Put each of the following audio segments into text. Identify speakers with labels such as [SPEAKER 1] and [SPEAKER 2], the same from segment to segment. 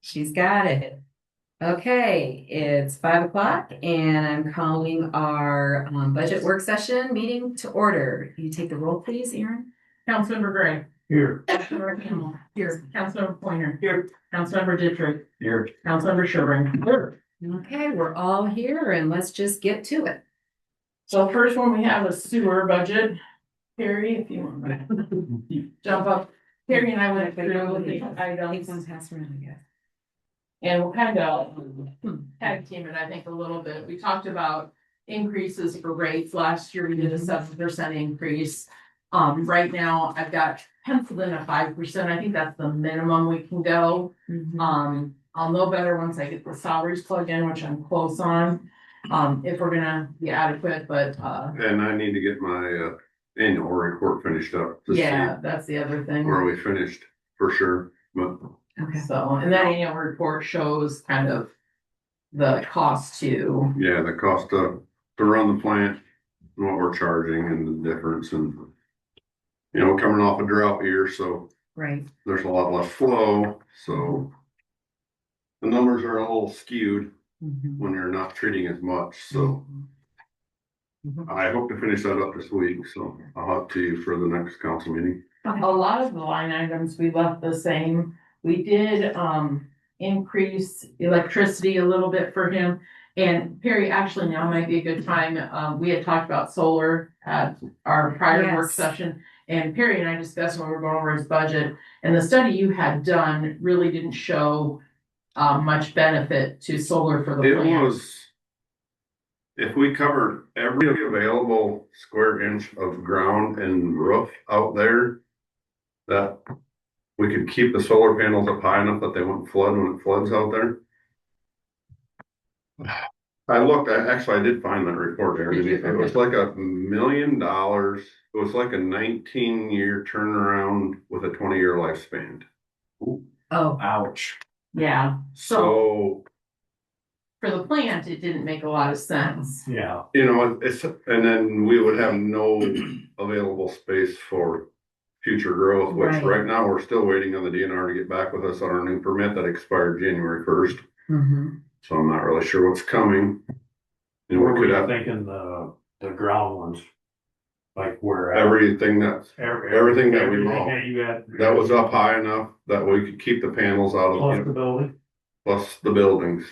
[SPEAKER 1] She's got it. Okay, it's 5 o'clock and I'm calling our budget work session meeting to order. You take the roll, please, Aaron?
[SPEAKER 2] Councilmember Gray.
[SPEAKER 3] Here.
[SPEAKER 2] Councilmember Campbell. Here. Councilmember Pointer. Here. Councilmember Dittrich.
[SPEAKER 3] Here.
[SPEAKER 2] Councilmember Sherburne. Here.
[SPEAKER 1] Okay, we're all here and let's just get to it.
[SPEAKER 2] So first one we have a sewer budget. Perry, if you want to jump up. Perry and I went through the items
[SPEAKER 1] One pass around, I guess.
[SPEAKER 2] and we'll kind of tag team it, I think, a little bit. We talked about increases for rates. Last year we did a 7% increase. Right now I've got penciled in a 5%. I think that's the minimum we can go. I'll know better once I get the salaries plugged in, which I'm close on. If we're gonna be adequate, but
[SPEAKER 3] And I need to get my annual report finished up to
[SPEAKER 2] yeah, that's the other
[SPEAKER 3] see
[SPEAKER 2] thing.
[SPEAKER 3] where we finished for sure. But
[SPEAKER 1] Okay.
[SPEAKER 2] So, and that annual report shows kind of the cost too.
[SPEAKER 3] yeah, the cost to run the plant, what we're charging and the difference, and we're coming off a drought year, so
[SPEAKER 1] Right.
[SPEAKER 3] there's a lot less flow, so the numbers are a little skewed when you're not treating as much, so I hope to finish that up this week, so I'll have to you for the next council meeting.
[SPEAKER 2] A lot of the line items we left the same. We did increase electricity a little bit for him. And Perry, actually now might be a good time. We had talked about solar at our prior work
[SPEAKER 1] Yes.
[SPEAKER 2] session. And Perry and I discussed when we were going over his budget, and the study you had done really didn't show much benefit to solar for the
[SPEAKER 3] It
[SPEAKER 2] plant.
[SPEAKER 3] was, if we covered every available square inch of ground and roof out there, that we could keep the solar panels up high enough that they wouldn't flood when it floods out there. I did find that report there.
[SPEAKER 2] Did you?
[SPEAKER 3] It was like $1 million. It was like a 19-year turnaround with a 20-year lifespan.
[SPEAKER 1] Oh,
[SPEAKER 3] Ouch.
[SPEAKER 2] Yeah,
[SPEAKER 3] So,
[SPEAKER 2] for the plant, it didn't make a lot of sense.
[SPEAKER 3] yeah, and then we would have no available space for future growth, which
[SPEAKER 1] Right.
[SPEAKER 3] right now we're still waiting on the DNR to get back with us on our new permit that expired January 1st. So I'm not really sure what's coming. And
[SPEAKER 4] Where
[SPEAKER 3] we
[SPEAKER 4] were
[SPEAKER 3] could
[SPEAKER 4] you
[SPEAKER 3] have
[SPEAKER 4] thinking the ground ones? Like where?
[SPEAKER 3] everything that everything that we
[SPEAKER 4] everything
[SPEAKER 3] want.
[SPEAKER 4] that you had.
[SPEAKER 3] that was up high enough that we could keep the panels out
[SPEAKER 4] Plus
[SPEAKER 3] of
[SPEAKER 4] the building,
[SPEAKER 3] plus the buildings.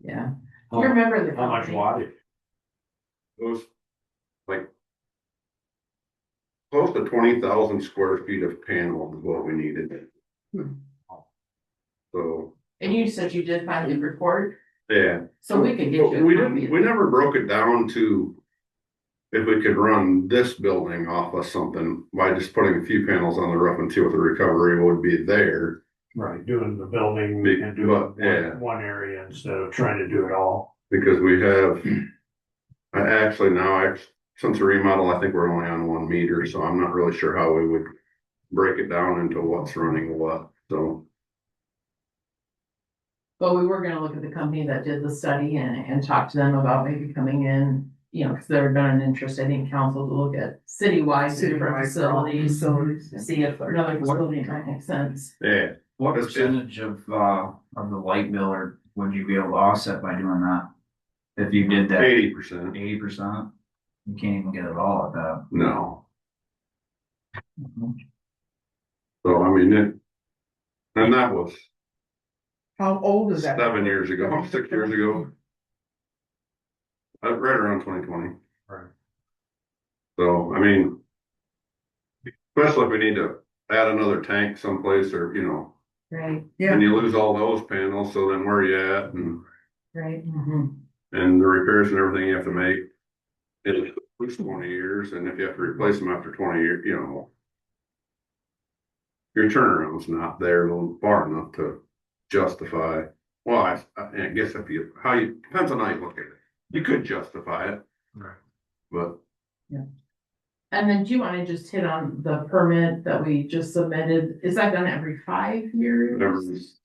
[SPEAKER 2] Yeah. Do you remember the
[SPEAKER 4] how much
[SPEAKER 2] company?
[SPEAKER 4] wattage?
[SPEAKER 3] It was like close to 20,000 square feet of panel is what we needed. So,
[SPEAKER 2] And you said you did find the report,
[SPEAKER 3] yeah.
[SPEAKER 2] so we could get
[SPEAKER 3] But
[SPEAKER 2] you.
[SPEAKER 3] we
[SPEAKER 2] a copy
[SPEAKER 3] didn't,
[SPEAKER 2] of
[SPEAKER 3] we
[SPEAKER 2] it.
[SPEAKER 3] never broke it down to if we could run this building off of something by just putting a few panels on the roof and see what the recovery would be there.
[SPEAKER 4] Right, doing the building
[SPEAKER 3] Big,
[SPEAKER 4] and doing
[SPEAKER 3] but, yeah.
[SPEAKER 4] one area instead of trying to do it all.
[SPEAKER 3] Because we have, since the remodel, I think we're only on 1 meter, so I'm not really sure how we would break it down into what's running what, so.
[SPEAKER 2] But we were gonna look at the company that did the study and talk to them about maybe coming in, because there had been an interest, I think, council to look at citywide different facilities. To see if another facility might make sense.
[SPEAKER 3] Yeah,
[SPEAKER 5] What
[SPEAKER 3] That's good.
[SPEAKER 5] percentage of the light bill or would you be able to offset by doing that? If you did that
[SPEAKER 3] 80%,
[SPEAKER 5] 80%, you can't even get it all at that.
[SPEAKER 3] no, so I mean, and that was
[SPEAKER 6] How old is that?
[SPEAKER 3] 7 years ago, 6 years ago. Right around 2020.
[SPEAKER 4] Right.
[SPEAKER 3] So, I mean, especially if we need to add another tank someplace or,
[SPEAKER 1] right,
[SPEAKER 6] Yeah.
[SPEAKER 3] and you lose all those panels, so then where are you at?
[SPEAKER 1] right.
[SPEAKER 3] And the repairs and everything you have to make, it'll at least 20 years, and if you have to replace them after 20 years, your turnaround's not there far enough to justify. Well, I guess depends on how you look at it. You could justify it.
[SPEAKER 4] Right.
[SPEAKER 3] But
[SPEAKER 2] And then do you wanna just hit on the permit that we just submitted? Is that done every 5 years?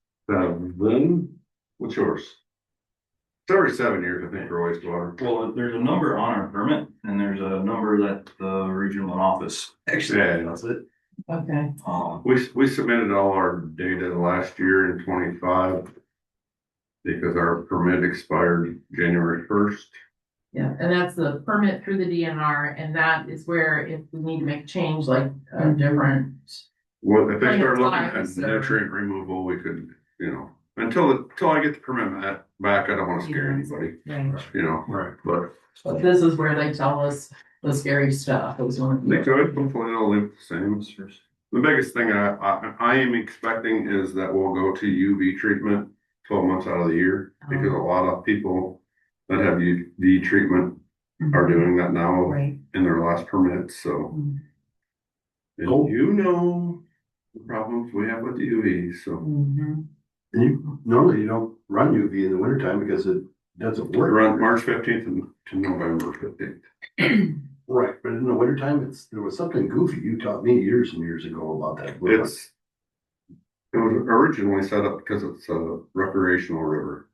[SPEAKER 3] what's yours? It's every 7 years, I think, for wastewater.
[SPEAKER 7] Well, there's a number on our permit and there's a number that the regional office actually
[SPEAKER 3] Yeah.
[SPEAKER 7] does it.
[SPEAKER 2] Okay.
[SPEAKER 3] We submitted all our data last year in 25 because our permit expired January 1st.
[SPEAKER 2] Yeah, and that's the permit through the DNR, and that is where if we need to make a change, like a different.
[SPEAKER 3] Well, if they start looking
[SPEAKER 2] Plans,
[SPEAKER 3] at
[SPEAKER 2] so-
[SPEAKER 3] nutrient removal, we could, until I get the permit back, I don't wanna scare anybody,
[SPEAKER 1] Right.
[SPEAKER 4] Right.
[SPEAKER 3] but
[SPEAKER 2] But this is where they tell us the scary stuff. Is when
[SPEAKER 3] they could, hopefully they'll leave the same. The biggest thing I am expecting is that we'll go to UV treatment 12 months out of the year, because a lot of people that have UV treatment are doing that now
[SPEAKER 1] Right.
[SPEAKER 3] in their last permits, so.
[SPEAKER 1] Mhm.
[SPEAKER 3] And
[SPEAKER 4] Cool.
[SPEAKER 3] you know the problems we have with UV, so.
[SPEAKER 1] Mhm.
[SPEAKER 4] And normally you don't run UV in the wintertime because it doesn't work.
[SPEAKER 3] Run March 15th to November 15th.
[SPEAKER 4] Right, but in the wintertime, there was something goofy you taught me years and years ago about that.
[SPEAKER 3] It was originally set up because it's a recreational river.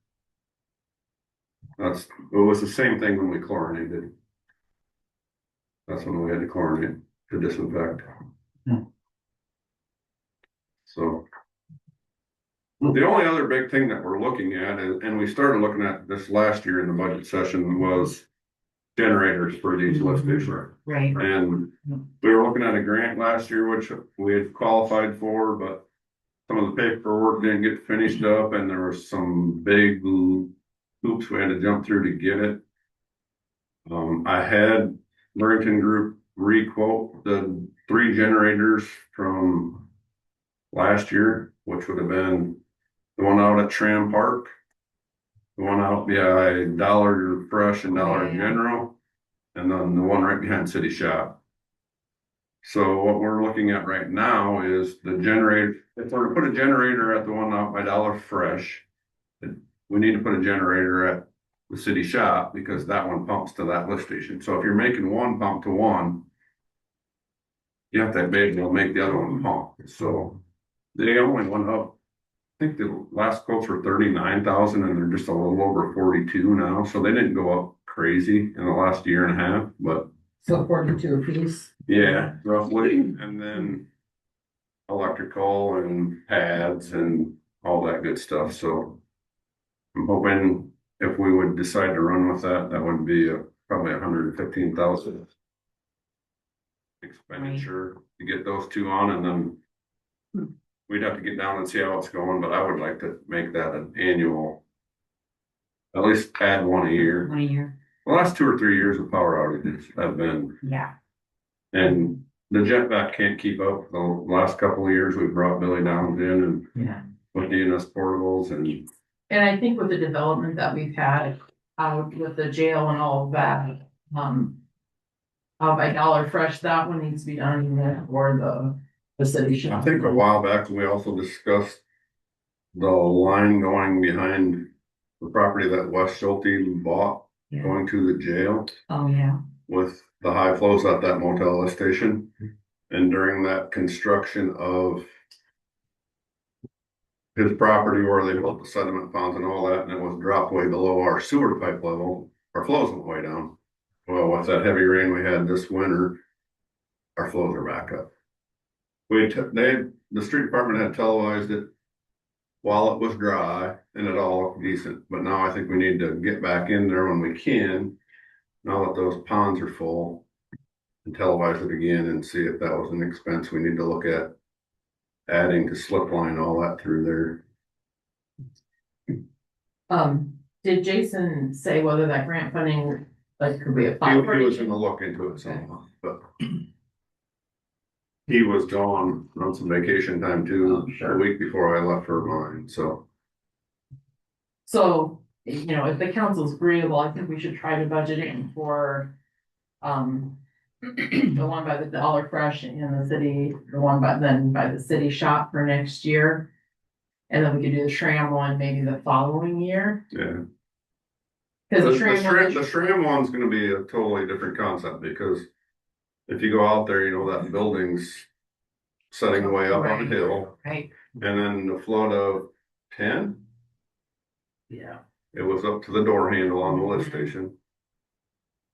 [SPEAKER 3] It was the same thing when we chlorinated. That's when we had to chlorinate to disinfect.
[SPEAKER 4] Hmm.
[SPEAKER 3] So. The only other big thing that we're looking at, and we started looking at this last year in the budget session, was generators for these lift stations.
[SPEAKER 1] Right.
[SPEAKER 3] And we were looking at a grant last year, which we had qualified for, but some of the paperwork didn't get finished up, and there were some big hoops we had to jump through to get it. I had Burrington Group re-quote the 3 generators from last year, which would have been the one out at Tram Park, the one out by Dollar Fresh and Dollar
[SPEAKER 1] Yeah.
[SPEAKER 3] General, and then the one right behind City Shop. So what we're looking at right now is the generator. If we're to put a generator at the one out by Dollar Fresh, we need to put a generator at the City Shop because that one pumps to that lift station. So if you're making one pump to one, you have to be able to make the other one pump. So they only went up. I think the last quotes were 39,000 and they're just a little over 42 now. So they didn't go up crazy in the last year and a half, but
[SPEAKER 6] So 42 apiece.
[SPEAKER 3] yeah, roughly. And then electrical and pads and all that good stuff. So I'm hoping if we would decide to run with that, that would be probably 115,000 expenditure to get those 2 on, and then we'd have to get down and see how it's going, but I would like to make that an annual, at least add one a year.
[SPEAKER 1] 1 year.
[SPEAKER 3] The last 2 or 3 years of power outages have been,
[SPEAKER 1] Yeah.
[SPEAKER 3] and the jet vac can't keep up. The last couple of years, we've brought Billy Downs in and
[SPEAKER 1] Yeah.
[SPEAKER 3] with DNS portables, and
[SPEAKER 2] And I think with the development that we've had out with the jail and all of that, out by Dollar Fresh, that one needs to be done even for the city shop.
[SPEAKER 3] I think a while back, we also discussed the line going behind the property that West Schulte bought,
[SPEAKER 1] Yeah.
[SPEAKER 3] going to the jail
[SPEAKER 1] Oh, yeah.
[SPEAKER 3] with the high flows at that motel lift station. And during that construction of his property where they built the sediment ponds and all that, and it was dropped way below our sewer pipe level, our flows went way down. Well, with that heavy rain we had this winter, our flows are back up. The street department had televised it while it was dry and it all looked decent, but now I think we need to get back in there when we can, now that those ponds are full, and televise it again and see if that was an expense we need to look at adding to slip line, all that through there.
[SPEAKER 2] Did Jason say whether that grant funding, like, could be
[SPEAKER 3] He
[SPEAKER 2] applied for?
[SPEAKER 3] was gonna look into it some, but he was gone on some vacation time too, a week before I left for mine, so.
[SPEAKER 2] So, if the council's agreeable, I think we should try to budget in for, the one by the Dollar Fresh in the city, the one by the city shop for next year. And then we could do the Shram one maybe the following year.
[SPEAKER 3] Yeah.
[SPEAKER 2] Cause
[SPEAKER 3] The
[SPEAKER 2] the Shram one,
[SPEAKER 3] Shram one's gonna be a totally different concept, because if you go out there, that building's setting way up on the hill,
[SPEAKER 1] Right.
[SPEAKER 3] and then the flood of 10,
[SPEAKER 2] yeah,
[SPEAKER 3] it was up to the door handle on the lift station.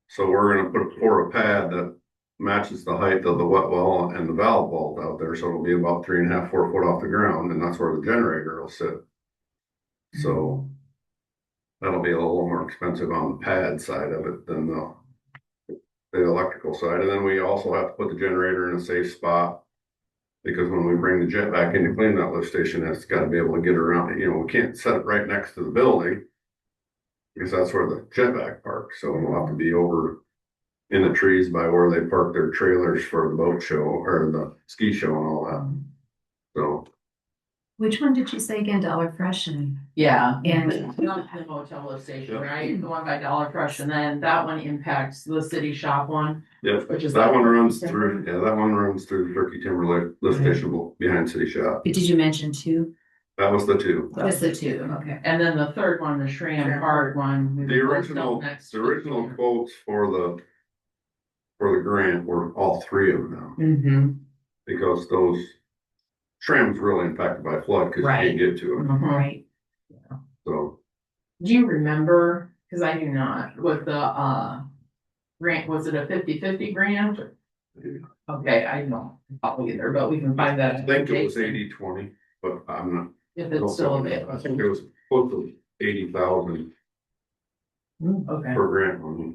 [SPEAKER 3] So we're gonna pour a pad that matches the height of the wet well and the valve vault out there, so it'll be about 3.5, 4 foot off the ground, and that's where the generator will sit. So that'll be a little more expensive on the pad side of it than the electrical side. And then we also have to put the generator in a safe spot. Because when we bring the jet back in to clean that lift station, it's gotta be able to get around it. You know, we can't set it right next to the building. Because that's where the jet vac parks, so it'll have to be over in the trees by where they park their trailers for the boat show or the ski show and all that. So,
[SPEAKER 1] Which one did you say again? Dollar Fresh and?
[SPEAKER 2] Yeah.
[SPEAKER 1] And-
[SPEAKER 2] The motel lift station,
[SPEAKER 3] Yeah.
[SPEAKER 2] right? The one by Dollar Fresh, and then that one impacts the city shop one,
[SPEAKER 3] yeah,
[SPEAKER 2] which is.
[SPEAKER 3] that one runs
[SPEAKER 2] Timber.
[SPEAKER 3] through, that one runs through Turkey Timber lift station behind City Shop.
[SPEAKER 1] Did you mention two?
[SPEAKER 3] That was the two.
[SPEAKER 1] Just the two, okay.
[SPEAKER 2] And then the third one, the Shram Park one. we
[SPEAKER 3] The
[SPEAKER 2] both
[SPEAKER 3] original,
[SPEAKER 2] built next
[SPEAKER 3] the
[SPEAKER 2] to
[SPEAKER 3] original
[SPEAKER 2] it.
[SPEAKER 3] quotes for the grant were all three of them.
[SPEAKER 1] Mm-hmm.
[SPEAKER 3] Because those Shram's really impacted by flood because you
[SPEAKER 1] Right.
[SPEAKER 3] can't get to it.
[SPEAKER 2] Mhm.
[SPEAKER 1] Right.
[SPEAKER 3] So
[SPEAKER 2] Do you remember, cause I do not, what the grant, was it a 50/50 grant? Okay, I don't follow either, but we can find that.
[SPEAKER 3] I think it was 80/20, but I'm not.
[SPEAKER 2] If it's still
[SPEAKER 3] I
[SPEAKER 2] available.
[SPEAKER 3] think it was close to 80,000
[SPEAKER 2] Okay,
[SPEAKER 3] per grant money.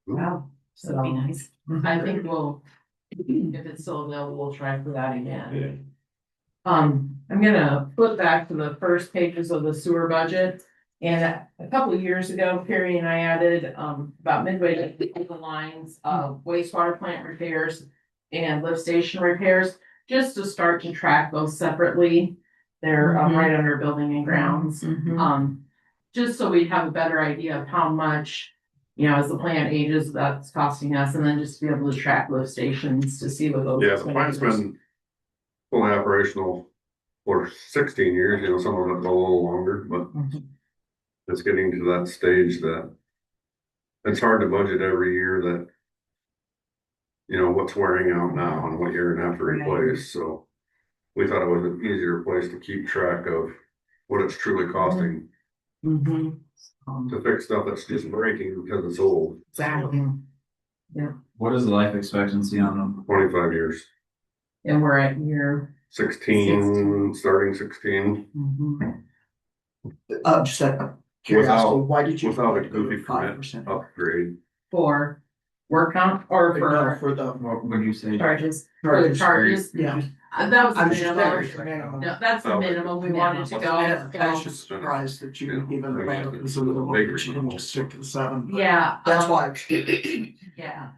[SPEAKER 1] Wow, so that'd be nice.
[SPEAKER 2] I think we'll, if it's still available, we'll try for that again.
[SPEAKER 3] Yeah.
[SPEAKER 2] I'm gonna flip back to the first pages of the sewer budget. And a couple of years ago, Perry and I added, about midway to the lines of wastewater plant repairs and lift station repairs, just to start to track those separately. They're,
[SPEAKER 1] Mhm.
[SPEAKER 2] right under building and grounds.
[SPEAKER 1] Mhm.
[SPEAKER 2] Just so we have a better idea of how much, you know, as the plant ages, that's costing us, and then just to be able to track lift stations to see what those.
[SPEAKER 3] Yeah, the plant's been fully operational for 16 years, you know, some of it a little longer, but
[SPEAKER 2] Mhm.
[SPEAKER 3] it's getting to that stage that it's hard to budget every year that, you know, what's wearing out now and what you're gonna have to
[SPEAKER 1] Right.
[SPEAKER 3] replace, so we thought it was an easier place to keep track of what it's truly costing
[SPEAKER 2] Mhm.
[SPEAKER 3] to fix stuff that's just breaking because it's old.
[SPEAKER 1] Exactly.
[SPEAKER 5] What is the life expectancy on them?
[SPEAKER 3] 25 years,
[SPEAKER 2] And we're at year.
[SPEAKER 3] 16, starting 16,
[SPEAKER 6] Just out of curiosity, why did you?
[SPEAKER 3] without a goofy permit
[SPEAKER 6] 5%?
[SPEAKER 3] upgrade.
[SPEAKER 2] For work comp or
[SPEAKER 6] No,
[SPEAKER 2] for
[SPEAKER 6] for the.
[SPEAKER 5] What would you say?
[SPEAKER 1] Charges.
[SPEAKER 2] for the charges?
[SPEAKER 6] Yeah.
[SPEAKER 2] That was
[SPEAKER 6] I'm
[SPEAKER 2] the
[SPEAKER 6] just
[SPEAKER 2] minimum. No, that's the
[SPEAKER 3] Oh,
[SPEAKER 2] minimum we
[SPEAKER 1] minimum.
[SPEAKER 2] wanted to
[SPEAKER 6] I
[SPEAKER 2] go.
[SPEAKER 6] was just surprised that you even ran it as a little bit, but you didn't just stick to the 7.
[SPEAKER 2] Yeah.
[SPEAKER 6] That's why.
[SPEAKER 2] Yeah,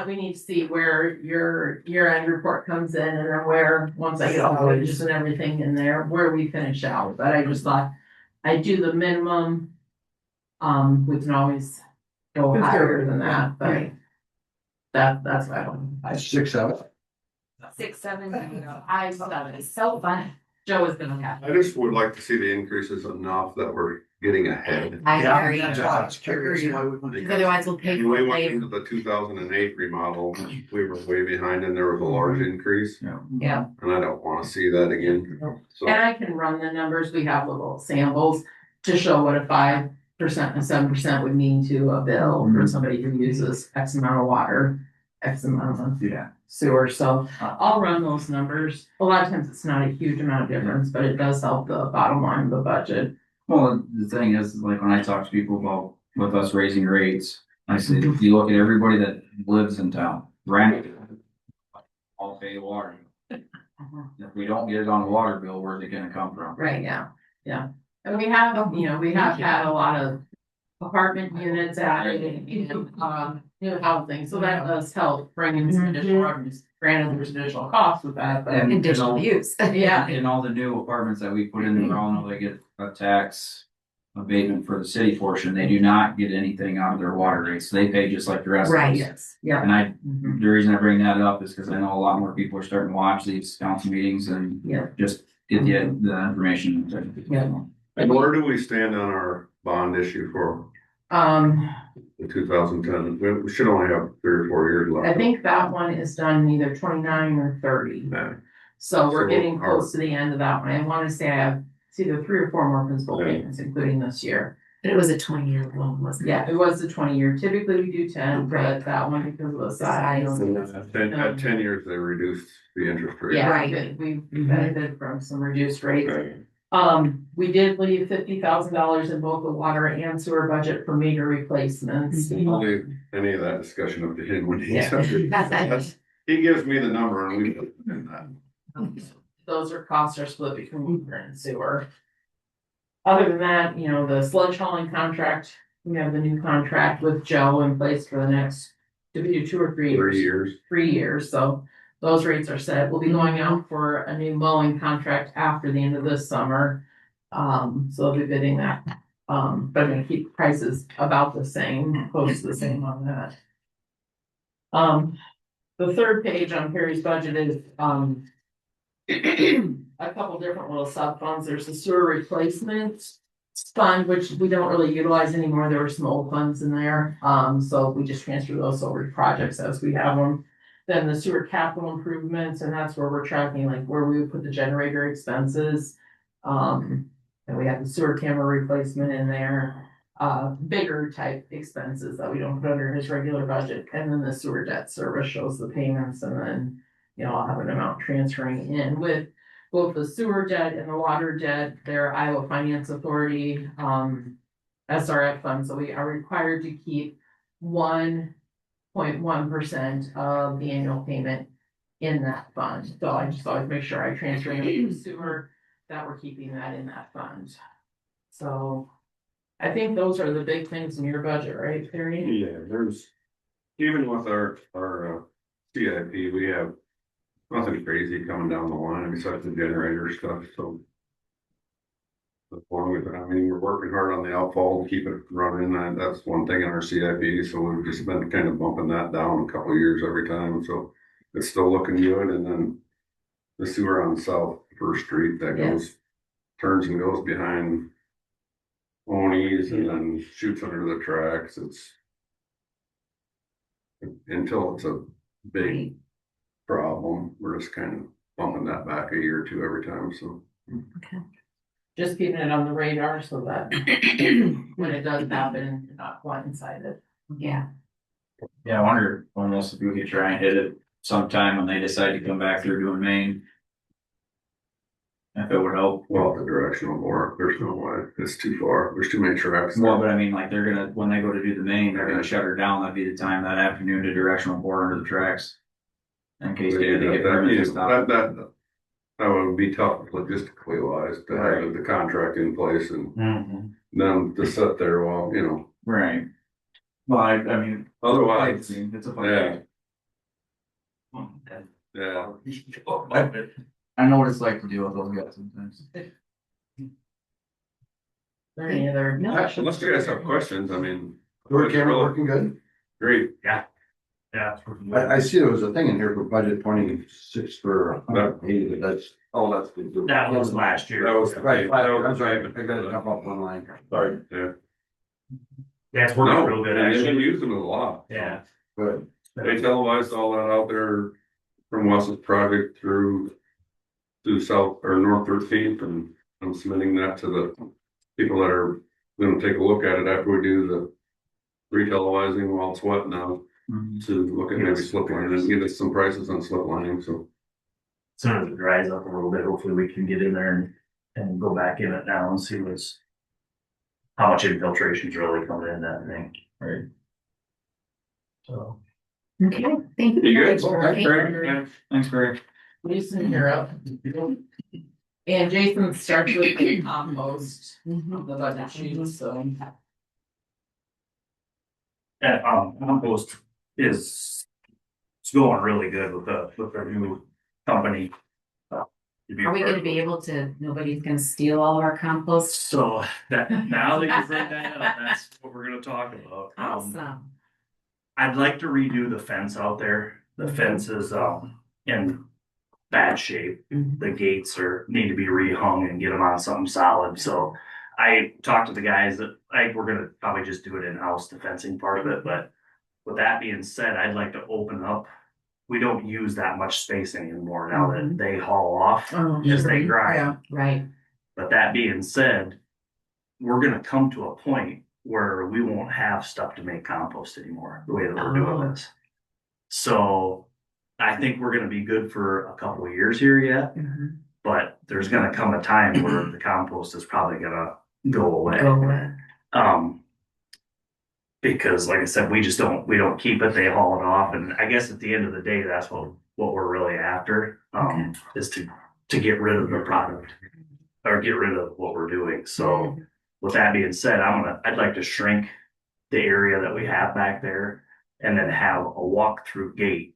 [SPEAKER 2] we need to see where your year-end report comes in and then where, once I get all the wages and everything in there, where we finish out, but I just thought I'd do the minimum. We can always go higher than that, but
[SPEAKER 1] Right.
[SPEAKER 2] that's what I want.
[SPEAKER 6] 6, 7.
[SPEAKER 1] 6, 7,
[SPEAKER 2] I love it.
[SPEAKER 1] it's so fun.
[SPEAKER 2] Joe is gonna have.
[SPEAKER 3] I just would like to see the increases enough that we're getting ahead.
[SPEAKER 1] I
[SPEAKER 6] Yeah,
[SPEAKER 1] agree.
[SPEAKER 6] that's why I was curious why we went.
[SPEAKER 1] Because otherwise we'll pay
[SPEAKER 3] When
[SPEAKER 1] for
[SPEAKER 3] we
[SPEAKER 1] it
[SPEAKER 3] went
[SPEAKER 1] later.
[SPEAKER 3] into the 2008 remodel, we were way behind and there was a large increase,
[SPEAKER 5] Yeah.
[SPEAKER 2] Yeah.
[SPEAKER 3] and I don't wanna see that again. So,
[SPEAKER 2] And I can run the numbers, we have little samples to show what a 5% and 7% would mean to a bill for somebody who uses X amount of water, X amount of
[SPEAKER 5] Yeah.
[SPEAKER 2] sewer, so I'll run those numbers. A lot of times it's not a huge amount of difference, but it does help the bottom line of the budget.
[SPEAKER 5] Well, the thing is, like, when I talk to people about with us raising rates, I say, if you look at everybody that lives in town, rent, all pay the water. If we don't get it on the water bill, where's it gonna come from?
[SPEAKER 2] Right, yeah. And we have, you know, we have had a lot of apartment units added and, new housing, so that does help bring in some additional revenues. Granted, there's additional costs with that, but
[SPEAKER 5] And-
[SPEAKER 1] Additional use.
[SPEAKER 2] yeah.
[SPEAKER 5] In all the new apartments that we put in, they all know they get a tax abatement for the city portion. They do not get anything out of their water rates. They pay just like the rest of us.
[SPEAKER 1] Right.
[SPEAKER 2] Yes, yeah.
[SPEAKER 5] And the reason I bring that up is because I know a lot more people are starting to watch these council meetings and
[SPEAKER 2] Yeah.
[SPEAKER 5] just get the information.
[SPEAKER 2] Yeah.
[SPEAKER 3] and where do we stand on our bond issue for the 2010? We should only have 3 or 4 years left.
[SPEAKER 2] I think that one is done either 29 or 30.
[SPEAKER 3] Yeah.
[SPEAKER 2] So we're
[SPEAKER 3] So
[SPEAKER 2] getting
[SPEAKER 3] our-
[SPEAKER 2] close to the end of that one. I want to say I have, it's either 3 or 4 more principal
[SPEAKER 3] Yeah.
[SPEAKER 2] payments, including this year.
[SPEAKER 1] But it was a 20-year loan, wasn't it?
[SPEAKER 2] Yeah, it was the 20-year. Typically we do 10,
[SPEAKER 1] Right.
[SPEAKER 2] but that one because of the
[SPEAKER 1] Size.
[SPEAKER 2] size.
[SPEAKER 3] At 10 years, they reduced the interest rate.
[SPEAKER 2] Yeah,
[SPEAKER 1] Right.
[SPEAKER 2] we
[SPEAKER 1] Mhm.
[SPEAKER 2] benefited from some reduced rates.
[SPEAKER 3] Right.
[SPEAKER 2] We did leave $50,000 in both the water and sewer budget for meter replacements.
[SPEAKER 3] I'll leave any of that discussion up to him when he's
[SPEAKER 2] Yeah.
[SPEAKER 3] up there. He gives me the number and we put in that.
[SPEAKER 2] Those costs are split between water and sewer. Other than that, you know, the sludge hauling contract, we have the new contract with Joe in place for the next, to be 2 or 3 years.
[SPEAKER 3] 3 years.
[SPEAKER 2] 3 years, so those rates are set. We'll be going out for a new mowing contract after the end of this summer. So they'll be bidding that, but I'm gonna keep prices about the same, close to the same on that. The third page on Perry's budget is, a couple different little sub funds. There's the sewer replacement fund, which we don't really utilize anymore. There were some old funds in there. So we just transfer those over to projects as we have them. Then the sewer capital improvements, and that's where we're tracking, like where we would put the generator expenses. And we have the sewer camera replacement in there, bigger type expenses that we don't put under his regular budget. And then the sewer debt service shows the payments, and then, you know, I'll have an amount transferring in with both the sewer debt and the water debt, their Iowa Finance Authority, SRF funds. So we are required to keep 1.1% of the annual payment in that fund. So I just always make sure I transfer in the sewer, that we're keeping that in that fund. So I think those are the big things in your budget, right, Terry?
[SPEAKER 3] Yeah, there's, even with our CIP, we have nothing crazy coming down the line besides the generator stuff, so. As long as, I mean, we're working hard on the outfall to keep it running, and that's one thing in our CIP, so we've just been kind of bumping that down a couple of years every time, so. It's still looking good, and then the sewer on South First Street that goes, turns and goes behind Oni's and then shoots under the tracks, it's. Until it's a big problem, we're just kind of bumping that back a year or two every time, so.
[SPEAKER 2] Just keeping it on the radar so that when it does happen, you're not blindsided.
[SPEAKER 1] Yeah.
[SPEAKER 5] Yeah, I wonder almost if we could try and hit it sometime when they decide to come back through doing Maine. If it would help.
[SPEAKER 3] Well, the directional bore, there's no way, it's too far, there's too many tracks.
[SPEAKER 5] Well, but I mean, like, they're gonna, when they go to do the main, they're gonna shut her down, that'd be the time that afternoon to directional bore under the tracks. In case they had to get permits and stuff.
[SPEAKER 3] That would be tough logistically wise to have the contract in place and
[SPEAKER 5] Mhm.
[SPEAKER 3] them to sit there while, you know.
[SPEAKER 5] Right. Well, I mean.
[SPEAKER 3] Otherwise,
[SPEAKER 5] It's a
[SPEAKER 3] yeah.
[SPEAKER 5] fight.
[SPEAKER 3] Yeah,
[SPEAKER 5] I know what it's like to deal with those guys sometimes.
[SPEAKER 2] There any other?
[SPEAKER 1] No.
[SPEAKER 3] unless you guys have questions, I mean.
[SPEAKER 4] Sewer camera working good?
[SPEAKER 3] Great,
[SPEAKER 6] Yeah.
[SPEAKER 4] I see there was a thing in here for budget 26 for, hey, that's, oh, that's good.
[SPEAKER 6] That was last year.
[SPEAKER 3] that was.
[SPEAKER 4] Right, I'm sorry, I gotta jump up one line. Sorry.
[SPEAKER 3] Yeah.
[SPEAKER 6] Yeah, it's working
[SPEAKER 3] No,
[SPEAKER 6] real good,
[SPEAKER 3] they've been
[SPEAKER 6] actually.
[SPEAKER 3] using it a lot.
[SPEAKER 6] Yeah.
[SPEAKER 4] Good.
[SPEAKER 3] They televised all that out there from Wes's project through South or North 13th, and I'm submitting that to the people that are gonna take a look at it after we do the retelevising while it's wet now,
[SPEAKER 5] Mhm.
[SPEAKER 3] to look at maybe slip lining and give us some prices on slip lining, so.
[SPEAKER 6] As soon as it dries up a little bit, hopefully we can get in there and go back in it now and see how much infiltration's really coming in that thing.
[SPEAKER 5] Right.
[SPEAKER 6] So.
[SPEAKER 1] Okay, thank you.
[SPEAKER 3] You good?
[SPEAKER 1] Thank you.
[SPEAKER 5] Thanks, Greg.
[SPEAKER 2] Jason, you're up. And Jason starts with the compost,
[SPEAKER 1] Mhm.
[SPEAKER 2] the budget sheet, so.
[SPEAKER 6] And, compost is, it's going really good with the new company. To be
[SPEAKER 1] Are we
[SPEAKER 6] part
[SPEAKER 1] gonna
[SPEAKER 6] of
[SPEAKER 1] be able to, nobody's gonna steal all of our compost?
[SPEAKER 6] So that, now that you bring that up, that's what we're gonna talk about.
[SPEAKER 1] Awesome.
[SPEAKER 6] I'd like to redo the fence out there. The fence is, in bad shape.
[SPEAKER 1] Mhm.
[SPEAKER 6] The gates need to be rehung and get them on something solid, so. I talked to the guys that, we're gonna probably just do it in-house, the fencing part of it, but. With that being said, I'd like to open up. We don't use that much space anymore now that they haul off as they grind.
[SPEAKER 1] Right.
[SPEAKER 6] But that being said, we're gonna come to a point where we won't have stuff to make compost anymore, the way that we're doing this. So I think we're gonna be good for a couple of years here yet, but there's gonna come a time where the compost is probably gonna go away.
[SPEAKER 1] Go away.
[SPEAKER 6] Because like I said, we don't keep it, they haul it off, and I guess at the end of the day, that's what we're really after, is to get rid of the product. Or get rid of what we're doing, so with that being said, I'd like to shrink the area that we have back there. And then have a walk-through gate,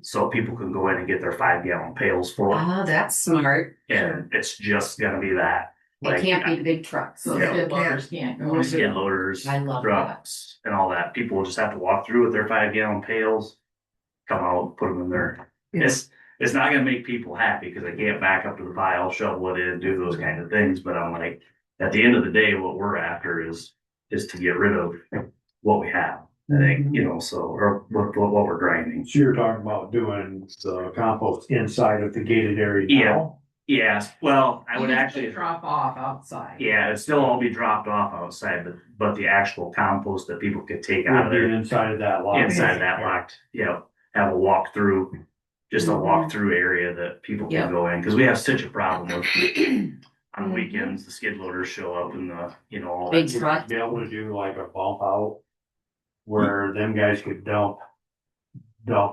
[SPEAKER 6] so people can go in and get their 5-gallon pails full.
[SPEAKER 1] Oh, that's smart.
[SPEAKER 6] And it's just gonna be that.
[SPEAKER 1] It can't be the big trucks.
[SPEAKER 2] So skid loaders can't go.
[SPEAKER 6] Skid loaders,
[SPEAKER 1] I love
[SPEAKER 6] trucks, and all that. People will just have to walk through with their 5-gallon pails, come out, put them in there. It's not gonna make people happy because they can't back up to the pile, shovel it in, do those kind of things. But I'm like, at the end of the day, what we're after is to get rid of what we have. I think, or what we're grinding.
[SPEAKER 7] So you're talking about doing the compost inside of the gated area now?
[SPEAKER 6] Yes, well, I would
[SPEAKER 2] You just
[SPEAKER 6] actually,
[SPEAKER 2] drop off outside.
[SPEAKER 6] yeah, it'd still all be dropped off outside, but the actual compost that people could take out of
[SPEAKER 7] Would be
[SPEAKER 6] there,
[SPEAKER 7] inside of that lot.
[SPEAKER 6] inside that locked, have a walk through, just a walk through area that people
[SPEAKER 1] Yep.
[SPEAKER 6] can go in, cause we have such a problem with on weekends, the skid loaders show up and all
[SPEAKER 1] Big
[SPEAKER 6] that.
[SPEAKER 1] truck.
[SPEAKER 7] Be able to do like a bump out where them guys could dump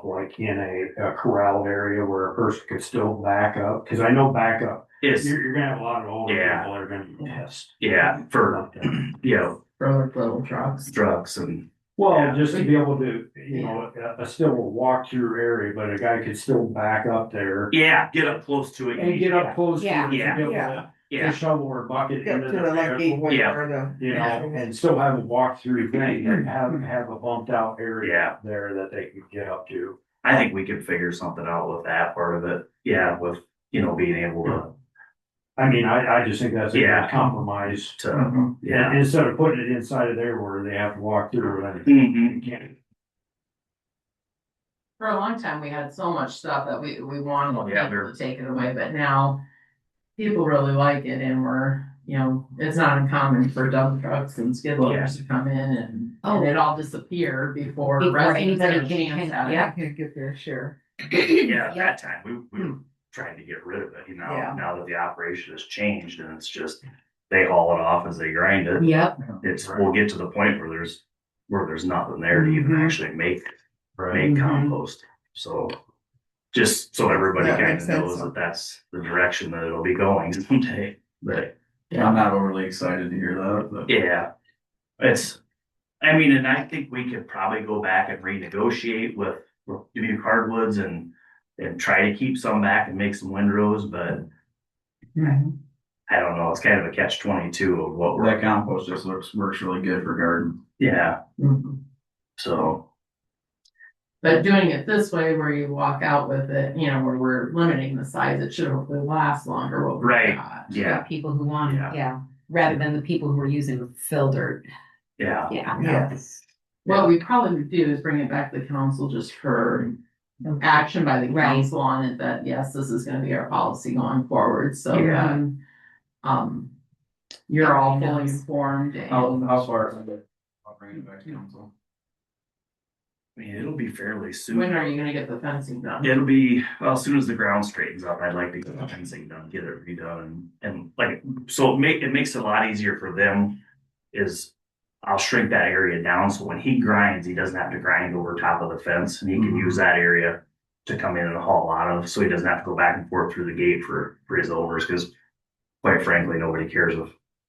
[SPEAKER 7] like in a corral area where a person could still back up, cause I know back up,
[SPEAKER 6] It's,
[SPEAKER 7] you're gonna have a lot of older
[SPEAKER 6] Yeah.
[SPEAKER 7] people that are gonna be pissed.
[SPEAKER 6] yeah, for,
[SPEAKER 2] For little trucks.
[SPEAKER 6] trucks and,
[SPEAKER 7] Well,
[SPEAKER 6] Yeah.
[SPEAKER 7] just to be able to, still a walk through area, but a guy could still back up there
[SPEAKER 6] get up close to it.
[SPEAKER 7] and get up close to it.
[SPEAKER 1] Yeah.
[SPEAKER 7] to be able
[SPEAKER 6] Yeah.
[SPEAKER 7] to shovel or bucket
[SPEAKER 8] Get
[SPEAKER 7] into
[SPEAKER 8] to
[SPEAKER 7] the
[SPEAKER 8] the
[SPEAKER 7] there,
[SPEAKER 8] lucky one
[SPEAKER 6] Yeah.
[SPEAKER 8] or the.
[SPEAKER 7] and still have a walk through thing, and have a bumped out area
[SPEAKER 6] Yeah.
[SPEAKER 7] there that they could get up to.
[SPEAKER 6] I think we could figure something out with that part of it. Yeah, with, being able
[SPEAKER 7] I mean, I just think that's a
[SPEAKER 6] Yeah.
[SPEAKER 7] good compromise.
[SPEAKER 6] to,
[SPEAKER 7] And instead of putting it inside of there where they have to walk through and
[SPEAKER 6] Mhm.
[SPEAKER 7] you can't.
[SPEAKER 2] For a long time, we had so much stuff that we wanted
[SPEAKER 6] Yeah,
[SPEAKER 2] people to take it away, but now people really like it and it's not uncommon for dump trucks and skid loaders to come in and it all disappear before
[SPEAKER 1] Before
[SPEAKER 2] residents have a
[SPEAKER 1] anybody
[SPEAKER 2] chance
[SPEAKER 1] can-
[SPEAKER 2] at it.
[SPEAKER 1] yeah.
[SPEAKER 8] Can't get their share.
[SPEAKER 6] Yeah, at that time, we were trying to get rid of it,
[SPEAKER 8] Yeah.
[SPEAKER 6] now that the operation has changed and it's just, they haul it off as they grind it.
[SPEAKER 1] Yep.
[SPEAKER 6] We'll get to the point where there's nothing there to even actually make
[SPEAKER 1] Mhm.
[SPEAKER 6] compost. So, just so everybody
[SPEAKER 8] That
[SPEAKER 6] kind
[SPEAKER 8] makes
[SPEAKER 6] of
[SPEAKER 8] sense.
[SPEAKER 6] knows that that's the direction that it'll be going someday, but.
[SPEAKER 5] I'm not overly excited to hear that, but.
[SPEAKER 6] Yeah, and I think we could probably go back and renegotiate with Dubuque Hardwoods and try to keep some back and make some windrows, but I don't know, it's kind of a catch-22 of what
[SPEAKER 5] That
[SPEAKER 6] we're,
[SPEAKER 5] compost just works really good for garden.
[SPEAKER 6] yeah,
[SPEAKER 2] Mhm.
[SPEAKER 6] so,
[SPEAKER 2] But doing it this way where you walk out with it, where we're limiting the size, it should hopefully last longer. What we
[SPEAKER 6] Right.
[SPEAKER 2] got.
[SPEAKER 6] yeah,
[SPEAKER 1] People who want,
[SPEAKER 6] Yeah.
[SPEAKER 1] yeah, rather than the people who are using fill dirt.
[SPEAKER 6] yeah.
[SPEAKER 1] Yeah.
[SPEAKER 8] Yes.
[SPEAKER 2] What we probably would do is bring it back to the council just for action by the
[SPEAKER 1] Right.
[SPEAKER 2] council on it, that yes, this is gonna be our policy going forward, so
[SPEAKER 6] Yeah.
[SPEAKER 2] then. You're all fully
[SPEAKER 1] Everybody knows.
[SPEAKER 2] informed
[SPEAKER 5] How
[SPEAKER 2] and
[SPEAKER 5] far? I'll bring it back to council.
[SPEAKER 6] I mean, it'll be fairly soon.
[SPEAKER 2] when are you gonna get the fencing done?
[SPEAKER 6] It'll be, well, as soon as the ground straightens up, I'd like to get the fencing done, get it redone and like, so it makes it a lot easier for them is I'll shrink that area down, so when he grinds, he doesn't have to grind over top of the fence and he can use that area to come in and haul out of, so he doesn't have to go back and forth through the gate for his overs, because quite frankly, nobody cares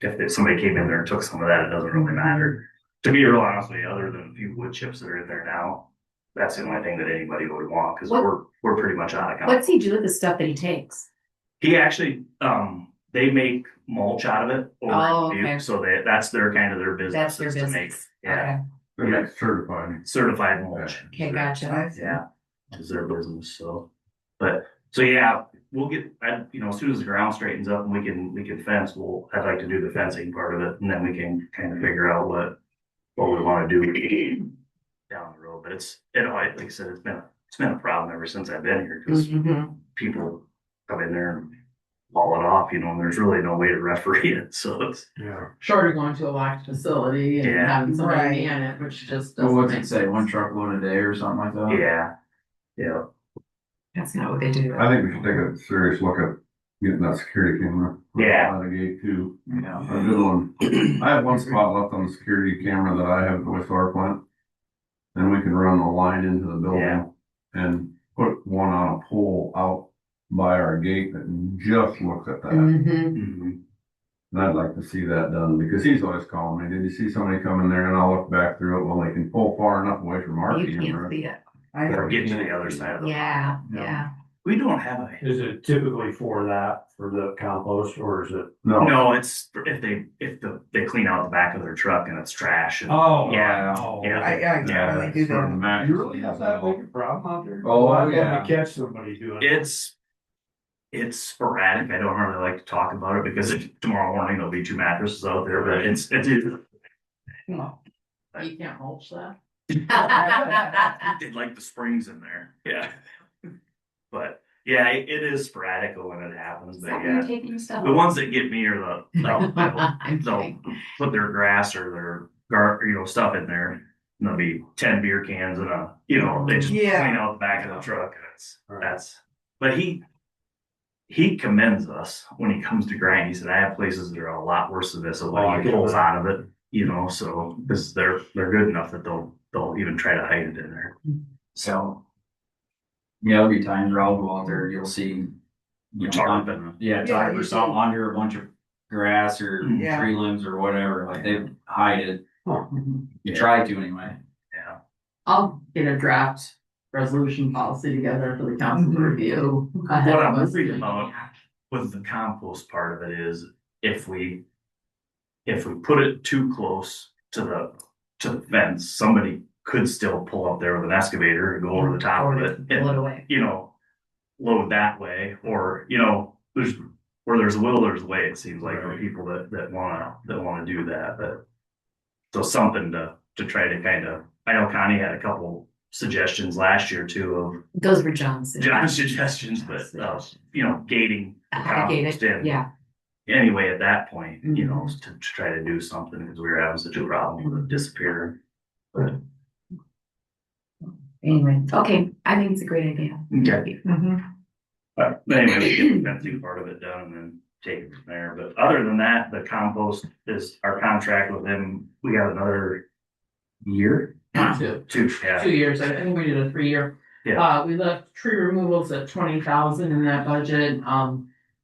[SPEAKER 6] if somebody came in there and took some of that, it doesn't really matter. To be real honest with you, other than a few wood chips that are in there now, that's the only thing that anybody would want, because we're pretty much out of compost.
[SPEAKER 1] What's he do with the stuff that he takes?
[SPEAKER 6] He actually, they make mulch out of it over
[SPEAKER 1] Oh,
[SPEAKER 6] in Dubuque,
[SPEAKER 1] okay.
[SPEAKER 6] so that's their kind of their business.
[SPEAKER 1] That's their
[SPEAKER 6] is to make,
[SPEAKER 1] business.
[SPEAKER 6] yeah,
[SPEAKER 4] They're like certified.
[SPEAKER 6] certified mulch.
[SPEAKER 1] Okay, gotcha.
[SPEAKER 6] Yeah, is their business, so, yeah, we'll get, as soon as the ground straightens up and we can fence, I'd like to do the fencing part of it, and then we can kind of figure out what we wanna do down the road, but like I said, it's been a problem ever since I've been here, because
[SPEAKER 1] Mhm.
[SPEAKER 6] people come in there and haul it off, you know, and there's really no way to referee it, so it's.
[SPEAKER 7] Yeah.
[SPEAKER 2] Short of going to a locked facility and
[SPEAKER 6] Yeah.
[SPEAKER 2] having somebody
[SPEAKER 1] Right.
[SPEAKER 2] man it, which just
[SPEAKER 5] Well,
[SPEAKER 2] doesn't
[SPEAKER 5] what's
[SPEAKER 2] make
[SPEAKER 5] it say,
[SPEAKER 2] sense.
[SPEAKER 5] one truckload a day or something like that?
[SPEAKER 6] Yeah, yeah,
[SPEAKER 1] That's not what they do.
[SPEAKER 3] I think we should take a serious look at getting that security camera.
[SPEAKER 6] Yeah.
[SPEAKER 3] On the gate too.
[SPEAKER 5] Yeah.
[SPEAKER 3] A good one. I have one spot left on the security camera that I have at the wastewater plant. And we can run a line into the
[SPEAKER 6] Yeah.
[SPEAKER 3] building and put one on a pole out by our gate that just looks at that.
[SPEAKER 1] Mhm.
[SPEAKER 6] mhm,
[SPEAKER 3] And I'd like to see that done because he's always calling me, did you see somebody come in there? And I'll look back through it. Well, they can pull far enough away from our
[SPEAKER 1] You can't
[SPEAKER 3] camera.
[SPEAKER 1] see it.
[SPEAKER 6] or get to the other side of the.
[SPEAKER 1] Yeah, yeah.
[SPEAKER 6] We don't have a,
[SPEAKER 7] Is it typically for that, for the compost, or is it?
[SPEAKER 3] No,
[SPEAKER 6] no, it's they clean out the back of their truck and it's trash and.
[SPEAKER 7] Oh,
[SPEAKER 6] Yeah,
[SPEAKER 7] oh.
[SPEAKER 6] yeah.
[SPEAKER 3] yeah,
[SPEAKER 1] really do
[SPEAKER 3] sort of
[SPEAKER 1] that.
[SPEAKER 3] max.
[SPEAKER 7] You really have that big a problem out there?
[SPEAKER 5] Oh,
[SPEAKER 7] I'd love
[SPEAKER 5] yeah.
[SPEAKER 7] to catch somebody doing it.
[SPEAKER 6] It's sporadic. I don't really like to talk about it because tomorrow morning there'll be 2 mattresses out there, but it's.
[SPEAKER 2] You can't mulch that.
[SPEAKER 6] Did like the springs in there, yeah. But, yeah, it is sporadic when it happens, but
[SPEAKER 1] Something you're
[SPEAKER 6] yeah.
[SPEAKER 1] taking stuff.
[SPEAKER 6] The ones that get me are the, like,
[SPEAKER 1] I'm
[SPEAKER 6] they'll
[SPEAKER 1] kidding.
[SPEAKER 6] put their grass or their stuff in there. And there'll be 10 beer cans and they just
[SPEAKER 1] Yeah.
[SPEAKER 6] clean out the back of the truck.
[SPEAKER 7] Right.
[SPEAKER 6] But he commends us when he comes to grind. He said, I have places that are a lot worse than this, of
[SPEAKER 7] Oh, I
[SPEAKER 6] what he
[SPEAKER 7] can
[SPEAKER 6] pulls
[SPEAKER 7] imagine.
[SPEAKER 6] out of it, so, because they're good enough that they'll even try to hide it in there.
[SPEAKER 5] So. Yeah, there'll be times where I'll go out there, you'll see.
[SPEAKER 6] Tarp and-
[SPEAKER 5] Yeah,
[SPEAKER 1] Yeah,
[SPEAKER 5] tarp
[SPEAKER 1] you
[SPEAKER 5] or something
[SPEAKER 1] see.
[SPEAKER 5] under a bunch of grass or
[SPEAKER 1] Yeah.
[SPEAKER 5] tree limbs or whatever, like they hide it.
[SPEAKER 7] Huh.
[SPEAKER 5] You try to anyway.
[SPEAKER 6] Yeah.
[SPEAKER 2] I'll get a draft resolution policy together for the council to review. ahead
[SPEAKER 6] What I'm
[SPEAKER 2] of us
[SPEAKER 6] worried
[SPEAKER 2] doing
[SPEAKER 6] about
[SPEAKER 2] that.
[SPEAKER 6] with the compost part of it is if we put it too close to the fence, somebody could still pull up there with an excavator and go over the top of it
[SPEAKER 1] Pull it
[SPEAKER 6] and,
[SPEAKER 1] away.
[SPEAKER 6] load that way, or, where there's a will, there's a way, it seems like, for
[SPEAKER 7] Right.
[SPEAKER 6] people that wanna do that, but. So something to try to kind of, I know Connie had a couple suggestions last year too
[SPEAKER 1] Those were John's.
[SPEAKER 6] of John's suggestions, but, gating the
[SPEAKER 1] I get
[SPEAKER 6] compost
[SPEAKER 1] it,
[SPEAKER 6] in.
[SPEAKER 1] yeah.
[SPEAKER 6] Anyway, at that point,
[SPEAKER 1] Mhm.
[SPEAKER 6] to try to do something, because we were having such a problem with it disappearing.
[SPEAKER 1] Anyway, okay, I think it's a great idea.
[SPEAKER 6] Okay.
[SPEAKER 1] Mhm.
[SPEAKER 6] But anyway, we get the fencing part of it done and then take it from there, but other than that, the compost is our contract with them, we got another year.
[SPEAKER 2] 2
[SPEAKER 6] Yeah,
[SPEAKER 2] 2 years, I think we did a 3-year.
[SPEAKER 6] Yeah.
[SPEAKER 2] We left tree removals at 20,000 in that budget, I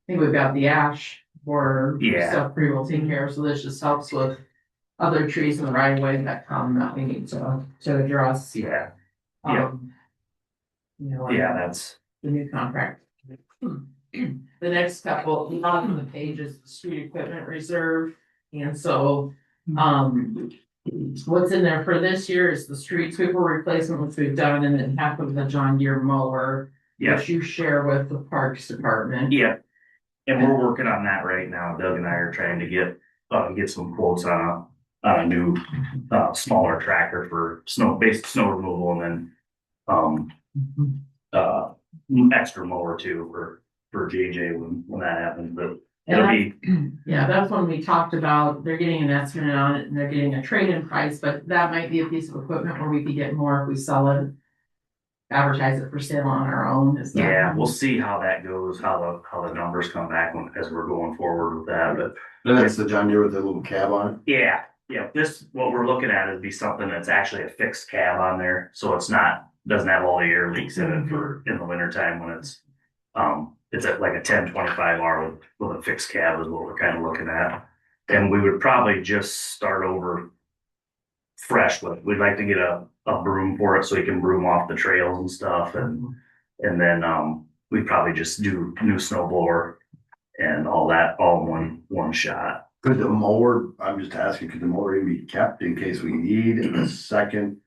[SPEAKER 2] think we've got the ash for
[SPEAKER 6] Yeah.
[SPEAKER 2] stuff pretty well taken care of, so this just helps with other trees in the right of way that we need to address.
[SPEAKER 6] yeah, Yeah. yeah, that's,
[SPEAKER 2] The new contract. The next couple, on the page is the street equipment reserve, and so, what's in there for this year is the street sweeper replacement, which we've done, and then half of the John Deere mower,
[SPEAKER 6] yeah,
[SPEAKER 2] which you share with the Parks Department.
[SPEAKER 6] yeah. And we're working on that right now. Doug and I are trying to get some quotes on a new, smaller tractor for basic snow removal and then, extra mower too for JJ when that happens, but it'll be,
[SPEAKER 2] Yeah, that's when we talked about, they're getting an estimate on it and they're getting a trade-in price, but that might be a piece of equipment where we could get more if we sell it. Advertise it for sale on our own, is that?
[SPEAKER 6] yeah, we'll see how that goes, how the numbers come back as we're going forward with that, but
[SPEAKER 4] That's the John Deere with the little cab on it.
[SPEAKER 6] yeah, what we're looking at is be something that's actually a fixed cab on there, so doesn't have all the air leaks in it for in the winter time when it's at like a 1025R with a fixed cab is what we're kind of looking at. And we would probably just start over fresh with, we'd like to get a broom for it so we can broom off the trails and stuff, and then we'd probably just do new snow blower and all that all in one shot.
[SPEAKER 4] Could the mower, I'm just asking, could the mower even be kept in case we need a second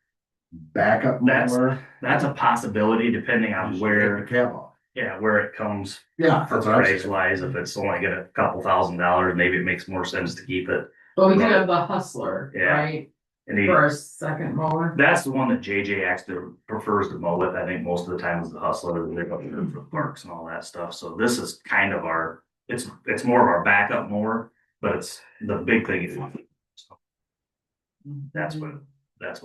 [SPEAKER 4] backup mower?
[SPEAKER 6] That's a possibility depending on
[SPEAKER 4] Just
[SPEAKER 6] where,
[SPEAKER 4] take the cab off.
[SPEAKER 6] where it comes
[SPEAKER 4] Yeah,
[SPEAKER 6] for
[SPEAKER 4] that's what I'm
[SPEAKER 6] price
[SPEAKER 4] saying.
[SPEAKER 6] wise. If it's only get a couple $1,000, maybe it makes more sense to keep it.
[SPEAKER 2] But we do have the Hustler,
[SPEAKER 6] Yeah.
[SPEAKER 2] right,
[SPEAKER 6] And
[SPEAKER 2] for our second mower.
[SPEAKER 6] that's the one that JJ actually prefers to mow with. I think most of the time is the Hustler. They're up there for the parks and all that stuff. So this is kind of it's more of our backup mower, but it's the big thing is that's what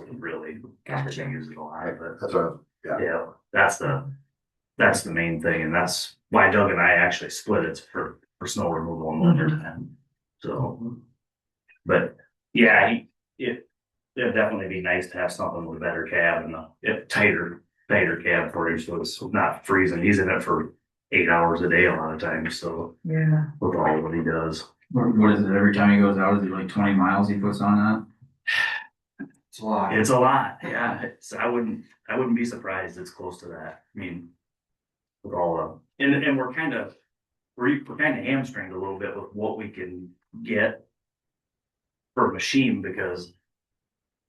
[SPEAKER 6] it really
[SPEAKER 1] Gotcha.
[SPEAKER 6] uses a lot, but
[SPEAKER 4] That's what,
[SPEAKER 6] yeah, that's the main thing, and that's why Doug and I actually split it for snow removal in winter time. So, but yeah, it'd definitely be nice to have something with a better cab and a tighter cab for him, so it's not freezing. He's in it for 8 hours a day a lot of times, so
[SPEAKER 1] Yeah.
[SPEAKER 6] with all what he does.
[SPEAKER 5] What is it, every time he goes out, is it like 20 miles he puts on that?
[SPEAKER 4] it's a lot.
[SPEAKER 6] It's a lot, yeah. I wouldn't be surprised it's close to that. I mean, with all and we're kind of hamstringed a little bit with what we can get for a machine because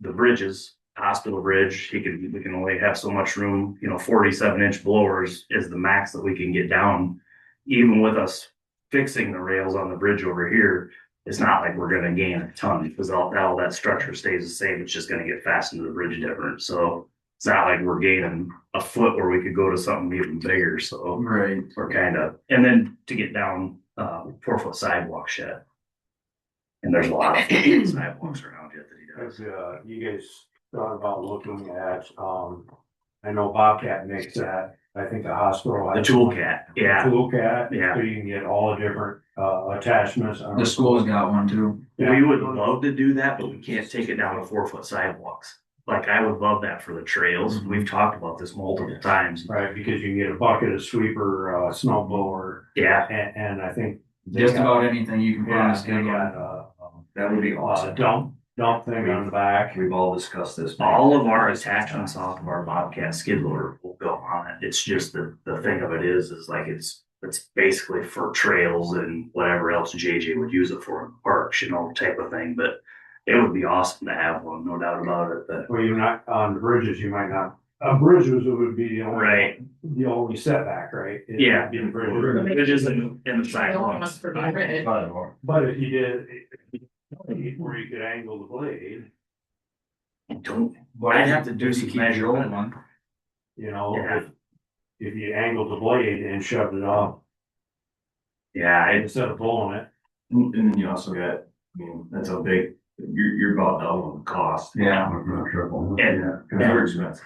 [SPEAKER 6] the bridges, hospital bridge, we can only have so much room. 47-inch blowers is the max that we can get down. Even with us fixing the rails on the bridge over here, it's not like we're going to gain a ton because all that structure stays the same. It's just going to get fastened to the bridge different. So it's not like we're gaining a foot where we could go to something even bigger. So
[SPEAKER 5] Right.
[SPEAKER 6] we're kind of, and then to get down 4-foot sidewalk shed. And there's a lot of sidewalks around yet that he does.
[SPEAKER 7] Have, you guys thought about looking at, I know Bobcat makes that, I think the hospital.
[SPEAKER 6] The
[SPEAKER 7] has
[SPEAKER 6] Toolcat,
[SPEAKER 7] the
[SPEAKER 6] yeah.
[SPEAKER 7] Toolcat,
[SPEAKER 6] Yeah.
[SPEAKER 7] so you can get all the different, attachments.
[SPEAKER 5] The school's got one too.
[SPEAKER 6] We would love to do that, but we can't take it down to 4-foot sidewalks. Like I would love that for the trails. We've talked about this multiple times.
[SPEAKER 7] Right, because you can get a bucket, a sweeper, snow blower,
[SPEAKER 6] Yeah,
[SPEAKER 7] and I think. they
[SPEAKER 5] Just
[SPEAKER 7] got-
[SPEAKER 5] about anything you can put on
[SPEAKER 7] Yeah,
[SPEAKER 5] a
[SPEAKER 7] they
[SPEAKER 5] schedule.
[SPEAKER 7] got,
[SPEAKER 8] That would be awesome.
[SPEAKER 7] dump thing on the back.
[SPEAKER 8] We've all discussed this.
[SPEAKER 6] all of our attachments off of our Bobcat skid loader will go on it. It's just the thing of it is like it's basically for trails and whatever else JJ would use it for in parks, type of thing. But it would be awesome to have one, no doubt about it. But
[SPEAKER 7] Well, you're not, on the bridges, you might not, bridges would be the only.
[SPEAKER 6] right,
[SPEAKER 7] The only setback, right? It
[SPEAKER 6] Yeah.
[SPEAKER 7] would be the bridges.
[SPEAKER 6] it is in the
[SPEAKER 2] I don't
[SPEAKER 6] sidewalks.
[SPEAKER 2] want for the grid.
[SPEAKER 7] But if you did, where you could angle the blade,
[SPEAKER 6] I'd have to do
[SPEAKER 5] If you
[SPEAKER 6] some
[SPEAKER 5] keep the old
[SPEAKER 6] measurement.
[SPEAKER 5] one.
[SPEAKER 6] Yeah.
[SPEAKER 7] if you angled the blade and shoved it off
[SPEAKER 6] Yeah,
[SPEAKER 7] instead of pulling it.
[SPEAKER 8] And then you also got, that's a big, you're about double the cost.
[SPEAKER 5] Yeah.
[SPEAKER 6] and
[SPEAKER 8] Very expensive.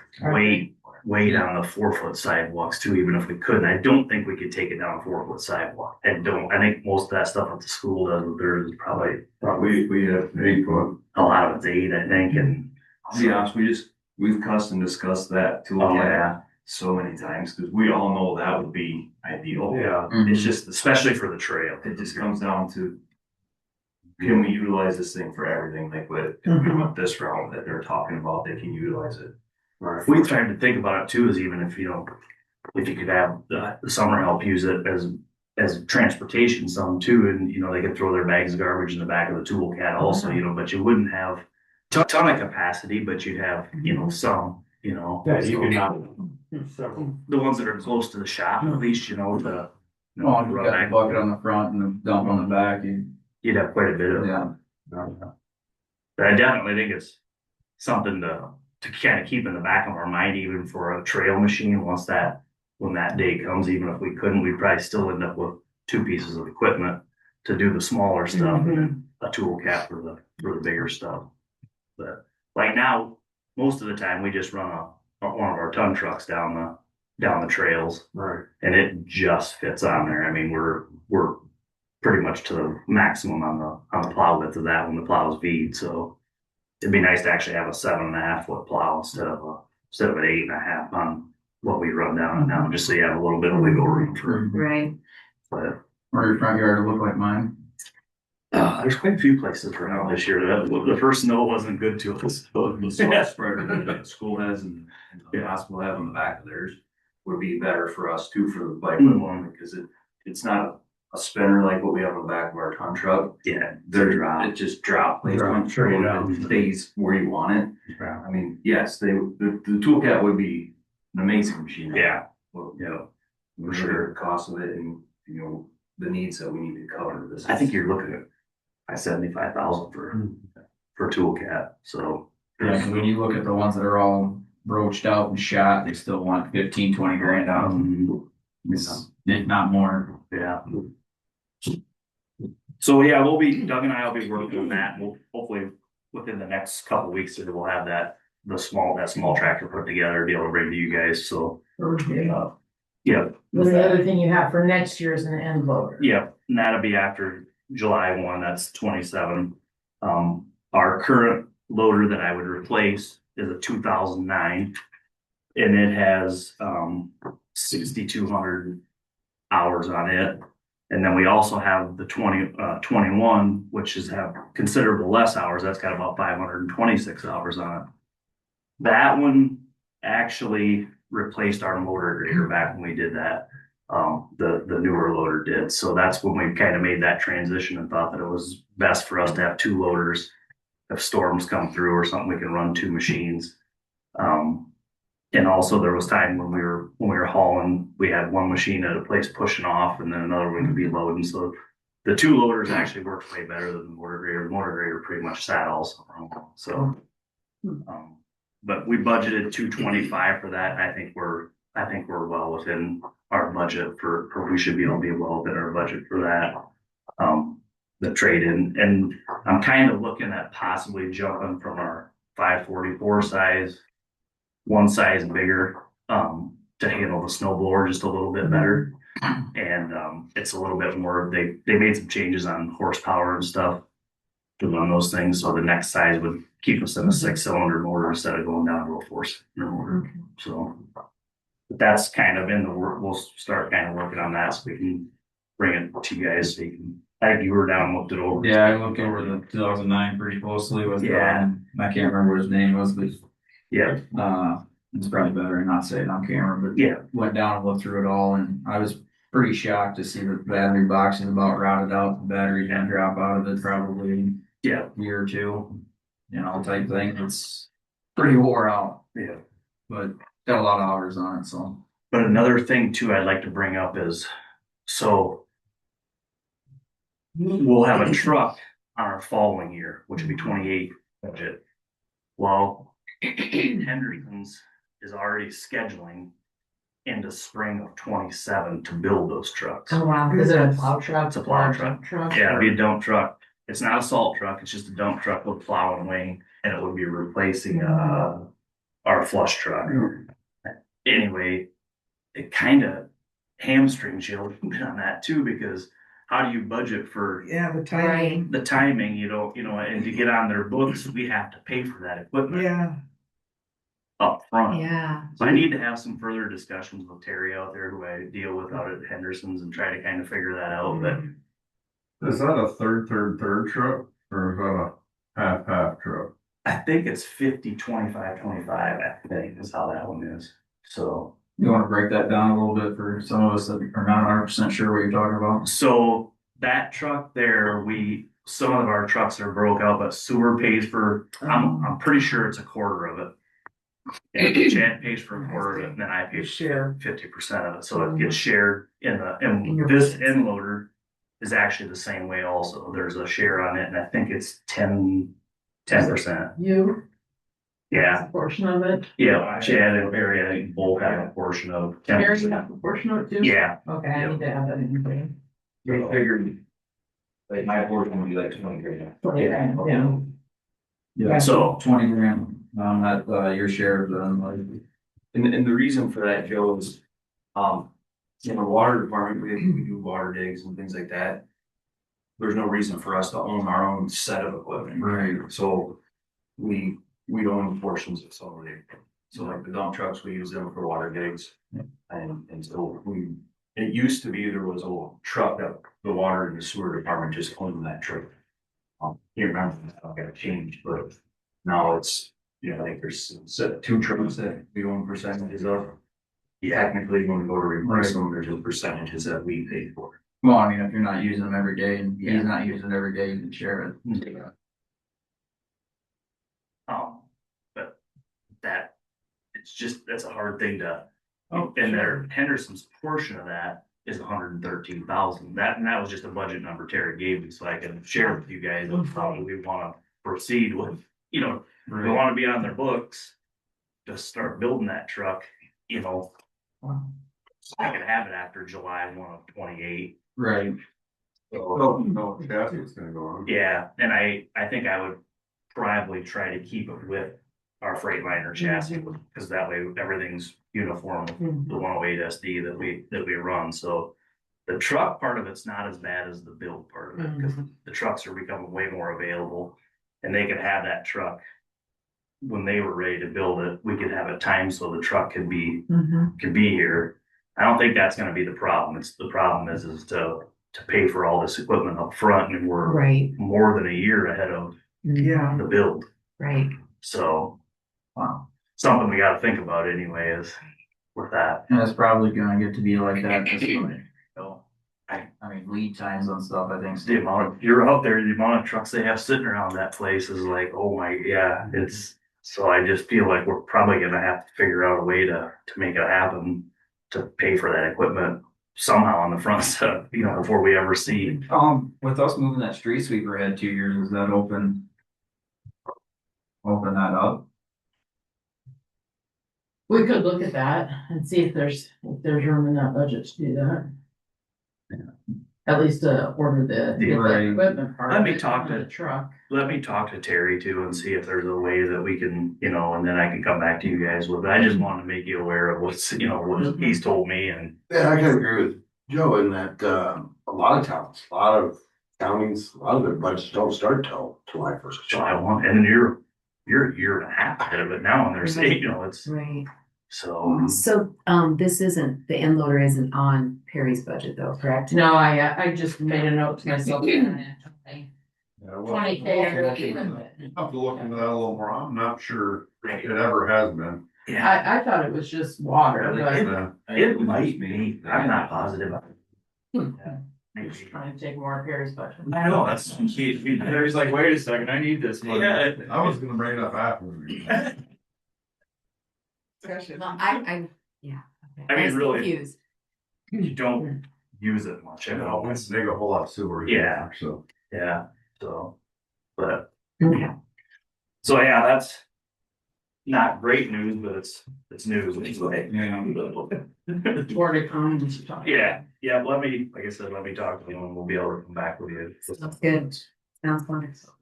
[SPEAKER 6] weight on the 4-foot sidewalks too, even if we couldn't. I don't think we could take it down a 4-foot sidewalk. I think most of that stuff at the school does, but there's probably
[SPEAKER 8] We have 8 foot.
[SPEAKER 6] a lot of it's 8, I think, and
[SPEAKER 8] To be honest, we've custom discussed that too.
[SPEAKER 6] oh yeah,
[SPEAKER 8] So many times, because we all know that would be ideal.
[SPEAKER 7] Yeah.
[SPEAKER 8] It's just,
[SPEAKER 6] especially for the trail.
[SPEAKER 8] it just comes down to, can we utilize this thing for everything, like with, if we went this route that they're talking about, they can utilize it.
[SPEAKER 7] Right.
[SPEAKER 6] We tried to think about it too, is even if you could have the summer help use it as transportation some too, and they could throw their bags of garbage in the back of the Toolcat also, but you wouldn't have a ton of capacity, but you'd have, some,
[SPEAKER 7] Yeah, you could not, several.
[SPEAKER 6] the ones that are close to the shop, at least,
[SPEAKER 5] Oh, you got the bucket on the front and the dump on the back.
[SPEAKER 6] you'd have quite a bit of,
[SPEAKER 5] Yeah.
[SPEAKER 6] but I definitely think it's something to kind of keep in the back of our mind, even for a trail machine, when that day comes, even if we couldn't, we'd probably still end up with 2 pieces of equipment to do the smaller stuff and then a tool cap for the bigger stuff. But like now, most of the time we just run one of our ton trucks down the trails,
[SPEAKER 7] Right.
[SPEAKER 6] and it just fits on there. I mean, we're pretty much to the maximum on the plow width of that when the plow is V'd. So it'd be nice to actually have a 7.5 foot plow instead of an 8.5 on what we run down and now, just so you have a little bit of wiggle room for.
[SPEAKER 1] Right.
[SPEAKER 6] But
[SPEAKER 5] Or your front yard to look like mine.
[SPEAKER 6] there's quite a few places around this year that the first snow wasn't good to us.
[SPEAKER 8] The salt spreader that the school has and the hospital have on the back of theirs would be better for us too, for the bike one, because it's not a spinner like what we have on the back of our ton truck.
[SPEAKER 6] Yeah,
[SPEAKER 8] It just drop placement,
[SPEAKER 7] Straight down.
[SPEAKER 8] it stays where you want it.
[SPEAKER 6] Yeah.
[SPEAKER 8] I mean, yes, the Toolcat would be an amazing machine.
[SPEAKER 6] Yeah.
[SPEAKER 8] Well,
[SPEAKER 6] yeah.
[SPEAKER 8] we're sure the cost of it and, the needs that we need to cover this.
[SPEAKER 6] I think you're looking at 75,000 for Toolcat. So
[SPEAKER 5] Yeah, 'cause when you look at the ones that are all broached out and shot, they still want 15, 20 grand out of them. It's, if not more.
[SPEAKER 6] yeah. So yeah, Doug and I will be working on that. We'll hopefully within the next couple of weeks, we'll have that small tractor put together, be able to bring to you guys. So, yeah,
[SPEAKER 2] Then the other thing you have for next year is an end loader.
[SPEAKER 6] yeah, and that'll be after July 1, that's 27. Our current loader that I would replace is a 2009. And it has 6,200 hours on it. And then we also have the 21, which is have considerable less hours. That's got about 526 hours on it. That one actually replaced our motor grader back when we did that. The newer loader did. So that's when we kind of made that transition and thought that it was best for us to have two loaders. If storms come through or something, we can run two machines. And also there was time when we were hauling, we had one machine at a place pushing off and then another one could be loading. So the two loaders actually worked way better than the motor grader. The motor grader pretty much sat also. So, but we budgeted 225 for that. I think we're well within our budget for we should be able to be well within our budget for that. The trade-in, and I'm kind of looking at possibly jumping from our 544 size, one size bigger, to handle the snow blower just a little bit better. And it's a little bit more, they made some changes on horsepower and stuff to run those things. So the next size would keep us in a 6-cylinder motor instead of going down to a 4-cylinder motor. So that's kind of in the work. We'll start kind of working on that so we can bring it to you guys. So you can, I think you were down and looked it over.
[SPEAKER 5] Yeah, I looked over the 2009 pretty closely with,
[SPEAKER 6] Yeah.
[SPEAKER 5] I can't remember what his name was, but
[SPEAKER 6] Yeah.
[SPEAKER 5] it's probably better to not say it on camera, but
[SPEAKER 6] Yeah.
[SPEAKER 5] went down and looked through it all, and I was pretty shocked to see the battery box is about rotted out. The battery can drop out of it probably in
[SPEAKER 6] Yeah.
[SPEAKER 5] a year or two, type thing. It's pretty wore out,
[SPEAKER 6] Yeah.
[SPEAKER 5] but got a lot of hours on it, so.
[SPEAKER 6] But another thing too, I'd like to bring up is, so we'll have a truck on our following year, which would be 28 budget. Well, Henderson's is already scheduling into spring of 27 to build those trucks.
[SPEAKER 2] Oh, wow. Is it a plow truck?
[SPEAKER 6] It's a plow truck. Yeah, it'd be a dump truck. It's not a salt truck. It's just a dump truck with plow and wing, and it would be replacing our flush truck. Anyway, it kind of hamstrings you a little bit on that too, because how do you budget for
[SPEAKER 9] The timing.
[SPEAKER 6] the timing? And to get on their books, we have to pay for that equipment
[SPEAKER 9] Yeah,
[SPEAKER 6] up front.
[SPEAKER 1] Yeah.
[SPEAKER 6] So I need to have some further discussions with Terry out there, who I deal with out at Henderson's, and try to kind of figure that out. But
[SPEAKER 3] Is that a third truck or is that a half truck?
[SPEAKER 6] I think it's 50, 25, 25, I think is how that one is. So,
[SPEAKER 5] You wanna break that down a little bit for some of us that are not 100% sure what you're talking about?
[SPEAKER 6] so that truck there, some of our trucks are broke out, but sewer pays for, I'm pretty sure it's a quarter of it. And Chad pays for a quarter of it, and then I pay
[SPEAKER 9] share.
[SPEAKER 6] 50% of it, so it gets shared and this end loader is actually the same way also. There's a share on it, and I think it's 10%.
[SPEAKER 2] You,
[SPEAKER 6] Yeah,
[SPEAKER 2] a portion of it.
[SPEAKER 6] yeah, Chad and Barry, I think both have a portion of
[SPEAKER 2] Here's
[SPEAKER 6] 10%.
[SPEAKER 2] a portion of it too?
[SPEAKER 6] Yeah,
[SPEAKER 2] Okay, I need to have that in there.
[SPEAKER 8] They figured, like, my portion would be like 20 grand.
[SPEAKER 2] Yeah.
[SPEAKER 5] Yeah,
[SPEAKER 6] so
[SPEAKER 5] 20 grand, at, your share of the unloaded.
[SPEAKER 8] And the reason for that, Joe, is, in the water department, we do water digs and things like that. There's no reason for us to own our own set of equipment.
[SPEAKER 5] Right.
[SPEAKER 8] So we own portions of some of it. So like the dump trucks, we use them for water digs. And so it used to be there was a truck that the water and the sewer department just owned that truck. Can't remember, that got changed, but now it's, I think there's two trucks that we own percentages of. Technically, when we go to replace them, there's percentages that we pay for.
[SPEAKER 5] Well, I mean, if you're not using them every day and he's not using it every day, you can share it.
[SPEAKER 6] But that's a hard thing to, and their Henderson's portion of that is 113,000. That was just a budget number Terry gave me, so I can share with you guys how we want to proceed with, we want to be on their books to start building that truck, so I can have it after July 1 of 28.
[SPEAKER 5] Right.
[SPEAKER 3] Oh, no, chassis is gonna go on.
[SPEAKER 6] Yeah, and I think I would probably try to keep it with our Freightliner chassis, because that way everything's uniform with the 108 SD that we run, so. The truck part of it's not as bad as the build part of it, because the trucks are becoming way more available. And they could have that truck. When they were ready to build it, we could have it timed so the truck could be here. I don't think that's gonna be the problem. It's the problem is to pay for all this equipment up front, and we're
[SPEAKER 1] Right.
[SPEAKER 6] more than a year ahead of
[SPEAKER 1] Yeah.
[SPEAKER 6] the build.
[SPEAKER 1] Right.
[SPEAKER 6] So, something we gotta think about anyway is with that.
[SPEAKER 5] And it's probably gonna get to be like that this way. So, I mean, lead times on stuff, I think.
[SPEAKER 6] The amount of, you're out there, the amount of trucks they have sitting around that place is like, oh my, yeah, it's, so I just feel like we're probably gonna have to figure out a way to make it happen. To pay for that equipment somehow on the front side, before we ever see.
[SPEAKER 5] With us moving that street sweeper ahead 2 years, does that open that up?
[SPEAKER 2] We could look at that and see if there's room in that budget to do that. At least to order get the equipment part.
[SPEAKER 6] Let me
[SPEAKER 2] of it
[SPEAKER 6] talk
[SPEAKER 2] on
[SPEAKER 6] to-
[SPEAKER 2] the truck.
[SPEAKER 6] Let me talk to Terry too and see if there's a way that we can, and then I can come back to you guys with it. I just wanted to make you aware of what he's told me, and
[SPEAKER 4] Yeah, I can agree with Joe in that, a lot of towns, a lot of counties, a lot of their budgets don't start till July 1st.
[SPEAKER 6] July 1, and then you're a year and a half ahead of it now, and they're saying, it's,
[SPEAKER 1] Right.
[SPEAKER 6] so.
[SPEAKER 1] So, this isn't, the end loader isn't on Perry's budget though, correct?
[SPEAKER 2] No, I just made a note to myself.
[SPEAKER 3] Yeah, well,
[SPEAKER 2] 20K.
[SPEAKER 3] I'll have to look into that a little more. I'm not sure it ever has been.
[SPEAKER 6] Yeah,
[SPEAKER 2] I thought it was just water, but
[SPEAKER 3] Yeah.
[SPEAKER 6] it might be, I'm not positive.
[SPEAKER 2] I'm
[SPEAKER 6] Maybe.
[SPEAKER 2] just trying to take more of Perry's budget.
[SPEAKER 6] I know, that's.
[SPEAKER 5] He's like, wait a second, I need this money.
[SPEAKER 6] Yeah.
[SPEAKER 3] I was gonna bring it up after.
[SPEAKER 1] Well, I, yeah. Okay.
[SPEAKER 6] I mean,
[SPEAKER 1] was
[SPEAKER 6] really-
[SPEAKER 1] confused.
[SPEAKER 6] You don't use it much, I know,
[SPEAKER 3] It's dig a whole lot of sewer.
[SPEAKER 6] Yeah.
[SPEAKER 3] So.
[SPEAKER 6] yeah, so, but.
[SPEAKER 1] Okay.
[SPEAKER 6] So yeah, that's not great news, but it's news anyway.
[SPEAKER 5] Yeah.
[SPEAKER 2] More to come. and to talk.
[SPEAKER 6] Yeah, like I said, let me talk to you and we'll be able to come back with you.
[SPEAKER 1] Sounds good. Sounds wonderful.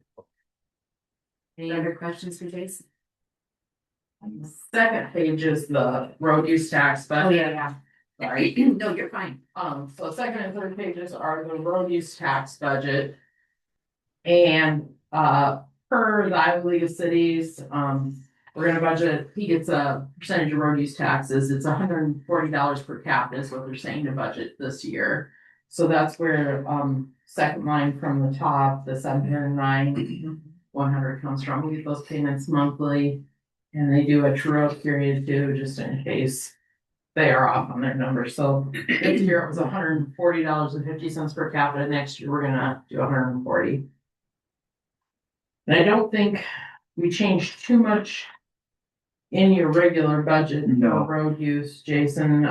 [SPEAKER 1] Any other questions for Jason?
[SPEAKER 2] Second page is the road use tax
[SPEAKER 1] Oh,
[SPEAKER 2] budget.
[SPEAKER 1] yeah.
[SPEAKER 2] Sorry.
[SPEAKER 1] No, you're fine.
[SPEAKER 2] So second and third pages are the road use tax budget. And, per the Iowa League of Cities, we're gonna budget, he gets a percentage of road use taxes, it's $140 per capita is what they're saying to budget this year. So that's where, second line from the top, the 709, 100 comes from, we get those payments monthly. And they do a true up period too, just in case they are off on their numbers, so this year it was $140.50 per capita, next year we're gonna do 140. And I don't think we changed too much in your regular budget
[SPEAKER 6] No.
[SPEAKER 2] for road use, Jason.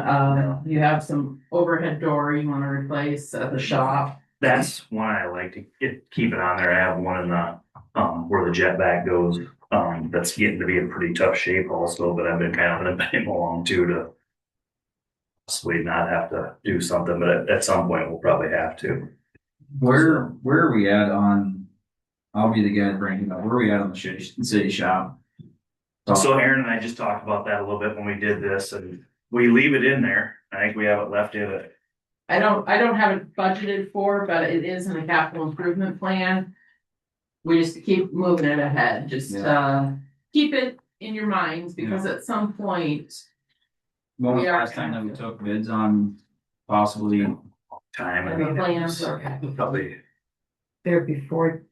[SPEAKER 2] You have some overhead door you wanna replace at the shop.
[SPEAKER 6] That's one I like to keep it on there. I have one in the, where the jet back goes. That's getting to be in pretty tough shape also, but I've been kind of gonna bring him along too to possibly not have to do something, but at some point we'll probably have to.
[SPEAKER 5] Where are we at on, I'll be the guy to bring it up, where are we at on the city shop?
[SPEAKER 6] So Aaron and I just talked about that a little bit when we did this, and we leave it in there. I think we have it left in it.
[SPEAKER 2] I don't have it budgeted for, but it is in the capital improvement plan. We just keep moving it ahead, just keep it in your minds, because at some point,
[SPEAKER 5] When was
[SPEAKER 2] We
[SPEAKER 5] the
[SPEAKER 2] are
[SPEAKER 5] last time that we took bids on possibly,
[SPEAKER 6] Time. I
[SPEAKER 2] the
[SPEAKER 6] mean,
[SPEAKER 2] plans
[SPEAKER 6] it
[SPEAKER 2] are.
[SPEAKER 6] was probably,
[SPEAKER 1] There before, it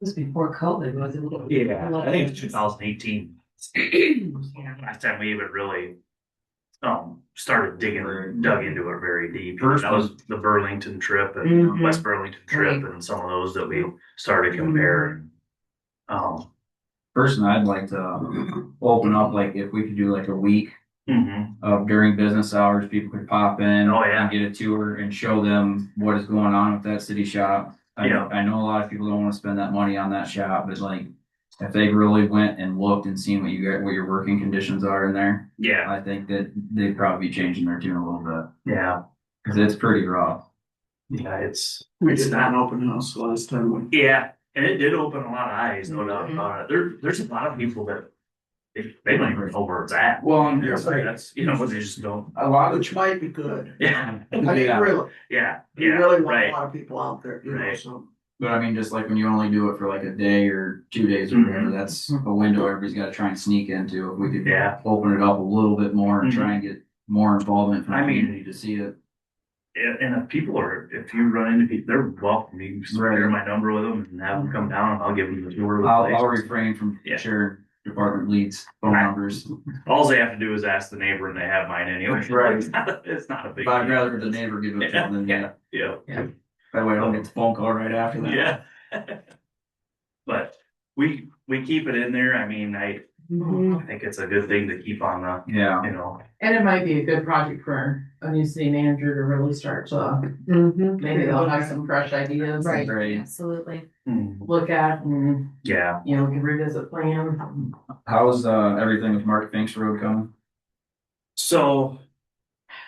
[SPEAKER 1] was before COVID, wasn't it?
[SPEAKER 6] yeah, I think it's 2018. Last time we even really started dug into it very deep.
[SPEAKER 5] First
[SPEAKER 6] That was the Burlington trip and
[SPEAKER 1] Mhm.
[SPEAKER 6] West Burlington trip
[SPEAKER 1] Right.
[SPEAKER 6] and some of those that we started comparing.
[SPEAKER 5] person I'd like to open up, like if we could do like a week
[SPEAKER 6] Mhm.
[SPEAKER 5] of during business hours, people could pop in.
[SPEAKER 6] Oh, yeah.
[SPEAKER 5] And get a tour and show them what is going on with that city shop.
[SPEAKER 6] Yeah.
[SPEAKER 5] I know a lot of people don't wanna spend that money on that shop, but like, if they really went and looked and seen what your working conditions are in there,
[SPEAKER 6] Yeah,
[SPEAKER 5] I think that they'd probably be changing their tune a little bit,
[SPEAKER 6] yeah.
[SPEAKER 5] cause it's pretty rough.
[SPEAKER 6] Yeah, it's
[SPEAKER 9] not an open house last time.
[SPEAKER 6] yeah, and it did open a lot of eyes, no doubt about it. There's a lot of people that they don't even know where it's at.
[SPEAKER 5] Well, and
[SPEAKER 6] That's, you know, they just don't.
[SPEAKER 9] A lot, which might be good.
[SPEAKER 6] Yeah,
[SPEAKER 9] I mean,
[SPEAKER 5] Yeah.
[SPEAKER 9] really,
[SPEAKER 6] yeah,
[SPEAKER 9] you
[SPEAKER 6] yeah,
[SPEAKER 9] really want a
[SPEAKER 6] right.
[SPEAKER 9] lot of people out there, you know,
[SPEAKER 6] Right.
[SPEAKER 9] so.
[SPEAKER 5] but I mean, just like when you only do it for like a day or 2 days or whatever, that's a window everybody's gotta try and sneak into. If we could
[SPEAKER 6] Yeah.
[SPEAKER 5] open it up a little bit more and try and get more involvement from the
[SPEAKER 6] I mean-
[SPEAKER 5] community to see it.
[SPEAKER 6] And if you run into people, they're welcome. You can share my number with them and have them come down. I'll give them the tour of the
[SPEAKER 5] I'll
[SPEAKER 6] place.
[SPEAKER 5] refrain from
[SPEAKER 6] Yeah.
[SPEAKER 5] sharing department leads, phone numbers.
[SPEAKER 6] All they have to do is ask the neighbor, and they have mine anyway.
[SPEAKER 5] Right.
[SPEAKER 6] It's not a big.
[SPEAKER 5] But I'd
[SPEAKER 6] deal.
[SPEAKER 5] rather the neighbor give it to them than, yeah.
[SPEAKER 6] Yeah.
[SPEAKER 5] That way I don't get the phone call right after that.
[SPEAKER 6] Yeah. But we keep it in there. I mean, I think it's a good thing to keep on the,
[SPEAKER 5] Yeah.
[SPEAKER 6] you know.
[SPEAKER 2] And it might be a good project for a new city manager to really start to, maybe they'll have some fresh ideas.
[SPEAKER 1] Right,
[SPEAKER 5] Right.
[SPEAKER 1] absolutely.
[SPEAKER 2] Look at and,
[SPEAKER 6] Yeah.
[SPEAKER 2] you know, we can revisit plan.
[SPEAKER 5] How's everything with Mark Finks Road coming?
[SPEAKER 6] So,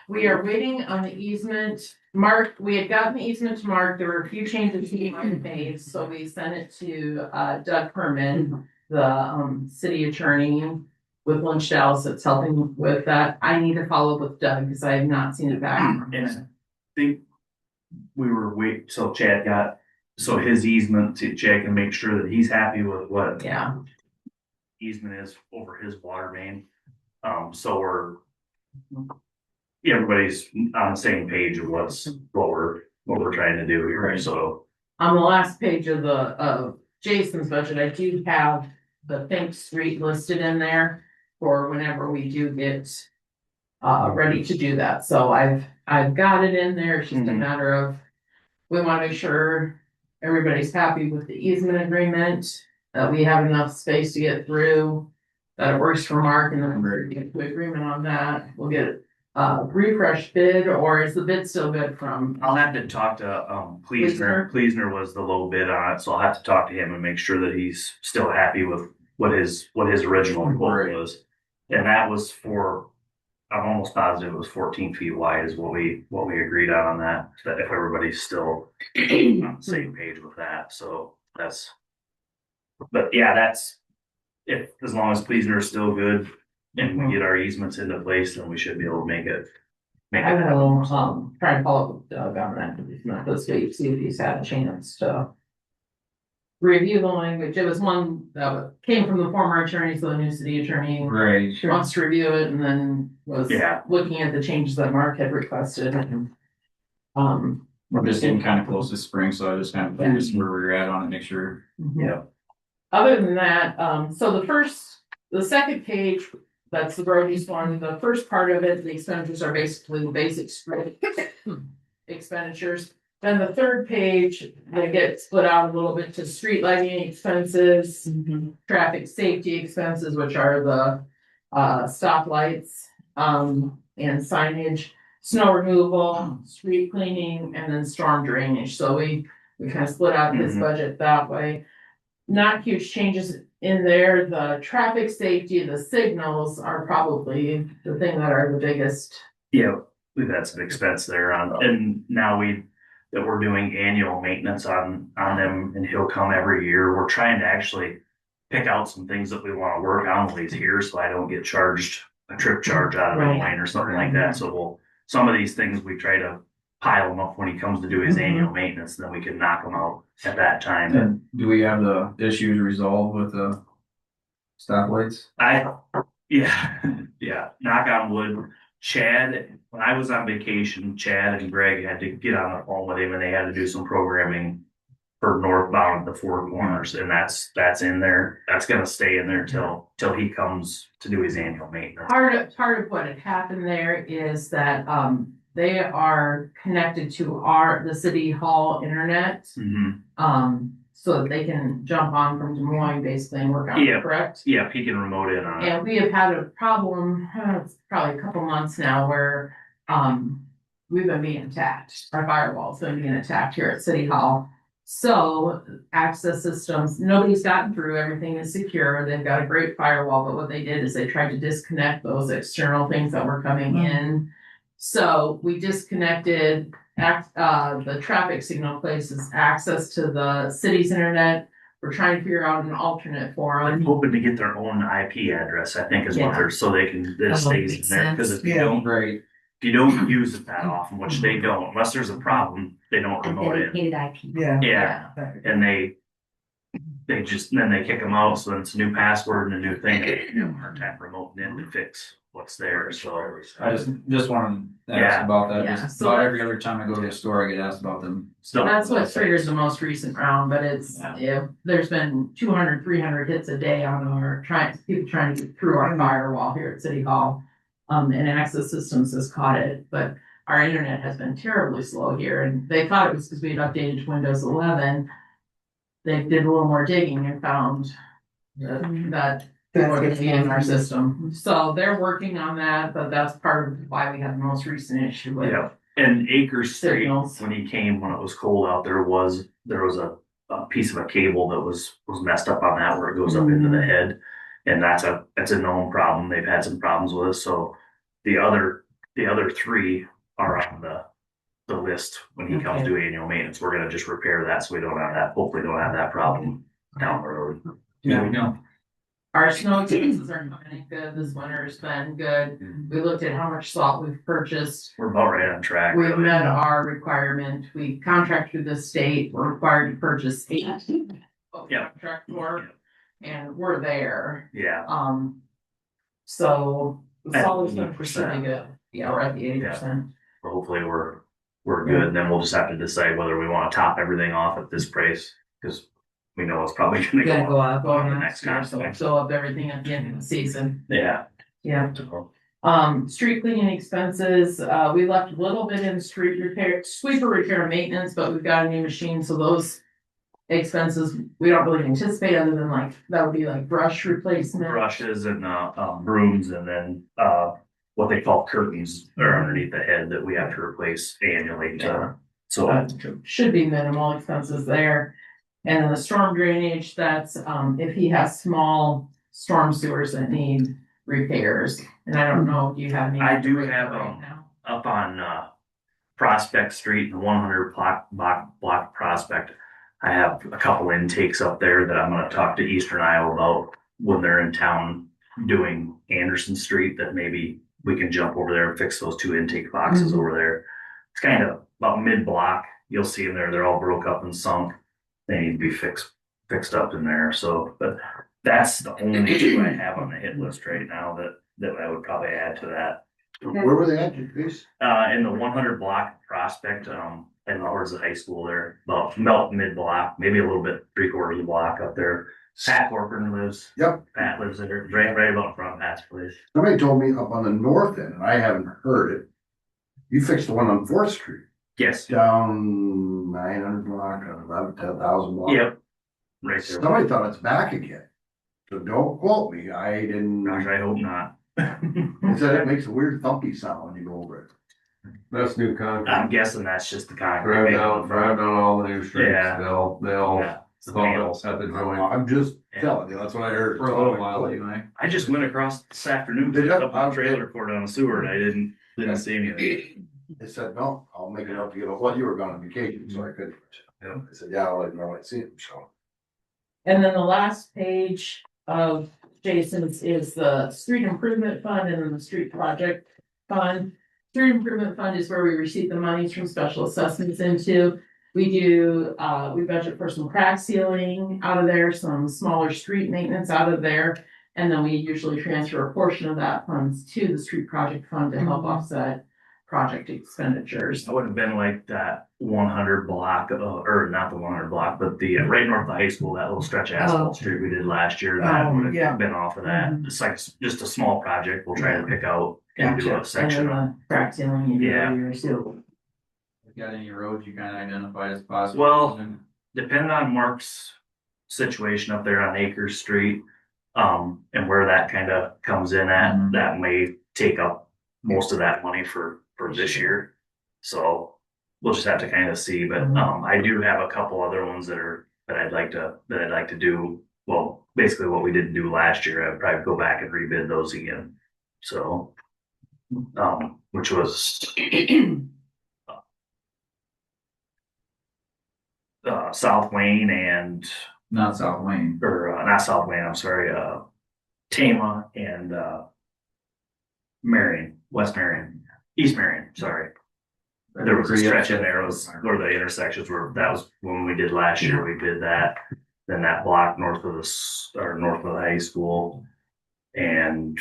[SPEAKER 2] We are waiting on the easement. Mark, we had gotten the easement to Mark. There were a few changes he wanted made, so we sent it to Doug Herman, the city attorney with Lynch Dallas that's helping with that. I need to follow up with Doug because I have not seen it back from
[SPEAKER 6] and I
[SPEAKER 2] him.
[SPEAKER 6] think we were so Chad got, so his easement to check and make sure that he's happy with what
[SPEAKER 2] Yeah,
[SPEAKER 6] easement is over his water main. So everybody's on the same page of what we're trying to do here,
[SPEAKER 5] Right.
[SPEAKER 6] so.
[SPEAKER 2] on the last page of Jason's budget, I do have the Think Street listed in there for whenever we do get ready to do that. So I've got it in there. It's just a
[SPEAKER 6] Mhm.
[SPEAKER 2] matter of, we want to make sure everybody's happy with the easement agreement, that we have enough space to get through, that it works for Mark, and then we're get to agreement on that. We'll get a refresh bid, or is the bid still good from?
[SPEAKER 6] I'll have to talk to, Pleasner. Pleasner was the low bid on it, so I'll have to talk to him and make sure that he's still happy with what his original quote was. And that was for, I'm almost positive it was 14 feet wide is what we agreed on that, that if everybody's still on the same page with that, so that's. But yeah, that's, as long as Pleasner is still good and we get our easements into place, then we should be able to make it.
[SPEAKER 2] I will, try and follow up with Doug on that, if not this week, see if he's had a chance to review the language. It was one that came from the former attorney, so the new city attorney
[SPEAKER 5] Right.
[SPEAKER 2] wants to review it and then was
[SPEAKER 6] Yeah.
[SPEAKER 2] looking at the changes that Mark had requested.
[SPEAKER 5] We're just getting kind of close this spring, so I just kind of curious where we're at on it, make sure.
[SPEAKER 6] Yeah.
[SPEAKER 2] Other than that, so the second page, that's the road use one, the first part of it, the expenditures are basically the basic street expenditures. Then the third page, they get split out a little bit to street lighting expenses, traffic safety expenses, which are the stoplights, and signage, snow removal, street cleaning, and then storm drainage. So we kind of split out his
[SPEAKER 6] Mhm.
[SPEAKER 2] budget that way. Not huge changes in there. The traffic safety, the signals are probably the thing that are the biggest.
[SPEAKER 6] Yeah, we've had some expense there and now that we're doing annual maintenance on them, and he'll come every year. We're trying to actually pick out some things that we want to work on while he's here, so I don't get charged a trip charge out of
[SPEAKER 2] Right.
[SPEAKER 6] the line or something like that. So some of these things, we try to pile them up when he comes to do his annual maintenance, and then we can knock them out at that time.
[SPEAKER 5] And do we have the issues resolved with the stoplights?
[SPEAKER 6] Yeah, knock on wood. Chad, when I was on vacation, Chad and Greg had to get on the phone with him, and they had to do some programming for northbound the Four Corners, and that's in there. That's gonna stay in there till he comes to do his annual maintenance.
[SPEAKER 2] Part of what had happened there is that, they are connected to the city hall internet. So that they can jump on from Des Moines basically and work on
[SPEAKER 6] Yeah.
[SPEAKER 2] it, correct?
[SPEAKER 6] Yeah, he can remote in on it.
[SPEAKER 2] And we have had a problem, it's probably a couple months now, where, we've been being attacked. Our firewall's been being attacked here at City Hall. So access systems, nobody's gotten through, everything is secure, they've got a great firewall, but what they did is they tried to disconnect those external things that were coming in. So we disconnected the traffic signal places access to the city's internet. We're trying to figure out an alternate for
[SPEAKER 6] I'm
[SPEAKER 2] them.
[SPEAKER 6] hoping to get their own IP address, I think is what
[SPEAKER 2] Yeah.
[SPEAKER 6] they're, so they can, it
[SPEAKER 1] Oh,
[SPEAKER 6] stays
[SPEAKER 1] makes
[SPEAKER 6] in there, cause
[SPEAKER 1] sense.
[SPEAKER 6] if you
[SPEAKER 9] Yeah.
[SPEAKER 6] don't,
[SPEAKER 5] Great.
[SPEAKER 6] if you don't use it that often, which they don't, unless there's a problem, they don't
[SPEAKER 1] A
[SPEAKER 6] remote it.
[SPEAKER 1] dedicated IP.
[SPEAKER 9] Yeah.
[SPEAKER 6] Yeah, and they just, then they kick them out, so then it's a new password and a new thing, and they have a hard time remoting in to fix what's there, so.
[SPEAKER 5] I just wanted to ask
[SPEAKER 6] Yeah.
[SPEAKER 5] about that,
[SPEAKER 2] Yeah,
[SPEAKER 5] just
[SPEAKER 2] so
[SPEAKER 5] about
[SPEAKER 2] that's-
[SPEAKER 5] every other time I go to the store, I get asked about them.
[SPEAKER 2] So that's what triggers the most recent round, but it's, if there's been 200, 300 hits a day on our people trying to get through our firewall here at City Hall. And Access Systems has caught it, but our internet has been terribly slow here, and they thought it was because we had updated to Windows 11. They did a little more digging and found that people are getting in our system. So they're working on that, but that's part of why we had the most recent issue with.
[SPEAKER 6] Yeah, and Acres Street,
[SPEAKER 2] Signals.
[SPEAKER 6] when he came, when it was cold out there was a piece of a cable that was messed up on that where it goes up into the head. And that's a known problem. They've had some problems with it, so the other three are on the list when he comes
[SPEAKER 2] Okay.
[SPEAKER 6] to annual maintenance. We're gonna just repair that so we don't have that, hopefully don't have that problem down the road.
[SPEAKER 5] There we go.
[SPEAKER 2] Our snow chances are getting good. This winter has been good. We looked at how much salt we've purchased.
[SPEAKER 6] We're about right on track.
[SPEAKER 2] We've
[SPEAKER 6] really.
[SPEAKER 2] met our requirement. We contract through the state. We're required to purchase 8.
[SPEAKER 6] Yeah.
[SPEAKER 2] Contract for, and we're there.
[SPEAKER 6] Yeah,
[SPEAKER 2] So the
[SPEAKER 6] At
[SPEAKER 2] salt has been
[SPEAKER 6] 80%.
[SPEAKER 2] pretty good. Yeah, we're at the 80%.
[SPEAKER 6] but hopefully we're good. And then we'll just have to decide whether we want to top everything off at this price, because we know it's probably gonna
[SPEAKER 1] Gonna go up.
[SPEAKER 2] Going
[SPEAKER 6] the
[SPEAKER 2] next
[SPEAKER 6] next
[SPEAKER 2] year, so we'll
[SPEAKER 6] contract.
[SPEAKER 2] fill up everything at the end of the season.
[SPEAKER 6] Yeah.
[SPEAKER 2] Yeah. Street cleaning expenses, we left a little bit in street repair, sweeper repair and maintenance, but we've got a new machine, so those expenses, we don't really anticipate other than like, that would be like brush replacement.
[SPEAKER 6] Brushes and brooms, and then what they call curtains are underneath the head that we have to replace annually. So
[SPEAKER 2] Should be minimal expenses there. And then the storm drainage, that's, if he has small storm sewers that need repairs, and I don't know if you have any.
[SPEAKER 6] I do
[SPEAKER 2] right
[SPEAKER 6] have,
[SPEAKER 2] now.
[SPEAKER 6] up on Prospect Street, the 100 block Prospect, I have a couple intakes up there that I'm gonna talk to Eastern Iowa about when they're in town doing Anderson Street, that maybe we can jump over there and fix those 2 intake boxes over there. It's kind of about mid-block. You'll see them there. They're all broke up and sunk. They need to be fixed up in there. So, but that's the only issue I have on the hit list right now that I would probably add to that.
[SPEAKER 4] Where were they at, Chris?
[SPEAKER 6] In the 100 block Prospect, and towards the high school there, about mid-block, maybe a little bit 3/4 of the block up there. Pat Corcoran lives.
[SPEAKER 4] Yep.
[SPEAKER 6] Pat lives there, right about in front of Pat's place.
[SPEAKER 4] Somebody told me up on the north end, and I haven't heard it. You fixed the one on Fourth Street,
[SPEAKER 6] Yes.
[SPEAKER 4] down 900 block, 10,000 block.
[SPEAKER 6] Yep. Right there.
[SPEAKER 4] Somebody thought it's back again. So don't quote me, I didn't.
[SPEAKER 6] Gosh, I hope not.
[SPEAKER 4] It said it makes a weird thumpy sound when you go over it.
[SPEAKER 3] That's new concrete.
[SPEAKER 6] I'm guessing that's just the concrete.
[SPEAKER 3] Drive down all the new streets.
[SPEAKER 6] Yeah.
[SPEAKER 3] They'll
[SPEAKER 6] Yeah, it's the panels.
[SPEAKER 3] have the joint.
[SPEAKER 4] I'm just telling you, that's what I heard.
[SPEAKER 5] For a little while anyway.
[SPEAKER 6] I just went across this afternoon,
[SPEAKER 4] Did you?
[SPEAKER 6] up on trailer court on the sewer, and I didn't see anything.
[SPEAKER 4] They said, no, I'll make it up to you, well, you were gone on vacation, so I couldn't.
[SPEAKER 6] Yeah.
[SPEAKER 4] I said, yeah, I'll let you know when I see him, so.
[SPEAKER 2] And then the last page of Jason's is the street improvement fund and then the street project fund. Street improvement fund is where we receive the monies from special assessments into. We budget for some crack sealing out of there, some smaller street maintenance out of there. And then we usually transfer a portion of that funds to the street project fund to help offset project expenditures.
[SPEAKER 6] I would have been like that 100 block, or not the 100 block, but the right north of the high school, that little stretch of asphalt street we did last year. That would
[SPEAKER 9] yeah.
[SPEAKER 6] have been off of that. It's like just a small project. We'll try to pick out and do a section
[SPEAKER 2] And then
[SPEAKER 6] of.
[SPEAKER 2] the crack sealing, you do
[SPEAKER 6] Yeah.
[SPEAKER 2] your seal.
[SPEAKER 5] Got any roads you kind of identified as possible?
[SPEAKER 6] Well, depending on Mark's situation up there on Acres Street, and where that kind of comes in at,
[SPEAKER 5] Mhm.
[SPEAKER 6] that may take up most of that money for this year. So we'll just have to kind of see, but, I do have a couple other ones that I'd like to do. Well, basically what we didn't do last year, I'd probably go back and rebid those again. So, which was South Wayne and,
[SPEAKER 5] Not South Wayne.
[SPEAKER 6] or, not South Wayne, I'm sorry, Tama and, Marion, West Marion, East Marion, sorry. There was a stretch in there where the intersections were, that was when we did last year, we did that. Then that block north of north of the high school. And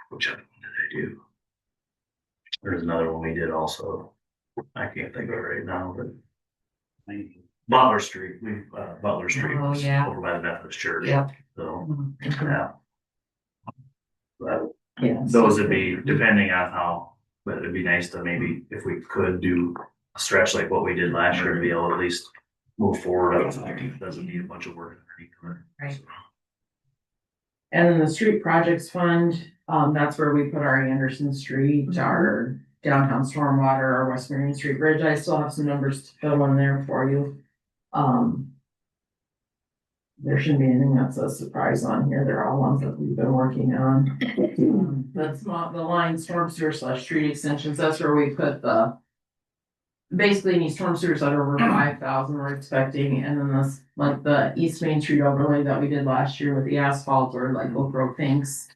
[SPEAKER 6] which other one did I do? There's another one we did also. I can't think of it right now, but Butler Street, Butler Street
[SPEAKER 1] Oh,
[SPEAKER 6] was
[SPEAKER 1] yeah.
[SPEAKER 6] over by the Methodist Church.
[SPEAKER 1] Yep.
[SPEAKER 6] So, yeah. But
[SPEAKER 1] Yeah.
[SPEAKER 6] those would be depending on how, but it'd be nice to maybe, if we could do a stretch like what we did last year, to be able to at least move forward. It doesn't need a bunch of work underneath it.
[SPEAKER 1] Right.
[SPEAKER 2] And then the street projects fund, that's where we put our Anderson Street, our downtown stormwater, our West Marion Street Bridge. I still have some numbers to fill in there for you. There shouldn't be anything that's a surprise on here. They're all ones that we've been working on. That's not the line storm sewer / street extensions. That's where we put basically any storm sewers that are over 5,000 we're expecting, and then this, like the East Main Street overlay that we did last year with the asphalt, or like Oak Grove Pinks,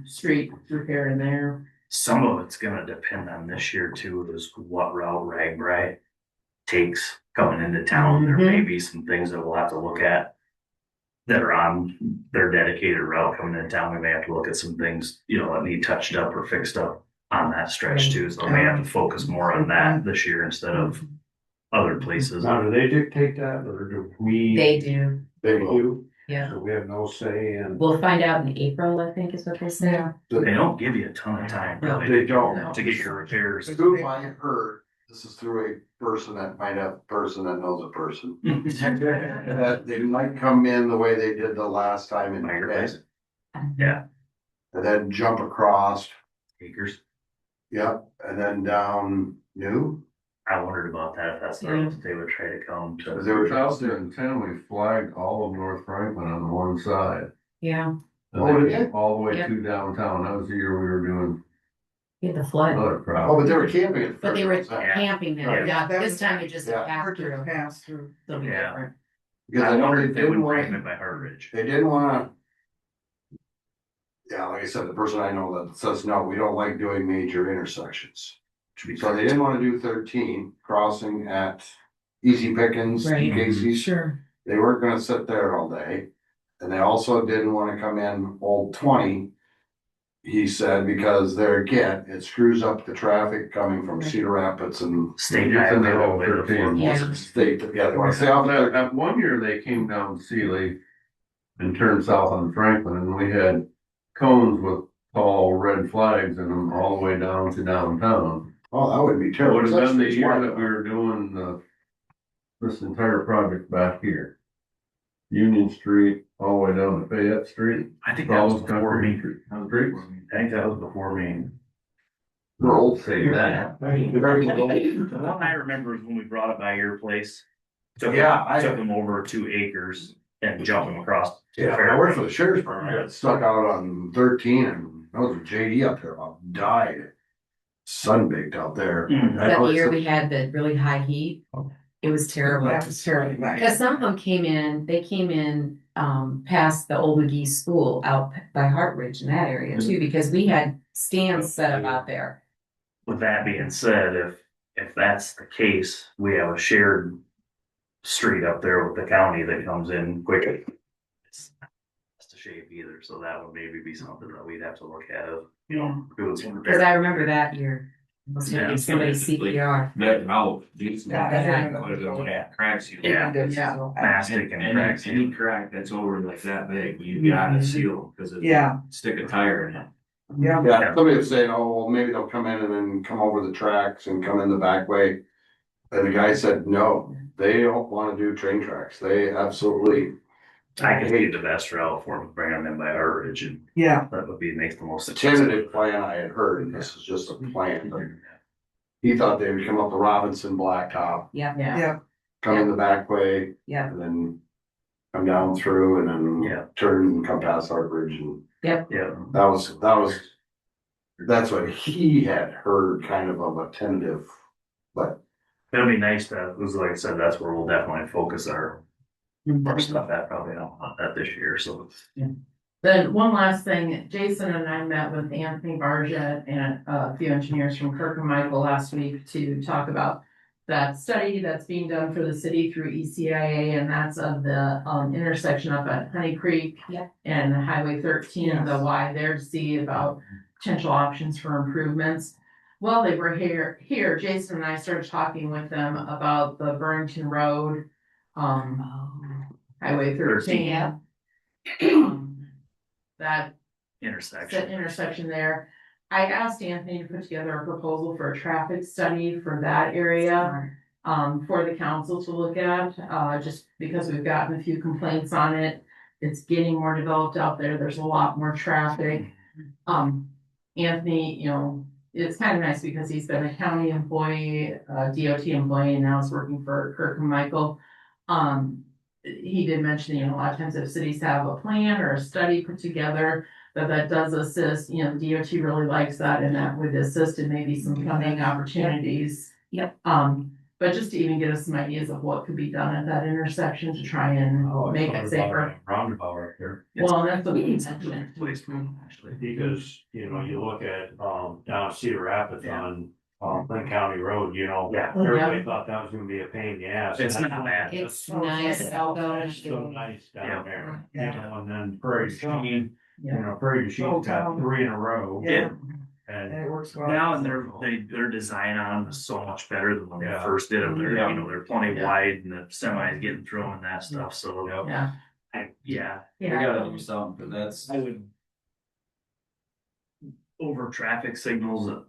[SPEAKER 2] street repair in there.
[SPEAKER 6] Some of it's gonna depend on this year too, is what route Ragbri takes coming into town. There may be some things that we'll have to look at that are on their dedicated route coming into town. We may have to look at some things, that need touched up or fixed up on that stretch too. So we may have to focus more on that this year instead of other places.
[SPEAKER 7] Now, do they dictate that, or do we?
[SPEAKER 1] They do,
[SPEAKER 7] They do?
[SPEAKER 1] yeah.
[SPEAKER 7] So we have no say in.
[SPEAKER 1] We'll find out in April, I think is what they said.
[SPEAKER 6] They don't give you a ton of time
[SPEAKER 1] No,
[SPEAKER 6] really
[SPEAKER 7] they don't.
[SPEAKER 6] to get your repairs.
[SPEAKER 4] Who I heard, this is through a person that might have a person that knows a person. That they might come in the way they did the last time in
[SPEAKER 6] Like your
[SPEAKER 4] May,
[SPEAKER 6] place. Yeah,
[SPEAKER 4] and then jump across,
[SPEAKER 6] acres.
[SPEAKER 4] yep, and then down New.
[SPEAKER 6] I wondered about that, if that's the route that they would try to come to.
[SPEAKER 4] They were
[SPEAKER 3] 2010, we flagged all of North Franklin on one side.
[SPEAKER 1] Yeah,
[SPEAKER 4] Oh, did they?
[SPEAKER 3] All the way
[SPEAKER 1] Yep.
[SPEAKER 3] to downtown. That was the year we were doing
[SPEAKER 1] yeah, the flood,
[SPEAKER 3] another
[SPEAKER 4] Oh,
[SPEAKER 3] crowd.
[SPEAKER 4] but they were camping at
[SPEAKER 1] but they were
[SPEAKER 4] first.
[SPEAKER 6] Yeah.
[SPEAKER 1] camping there,
[SPEAKER 6] Yeah.
[SPEAKER 1] yeah, this time it just
[SPEAKER 4] Yeah.
[SPEAKER 1] passed through.
[SPEAKER 9] Pass through.
[SPEAKER 1] It'll be
[SPEAKER 6] Yeah.
[SPEAKER 1] different.
[SPEAKER 4] Because
[SPEAKER 6] I
[SPEAKER 4] I know
[SPEAKER 6] wondered
[SPEAKER 4] they
[SPEAKER 6] if they
[SPEAKER 4] didn't
[SPEAKER 6] would frame
[SPEAKER 4] want,
[SPEAKER 6] it by Heart Ridge.
[SPEAKER 4] they didn't wanna. Yeah, like I said, the person I know that says, no, we don't like doing major intersections.
[SPEAKER 6] Should be
[SPEAKER 4] So they didn't wanna do 13, crossing at Easy Pickens,
[SPEAKER 1] Right.
[SPEAKER 4] Casey's.
[SPEAKER 1] Sure.
[SPEAKER 4] They weren't gonna sit there all day. And they also didn't wanna come in Old 20. He said, because there again, it screws up the traffic coming from Cedar Rapids and.
[SPEAKER 6] State
[SPEAKER 3] It's in
[SPEAKER 6] highway
[SPEAKER 3] the
[SPEAKER 6] all the way to the
[SPEAKER 3] 13.
[SPEAKER 6] Fort
[SPEAKER 1] Yeah.
[SPEAKER 6] Worth.
[SPEAKER 4] State, yeah, they wanna stay off
[SPEAKER 3] That,
[SPEAKER 4] there.
[SPEAKER 3] one year they came down Sealy and turned south on Franklin, and we had cones with tall red flags in them all the way down to downtown.
[SPEAKER 4] Oh, that would be
[SPEAKER 3] It
[SPEAKER 4] terrible.
[SPEAKER 3] would have been the year that we were doing this entire project back here. Union Street, all the way down to Fayette Street.
[SPEAKER 6] I think that was
[SPEAKER 3] All those
[SPEAKER 6] before me.
[SPEAKER 3] country streets.
[SPEAKER 6] I think that was before me.
[SPEAKER 4] We're old.
[SPEAKER 3] Say that.
[SPEAKER 6] The one I remember is when we brought it by your place. Took them over 2 acres and jumped them across.
[SPEAKER 4] Yeah, I worked for the sheriff's department. I got stuck out on 13 and I was with JD up there, about died. Sunbaked out there.
[SPEAKER 6] Mm.
[SPEAKER 4] I
[SPEAKER 1] That
[SPEAKER 4] know
[SPEAKER 1] year
[SPEAKER 4] it's-
[SPEAKER 1] we had the really high heat, it was terrible.
[SPEAKER 9] That was terrible.
[SPEAKER 1] Because some of them came in, past the old McGee school out by Hartridge in that area too, because we had stands set up out there.
[SPEAKER 6] With that being said, if that's the case, we have a shared street up there with the county that comes in quickly. It's not to shape either, so that would maybe be something that we'd have to look at of, doing some
[SPEAKER 1] Cause I remember that year, was
[SPEAKER 6] Yeah.
[SPEAKER 1] hitting somebody's CPR.
[SPEAKER 5] That out, these.
[SPEAKER 1] Yeah.
[SPEAKER 5] Cracks you.
[SPEAKER 6] Yeah.
[SPEAKER 9] Yeah.
[SPEAKER 6] mastic and cracks.
[SPEAKER 5] Any crack that's over like that big, you gotta seal, cause it.
[SPEAKER 9] Yeah,
[SPEAKER 5] Stick a tire in it.
[SPEAKER 9] yeah.
[SPEAKER 4] Yeah, somebody was saying, oh, well, maybe they'll come in and then come over the tracks and come in the back way. And the guy said, no, they don't wanna do train tracks. They absolutely,
[SPEAKER 6] I could see the best route for them, bring them in by our ridge, and
[SPEAKER 9] Yeah,
[SPEAKER 6] that would be, makes the most.
[SPEAKER 4] the tentative plan I had heard, and this is just a plan. but He thought they would come up the Robinson Blacktop,
[SPEAKER 1] Yeah,
[SPEAKER 9] yeah.
[SPEAKER 4] come in the back way,
[SPEAKER 1] yeah,
[SPEAKER 4] and then come down through and then
[SPEAKER 6] Yeah.
[SPEAKER 4] turn and come past our bridge. And
[SPEAKER 6] Yeah,
[SPEAKER 4] that's what he had heard kind of a tentative, but
[SPEAKER 6] it'll be nice to, because like I said, that's where we'll definitely focus our stuff at, probably on that this year, so.
[SPEAKER 2] Then one last thing, Jason and I met with Anthony Barja and a few engineers from Kirk and Michael last week to talk about that study that's being done for the city through ECIA, and that's of the intersection up at Honey Creek.
[SPEAKER 1] Yep.
[SPEAKER 2] And Highway 13, the Y there to see about potential options for improvements. While they were here, Jason and I started talking with them about the Burrington Road, Highway 13.
[SPEAKER 1] Yeah.
[SPEAKER 2] That
[SPEAKER 6] Intersection.
[SPEAKER 2] intersection there. I asked Anthony to put together a proposal for a traffic study for that area, for the council to look at, just because we've gotten a few complaints on it. It's getting more developed out there. There's a lot more traffic. Anthony, you know, it's kind of nice because he's been a county employee, DOT employee, and now is working for Kirk and Michael. He did mention, you know, a lot of times if cities have a plan or a study put together, that does assist, you know, DOT really likes that, and that would assist in maybe some funding opportunities.
[SPEAKER 1] Yep.
[SPEAKER 2] But just to even get us some ideas of what could be done at that intersection to try and make it safer.
[SPEAKER 7] Roundabout right there.
[SPEAKER 2] Well, that's what we mentioned.
[SPEAKER 6] Actually.
[SPEAKER 7] Because, you know, you look at, down Cedar Rapids on, Flint County Road, you know.
[SPEAKER 6] Yeah.
[SPEAKER 7] Everybody thought that was gonna be a pain in the ass.
[SPEAKER 6] It's
[SPEAKER 7] And
[SPEAKER 6] not bad.
[SPEAKER 1] It's nice out there.
[SPEAKER 7] It's so nice
[SPEAKER 6] Yeah.
[SPEAKER 7] down there, you know, and then Prairie du Chien, you
[SPEAKER 2] Yeah.
[SPEAKER 7] know, Prairie du Chien's got 3 in a row.
[SPEAKER 6] Yeah.
[SPEAKER 7] And
[SPEAKER 9] it works well.
[SPEAKER 6] Now, and their design on them is so much better than when they
[SPEAKER 7] Yeah.
[SPEAKER 6] first did them. They're,
[SPEAKER 7] Yeah.
[SPEAKER 6] you know, they're plenty
[SPEAKER 2] Yeah.
[SPEAKER 6] wide and the semis getting thrown and that stuff, so.
[SPEAKER 2] Yeah.
[SPEAKER 6] Yeah,
[SPEAKER 5] We gotta do something, but that's,
[SPEAKER 6] I would. Over traffic signals, and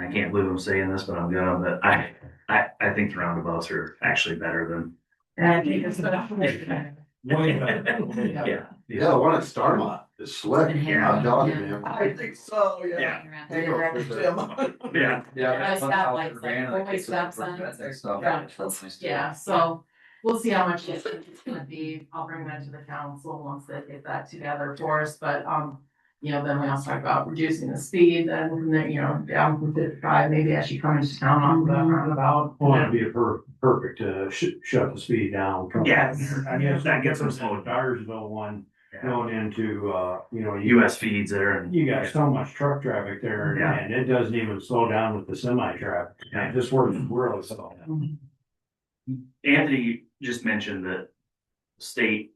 [SPEAKER 6] I can't believe I'm saying this, but I'm gonna, but I think the roundabouts are actually better than.
[SPEAKER 2] And I think it's
[SPEAKER 7] Way better.
[SPEAKER 6] Yeah.
[SPEAKER 4] Yeah, the one at Starmont is slick, I'm telling you, man.
[SPEAKER 9] I think so, yeah.
[SPEAKER 1] There you go.
[SPEAKER 6] Yeah.
[SPEAKER 5] yeah.
[SPEAKER 2] Stoplights, like, four-way stop signs or- Yeah, so we'll see how much it's gonna be. I'll bring that to the council once they get that together for us, but, you know, then we also talk about reducing the speed, then from there, you know, down from 55, maybe as you come into town on the roundabout.
[SPEAKER 7] Well, it'd be a perfect to shut the speed down.
[SPEAKER 6] Yeah.
[SPEAKER 7] I guess
[SPEAKER 6] That gets them
[SPEAKER 7] them
[SPEAKER 6] slowed down.
[SPEAKER 7] Dyersville one going into, you know.
[SPEAKER 6] US feeds there and.
[SPEAKER 7] You got so much truck traffic there
[SPEAKER 6] Yeah.
[SPEAKER 7] and it doesn't even slow down with the semi traffic.
[SPEAKER 6] Yeah.
[SPEAKER 7] It just works really slow.
[SPEAKER 6] Anthony just mentioned that state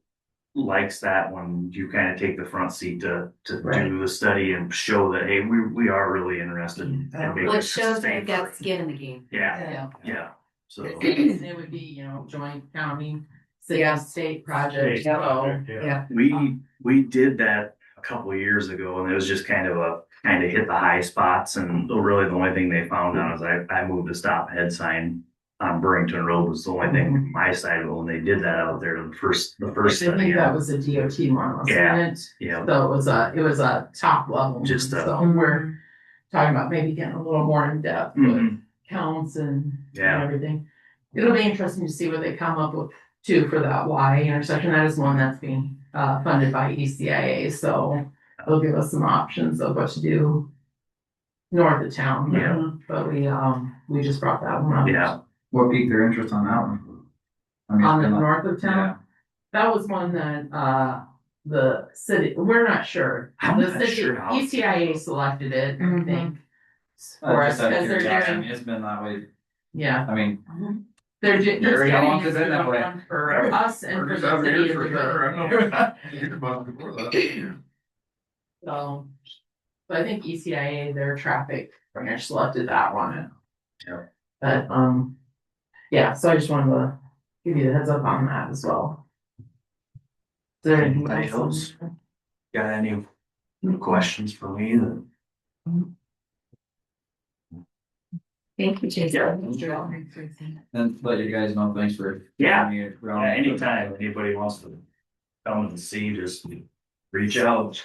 [SPEAKER 6] likes that when you kind of take the front seat to
[SPEAKER 2] Right.
[SPEAKER 6] do the study and show that, hey, we are really interested in making
[SPEAKER 1] Which
[SPEAKER 6] this
[SPEAKER 1] shows
[SPEAKER 6] sustainable.
[SPEAKER 1] they've got skin in the game.
[SPEAKER 6] Yeah, yeah, so.
[SPEAKER 2] It would be, you know, joint county, city,
[SPEAKER 1] Yeah.
[SPEAKER 2] state project,
[SPEAKER 7] State
[SPEAKER 2] so.
[SPEAKER 7] project, yeah.
[SPEAKER 1] Yeah.
[SPEAKER 6] We did that a couple of years ago and it was just kind of hit the high spots and really the only thing they found out is I moved a stop head sign on Burrington Road was the only thing from my side of it when they did that out there the first
[SPEAKER 2] I
[SPEAKER 6] study.
[SPEAKER 2] think that was a DOT one, wasn't
[SPEAKER 6] Yeah.
[SPEAKER 2] it?
[SPEAKER 6] Yeah,
[SPEAKER 2] So it was a top level.
[SPEAKER 6] Just a-
[SPEAKER 2] So we're talking about maybe getting a little more in depth with
[SPEAKER 6] Mhm.
[SPEAKER 2] counts and
[SPEAKER 6] Yeah.
[SPEAKER 2] everything. It'll be interesting to see what they come up with too for that Y intersection. That is one that's being funded by ECIA, so it'll give us some options of what to do north of town.
[SPEAKER 6] Yeah.
[SPEAKER 2] But we just brought that one up.
[SPEAKER 6] yeah,
[SPEAKER 5] What piqued their interest on that one? I mean,
[SPEAKER 2] On
[SPEAKER 5] it's
[SPEAKER 2] the
[SPEAKER 5] been like-
[SPEAKER 2] north of town.
[SPEAKER 5] Yeah.
[SPEAKER 2] That was one that, the city, we're not sure.
[SPEAKER 6] I'm
[SPEAKER 2] The
[SPEAKER 6] not
[SPEAKER 2] city,
[SPEAKER 6] sure how-
[SPEAKER 2] ECIA selected it, I
[SPEAKER 1] Mhm.
[SPEAKER 2] think. For us,
[SPEAKER 5] Just out of
[SPEAKER 2] because they're
[SPEAKER 5] curiosity, I
[SPEAKER 2] doing,
[SPEAKER 5] mean, it's been that way,
[SPEAKER 2] yeah,
[SPEAKER 5] I mean,
[SPEAKER 2] they're just
[SPEAKER 5] Very
[SPEAKER 2] getting
[SPEAKER 5] long has been that way.
[SPEAKER 2] one for us and for the city to do it. So, I think ECIA, their traffic branch selected that one.
[SPEAKER 6] Yeah.
[SPEAKER 2] But, yeah, so I just wanted to give you the heads up on that as well. Is there anything
[SPEAKER 6] Anybody
[SPEAKER 2] else?
[SPEAKER 6] else? Got any questions for me that?
[SPEAKER 1] Thank you, Jason.
[SPEAKER 5] and let you guys know, thanks for.
[SPEAKER 6] Yeah.
[SPEAKER 5] having me around.
[SPEAKER 6] Yeah, anytime anybody wants to come and see, just reach out.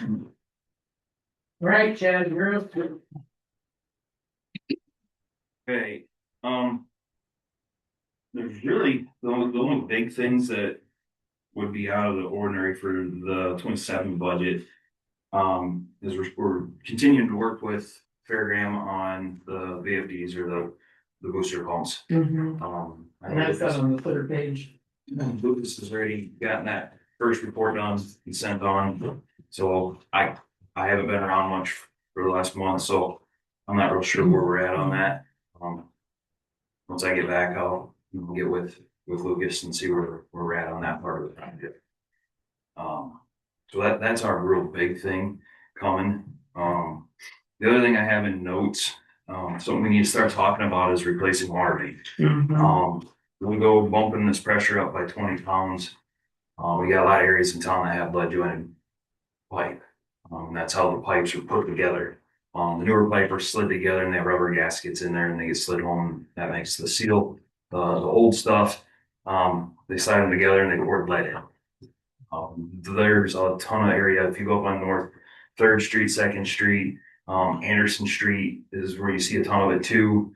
[SPEAKER 2] Right, Chad, you're up.
[SPEAKER 8] Okay, there's really, the only big things that would be out of the ordinary for the 27 budget. Is we're continuing to work with Fairgram on the VFDs or the booster pumps.
[SPEAKER 1] Mhm.
[SPEAKER 8] I
[SPEAKER 2] And that's that on the third page.
[SPEAKER 8] Lucas has already gotten that first report done and sent on, so I haven't been around much for the last month, so I'm not real sure where we're at on that. Once I get back, I'll get with Lucas and see where we're at on that part of the project. So that's our real big thing coming. The other thing I have in notes, something we need to start talking about is replacing water main. We go bumping this pressure up by 20 pounds. We got a lot of areas in town that have lead jointed pipe. That's how the pipes are put together. The newer pipe are slid together and they have rubber gaskets in there and they get slid home. That makes the seal. The old stuff, they slide them together and they pour lead in. There's a ton of area. If you go up on North 3rd Street, 2nd Street, Anderson Street is where you see a ton of it too.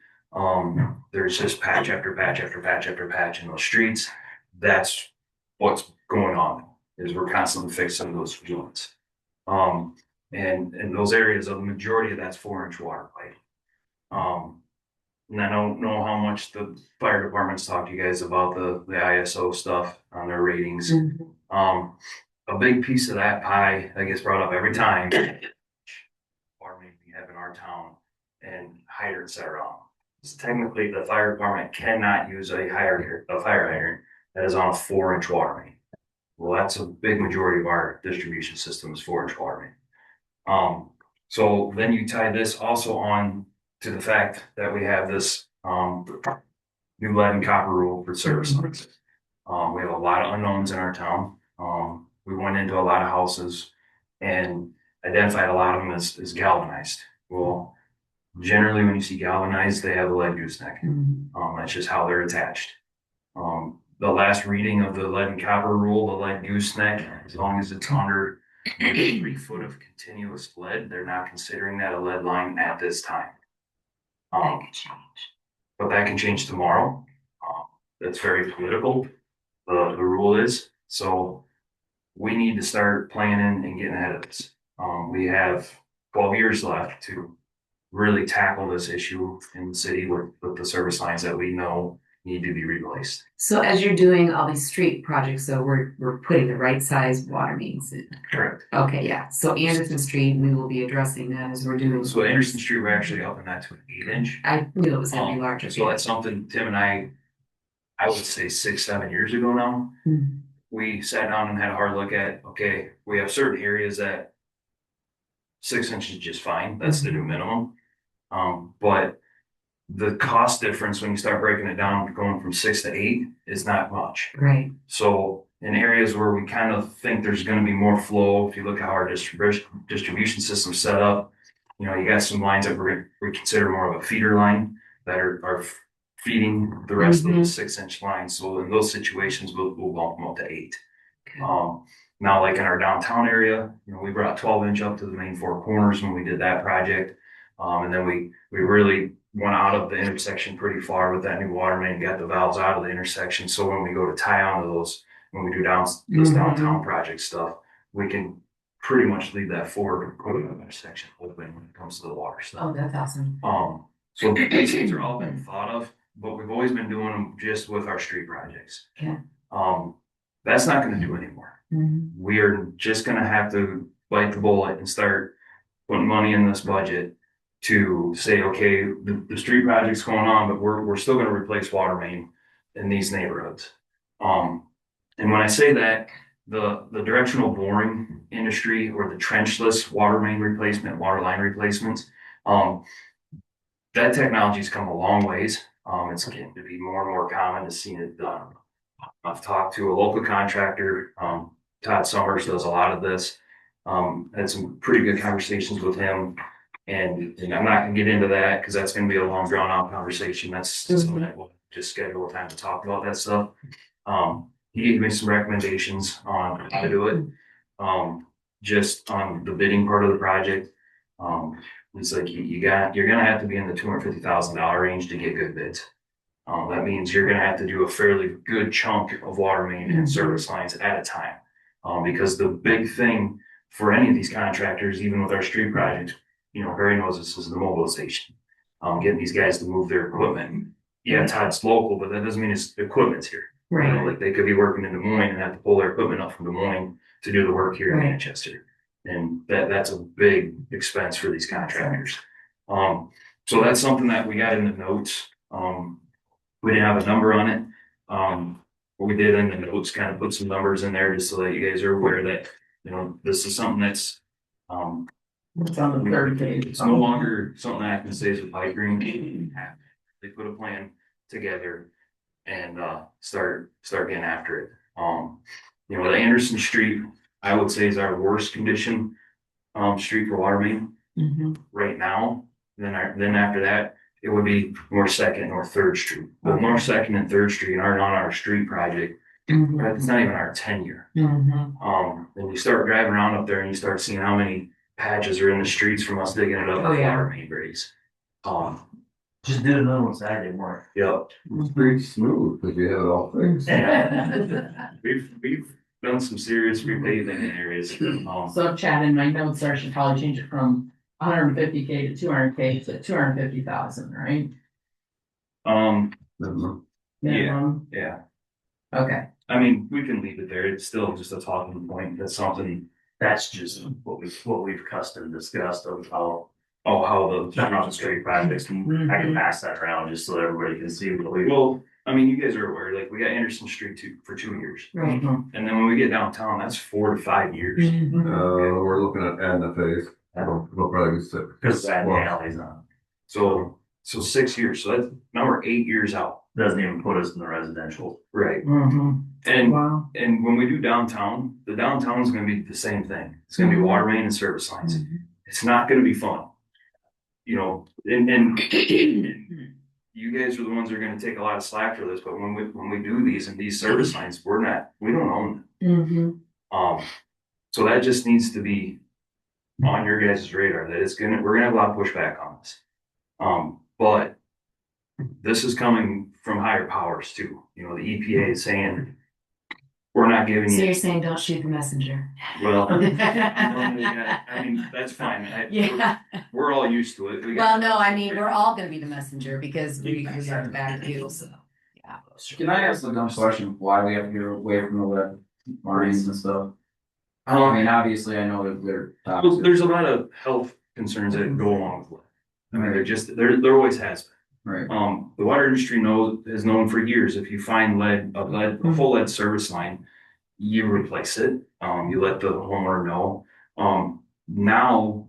[SPEAKER 8] There's just patch after patch after patch after patch in those streets. That's what's going on, is we're constantly fixing those joints. And in those areas, the majority of that's 4-inch water pipe. And I don't know how much the fire departments talk to you guys about the ISO stuff on their ratings. A big piece of that pie that gets brought up every time, water main we have in our town, and hydrants that are on. So technically, the fire department cannot use a fire hydrant that is on a 4-inch water main. Well, that's a big majority of our distribution system is 4-inch water main. So then you tie this also on to the fact that we have this new lead and copper rule for service lines. We have a lot of unknowns in our town. We went into a lot of houses and identified a lot of them as galvanized. Well, generally when you see galvanized, they have a lead gooseneck. That's just how they're attached. The last reading of the lead and copper rule, the lead gooseneck, as long as it's under maybe 3 foot of continuous lead, they're not considering that a lead line at this time.
[SPEAKER 1] That could change.
[SPEAKER 8] But that can change tomorrow. That's very political. The rule is. So we need to start planning and getting ahead of this. We have 12 years left to really tackle this issue in the city with the service lines that we know need to be replaced.
[SPEAKER 1] So as you're doing all these street projects, so we're putting the right size water mains in.
[SPEAKER 8] Correct.
[SPEAKER 1] Okay, yeah. So Anderson Street, we will be addressing that as we're doing.
[SPEAKER 8] So Anderson Street, we're actually upping that to an 8-inch.
[SPEAKER 1] I knew it was gonna be larger.
[SPEAKER 8] So that's something Tim and I would say 6-7 years ago now, we sat down and had a hard look at, okay, we have certain areas that 6 inches is just fine. That's the new minimum. But the cost difference when you start breaking it down, going from 6 to 8 is not much.
[SPEAKER 1] Right.
[SPEAKER 8] So in areas where we kind of think there's going to be more flow, if you look at how our distribution system set up, you know, you got some lines that we consider more of a feeder line that are feeding the rest of the 6-inch lines. So in those situations, we'll bump them up to 8.
[SPEAKER 1] Okay.
[SPEAKER 8] Now, like in our downtown area, you know, we brought 12-inch up to the main 4 corners when we did that project. And then we really went out of the intersection pretty far with that new water main, got the valves out of the intersection. So when we go to tie onto those, when we do this downtown project stuff, we can pretty much leave that forward intersection open when it comes to the water stuff.
[SPEAKER 1] Oh, that's awesome.
[SPEAKER 8] So these things are all been thought of, but we've always been doing them just with our street projects.
[SPEAKER 1] Yeah.
[SPEAKER 8] That's not going to do anymore. We are just going to have to bite the bullet and start putting money in this budget to say, okay, the street project's going on, but we're still going to replace water main in these neighborhoods. And when I say that, the directional boring industry or the trenchless water main replacement, water line replacements, that technology's come a long ways. It's getting to be more and more common to see it done. I've talked to a local contractor, Todd Summers does a lot of this. Had some pretty good conversations with him. And I'm not gonna get into that because that's gonna be a long drawn out conversation. That's something that we'll just schedule a time to talk about that stuff. He gave me some recommendations on how to do it. Just on the bidding part of the project. It's like you're gonna have to be in the $250,000 range to get good bids. That means you're gonna have to do a fairly good chunk of water main and service lines at a time. Because the big thing for any of these contractors, even with our street projects, you know, Barry knows this is the mobilization.
[SPEAKER 6] getting these guys to move their equipment. Yeah, Todd's local, but that doesn't mean his equipment's here. You know,
[SPEAKER 1] Right.
[SPEAKER 6] like they could be working in Des Moines and have to pull their equipment up from Des Moines to do the work here in
[SPEAKER 1] Right.
[SPEAKER 6] Manchester. And that's a big expense for these contractors. So that's something that we got in the notes. We didn't have a number on it. What we did in the notes, kind of put some numbers in there just so that you guys are aware that, you know, this is something that's,
[SPEAKER 2] It's on the third page.
[SPEAKER 6] it's no longer something that can say with Pike Green. They put a plan together and start getting after it. You know, the Anderson Street, I would say, is our worst condition street for water main right now. Then after that, it would be North Second, North Third Street. But North Second and Third Street aren't on our street project. It's not even our tenure. And you start driving around up there and you start seeing how many patches are in the streets from us digging it up
[SPEAKER 1] Oh,
[SPEAKER 6] with
[SPEAKER 1] yeah.
[SPEAKER 6] water main breaks.
[SPEAKER 8] Just did another one Saturday morning.
[SPEAKER 6] Yep.
[SPEAKER 3] It's pretty smooth because you have it all fixed.
[SPEAKER 6] We've done some serious repaving in areas.
[SPEAKER 2] So Chad, in my notes, I should probably change it from 150K to 200K to 250,000, right? Minimum.
[SPEAKER 6] Yeah.
[SPEAKER 2] Okay.
[SPEAKER 6] I mean, we can leave it there. It's still just a talking point. That's something.
[SPEAKER 8] That's just what we've custom discussed of how
[SPEAKER 6] How
[SPEAKER 8] the Mountain Street projects, and I can pass that around just so everybody can see what we.
[SPEAKER 6] well, I mean, you guys are aware, like, we got Anderson Street for 2 years.
[SPEAKER 1] Right.
[SPEAKER 6] And then when we get downtown, that's 4 to 5 years.
[SPEAKER 3] We're looking at adding a phase. We'll probably be 6.
[SPEAKER 8] Because that alley's on,
[SPEAKER 6] So 6 years. So that's now we're 8 years out.
[SPEAKER 8] doesn't even put us in the residential.
[SPEAKER 6] Right.
[SPEAKER 2] Mm-hmm.
[SPEAKER 6] And
[SPEAKER 2] Wow.
[SPEAKER 6] when we do downtown, the downtown is gonna be the same thing. It's gonna be water main and service lines. It's not gonna be fun. You know, and you guys are the ones that are gonna take a lot of slack for this, but when we do these and these service lines, we don't own them. So that just needs to be on your guys' radar, that we're gonna have a lot of pushback on this. But this is coming from higher powers too. You know, the EPA is saying, we're not giving
[SPEAKER 1] So
[SPEAKER 6] you,
[SPEAKER 1] you're saying don't shoot the messenger?
[SPEAKER 6] well, I mean, that's fine.
[SPEAKER 1] Yeah.
[SPEAKER 6] We're all used to it.
[SPEAKER 1] Well, no, I mean, we're all gonna be the messenger because we have to back you, so. Yeah.
[SPEAKER 5] Can I ask the dumb question, why we have to get away from the lead lines and stuff? I mean, obviously, I know that they're toxic.
[SPEAKER 6] There's a lot of health concerns that go along with it. I mean, there always has been.
[SPEAKER 5] Right.
[SPEAKER 6] The water industry has known for years, if you find a full lead service line, you replace it. You let the homeowner know. Now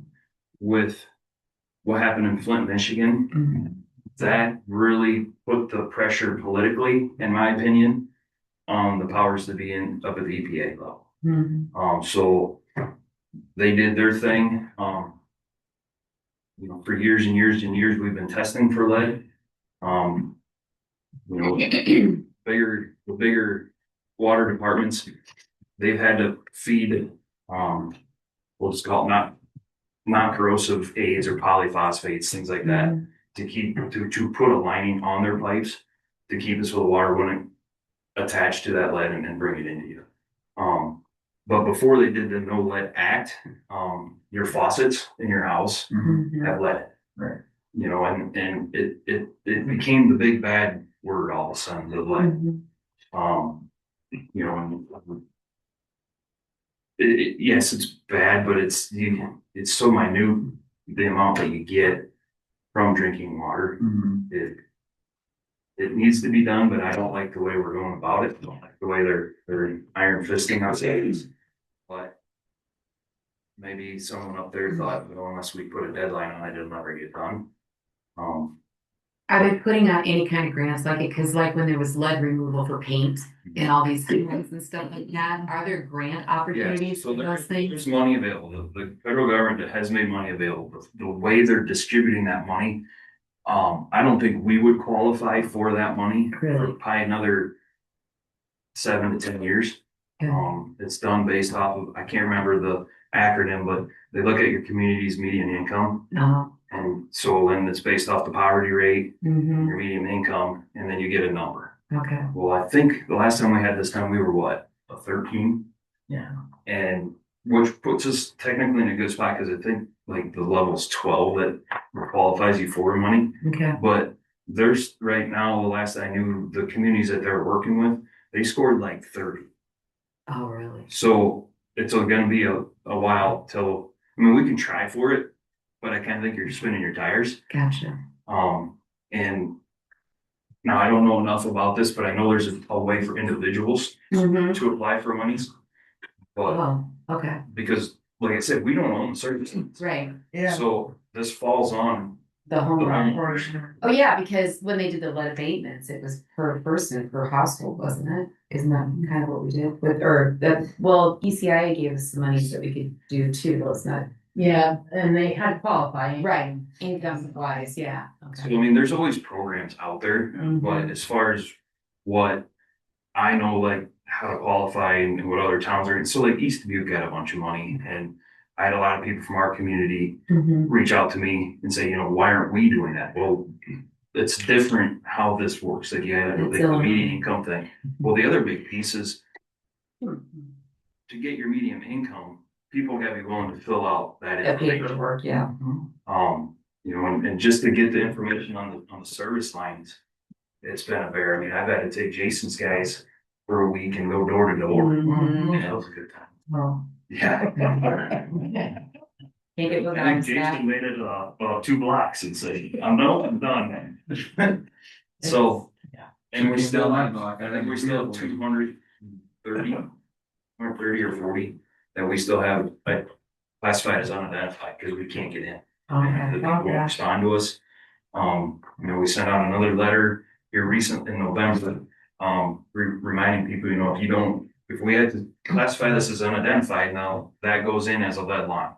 [SPEAKER 6] with what happened in Flint, Michigan, that really put the pressure politically, in my opinion, on the powers to be up at the EPA level. So they did their thing. You know, for years and years and years, we've been testing for lead. You know, the bigger water departments, they've had to feed, we'll just call it non-corrosive aids or polyphosphates, things like that, to put a lining on their pipes to keep it so the water wouldn't attach to that lead and bring it into you. But before they did the No Lead Act, your faucets in your house have lead.
[SPEAKER 5] Right.
[SPEAKER 6] You know, and it became the big bad word all of a sudden, the lead. You know, yes, it's bad, but it's so minute, the amount that you get from drinking water. It needs to be done, but I don't like the way we're going about it. I don't like the way they're iron fisting us. But maybe someone up there thought, well, unless we put a deadline on it, it'll never get done.
[SPEAKER 1] Are they putting out any kind of grants like it? Cause like when there was lead removal for paint and all these things and stuff like that, are there grant opportunities
[SPEAKER 6] so
[SPEAKER 1] for those things?
[SPEAKER 6] there's money available. The federal government has made money available. The way they're distributing that money, I don't think we would qualify for that money for
[SPEAKER 1] Really?
[SPEAKER 6] probably another 7 to 10 years. It's done based off of, I can't remember the acronym, but they look at your community's median income. And so then it's based off the poverty rate, your median income, and then you get a number.
[SPEAKER 1] Okay.
[SPEAKER 6] Well, I think the last time we had this done, we were what, a 13?
[SPEAKER 2] Yeah.
[SPEAKER 6] And which puts us technically in a good spot, because I think like the level's 12 that qualifies you for money.
[SPEAKER 1] Okay.
[SPEAKER 6] But there's right now, the last I knew, the communities that they're working with, they scored like 30.
[SPEAKER 1] Oh, really?
[SPEAKER 6] So it's gonna be a while till, I mean, we can try for it, but I kind of think you're spinning your tires.
[SPEAKER 1] Gotcha.
[SPEAKER 6] And now I don't know enough about this, but I know there's a way for individuals
[SPEAKER 1] Mm-hmm.
[SPEAKER 6] to apply for monies. But
[SPEAKER 1] Oh, okay.
[SPEAKER 6] because, like I said, we don't own the services.
[SPEAKER 1] Right.
[SPEAKER 6] So this falls on
[SPEAKER 1] The
[SPEAKER 6] the
[SPEAKER 1] homeowner.
[SPEAKER 6] homeowners.
[SPEAKER 1] Oh, yeah, because when they did the lead abatements, it was per person, per household, wasn't it? Isn't that kind of what we did with, or that, well, ECIA gave us some money so we could do too, though it's not.
[SPEAKER 2] Yeah, and they had qualifying.
[SPEAKER 1] Right, income wise, yeah.
[SPEAKER 6] So,
[SPEAKER 1] Okay.
[SPEAKER 6] I mean, there's always programs out there, but as far as what I know, like how to qualify and what other towns are, so like East Dubuque got a bunch of money, and I had a lot of people from our community
[SPEAKER 1] Mhm.
[SPEAKER 6] reach out to me and say, why aren't we doing that? Well, it's different how this works. Like, yeah,
[SPEAKER 1] It's
[SPEAKER 6] the
[SPEAKER 1] Illinois.
[SPEAKER 6] median income thing. Well, the other big piece is
[SPEAKER 1] Mhm.
[SPEAKER 6] to get your median income, people gotta be willing to fill out that
[SPEAKER 1] The
[SPEAKER 6] information.
[SPEAKER 1] paperwork, yeah.
[SPEAKER 6] And just to get the information on the service lines, it's been a bear. I mean, I've had to take Jason's guys for a week and go door to door.
[SPEAKER 1] Mhm.
[SPEAKER 6] And that was a good time.
[SPEAKER 1] Well,
[SPEAKER 6] Yeah.
[SPEAKER 1] Can't get
[SPEAKER 6] I
[SPEAKER 1] without
[SPEAKER 6] think
[SPEAKER 1] staff.
[SPEAKER 6] Jason made it 2 blocks and said, I'm done. So, and we still have, I think we still have 230 or 30 or 40 that we still have, like, classified as unidentified because we can't get in.
[SPEAKER 1] Okay.
[SPEAKER 6] The people won't respond to us. We sent out another letter here recently in November, reminding people, if we had to classify this as unidentified, now that goes in as a lead line.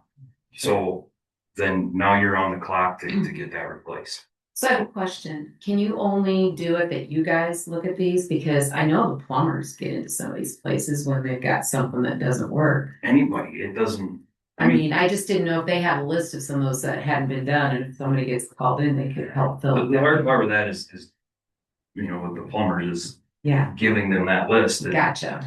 [SPEAKER 6] So then now you're on the clock to get that replaced.
[SPEAKER 1] So I have a question. Can you only do it that you guys look at these? Because I know the plumbers get into some of these places when they've got something that doesn't work.
[SPEAKER 6] Anybody, it doesn't.
[SPEAKER 1] I mean, I just didn't know if they had a list of some of those that hadn't been done, and if somebody gets called in, they could help fill.
[SPEAKER 6] The hard part with that is, with the plumbers is
[SPEAKER 1] Yeah,
[SPEAKER 6] giving them that list.
[SPEAKER 1] gotcha.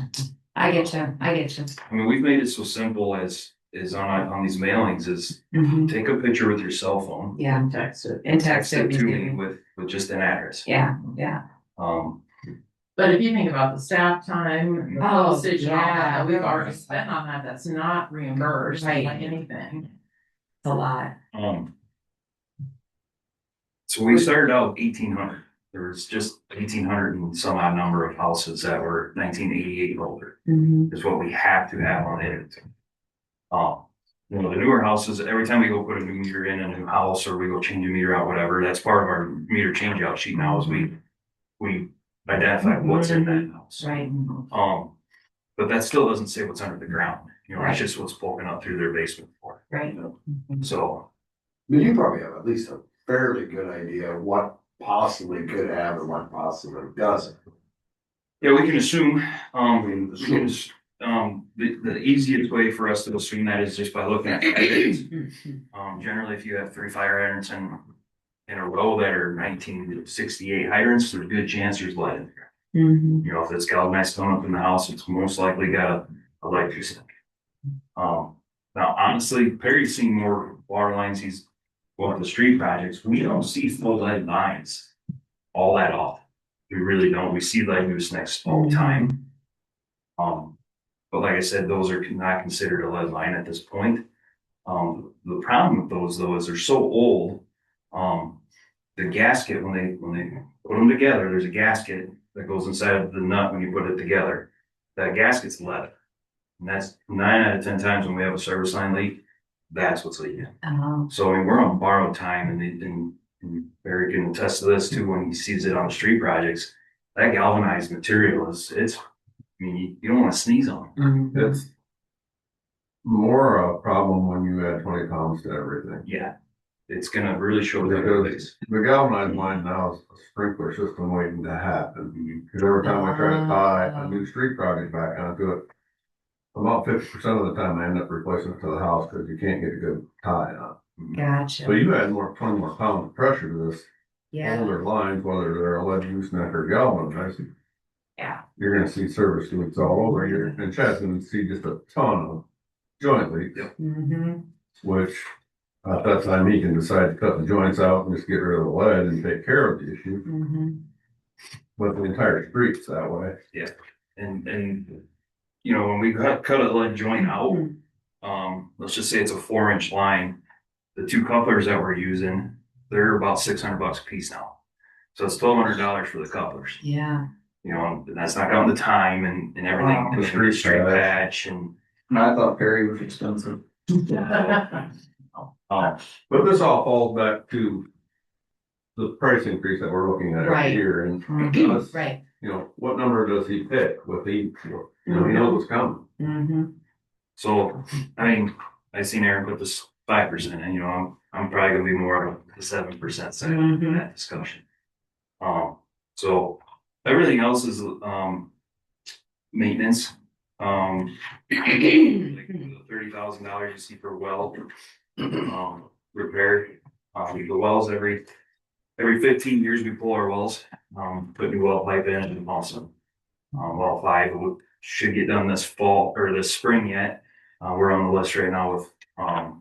[SPEAKER 1] I get you.
[SPEAKER 6] I mean, we've made it so simple as on these mailings is
[SPEAKER 1] Mhm.
[SPEAKER 6] take a picture with your cell phone.
[SPEAKER 1] Yeah,
[SPEAKER 2] Text it.
[SPEAKER 1] and text it.
[SPEAKER 6] to me with just an address.
[SPEAKER 1] Yeah.
[SPEAKER 2] But if you think about the staff time, the
[SPEAKER 1] Oh,
[SPEAKER 2] postage and all
[SPEAKER 1] yeah.
[SPEAKER 2] that, we've already spent on that, that's not reimbursed like
[SPEAKER 1] Right.
[SPEAKER 2] anything.
[SPEAKER 1] It's a lot.
[SPEAKER 6] So we started out 1,800. There was just 1,800 and some odd number of houses that were 1988 older.
[SPEAKER 1] Mhm.
[SPEAKER 6] Is what we have to have on it. The newer houses, every time we go put a new meter in a new house or we go change a meter out, whatever, that's part of our meter change out sheet now is we identify what's in that house.
[SPEAKER 1] Right.
[SPEAKER 6] But that still doesn't say what's under the ground.
[SPEAKER 1] Right.
[SPEAKER 6] It's just what's poking up through their basement floor.
[SPEAKER 1] Right.
[SPEAKER 6] So,
[SPEAKER 4] But you probably have at least a fairly good idea of what possibly could have and what possibly doesn't.
[SPEAKER 6] yeah, we can assume,
[SPEAKER 4] I mean,
[SPEAKER 6] we can, the easiest way for us to assume that is just by looking at fire hydrants. Generally, if you have 3 fire hydrants in a row that are 1968 hydrants, there's a good chance there's lead in there.
[SPEAKER 1] Mhm.
[SPEAKER 6] If it's galvanized coming up in the house, it's most likely got a lead gooseneck. Now, honestly, Perry's seen more water lines. He's going to the street projects. We don't see full lead lines all that often. We really don't. We see lead goosenecks all the time. But like I said, those are not considered a lead line at this point. The problem with those though is they're so old. The gasket, when they put them together, there's a gasket that goes inside of the nut when you put it together. That gasket's lead. And that's 9 out of 10 times when we have a service line leak, that's what's leaking.
[SPEAKER 1] Oh,
[SPEAKER 6] So I mean, we're on borrowed time and Barry can attest to this too when he sees it on the street projects. That galvanized material you don't want to sneeze on it.
[SPEAKER 1] mhm.
[SPEAKER 3] It's more a problem when you add 20 pounds to everything.
[SPEAKER 6] Yeah. It's gonna really show their face.
[SPEAKER 3] The galvanized line now is a sprinkler system waiting to happen. Because every time I try to tie a new street project back onto it, about 50% of the time I end up replacing it to the house because you can't get a good tie on. So
[SPEAKER 1] Gotcha.
[SPEAKER 3] you add 20 more pounds of pressure to this
[SPEAKER 1] Yeah.
[SPEAKER 3] older lines, whether they're a lead gooseneck or galvanized.
[SPEAKER 1] Yeah.
[SPEAKER 3] You're gonna see service leaks all over here, and Chad's gonna see just a ton of joint leaks,
[SPEAKER 1] Mhm.
[SPEAKER 3] which At that time, he can decide to cut the joints out and just get rid of the lead and take care of the issue,
[SPEAKER 1] Mhm.
[SPEAKER 3] but the entire street's that way.
[SPEAKER 8] And, you know, when we cut a lead joint out, let's just say it's a 4-inch line. The 2 couplers that we're using, they're about $600 a piece now. So it's $1,200 for the couplers,
[SPEAKER 1] Yeah.
[SPEAKER 8] you know, and that's not counting the time and everything,
[SPEAKER 1] Wow.
[SPEAKER 8] and the street patch and,
[SPEAKER 5] I thought Perry was expensive.
[SPEAKER 3] But this all falls back to the price increase that we're looking at
[SPEAKER 1] Right.
[SPEAKER 3] every year, and
[SPEAKER 1] Mhm. Right.
[SPEAKER 3] you know, what number does he pick with he knows what's coming.
[SPEAKER 1] Mm-hmm.
[SPEAKER 8] so, I mean, I seen Aaron put this 5% and, you know, I'm probably gonna be more of the 7% side in that discussion. So everything else is, maintenance. Like the $30,000 you see per well, repair. The wells every 15 years we pull our wells, put new well pipe in and also, well 5 should get done this fall or this spring yet. We're on the list right now with,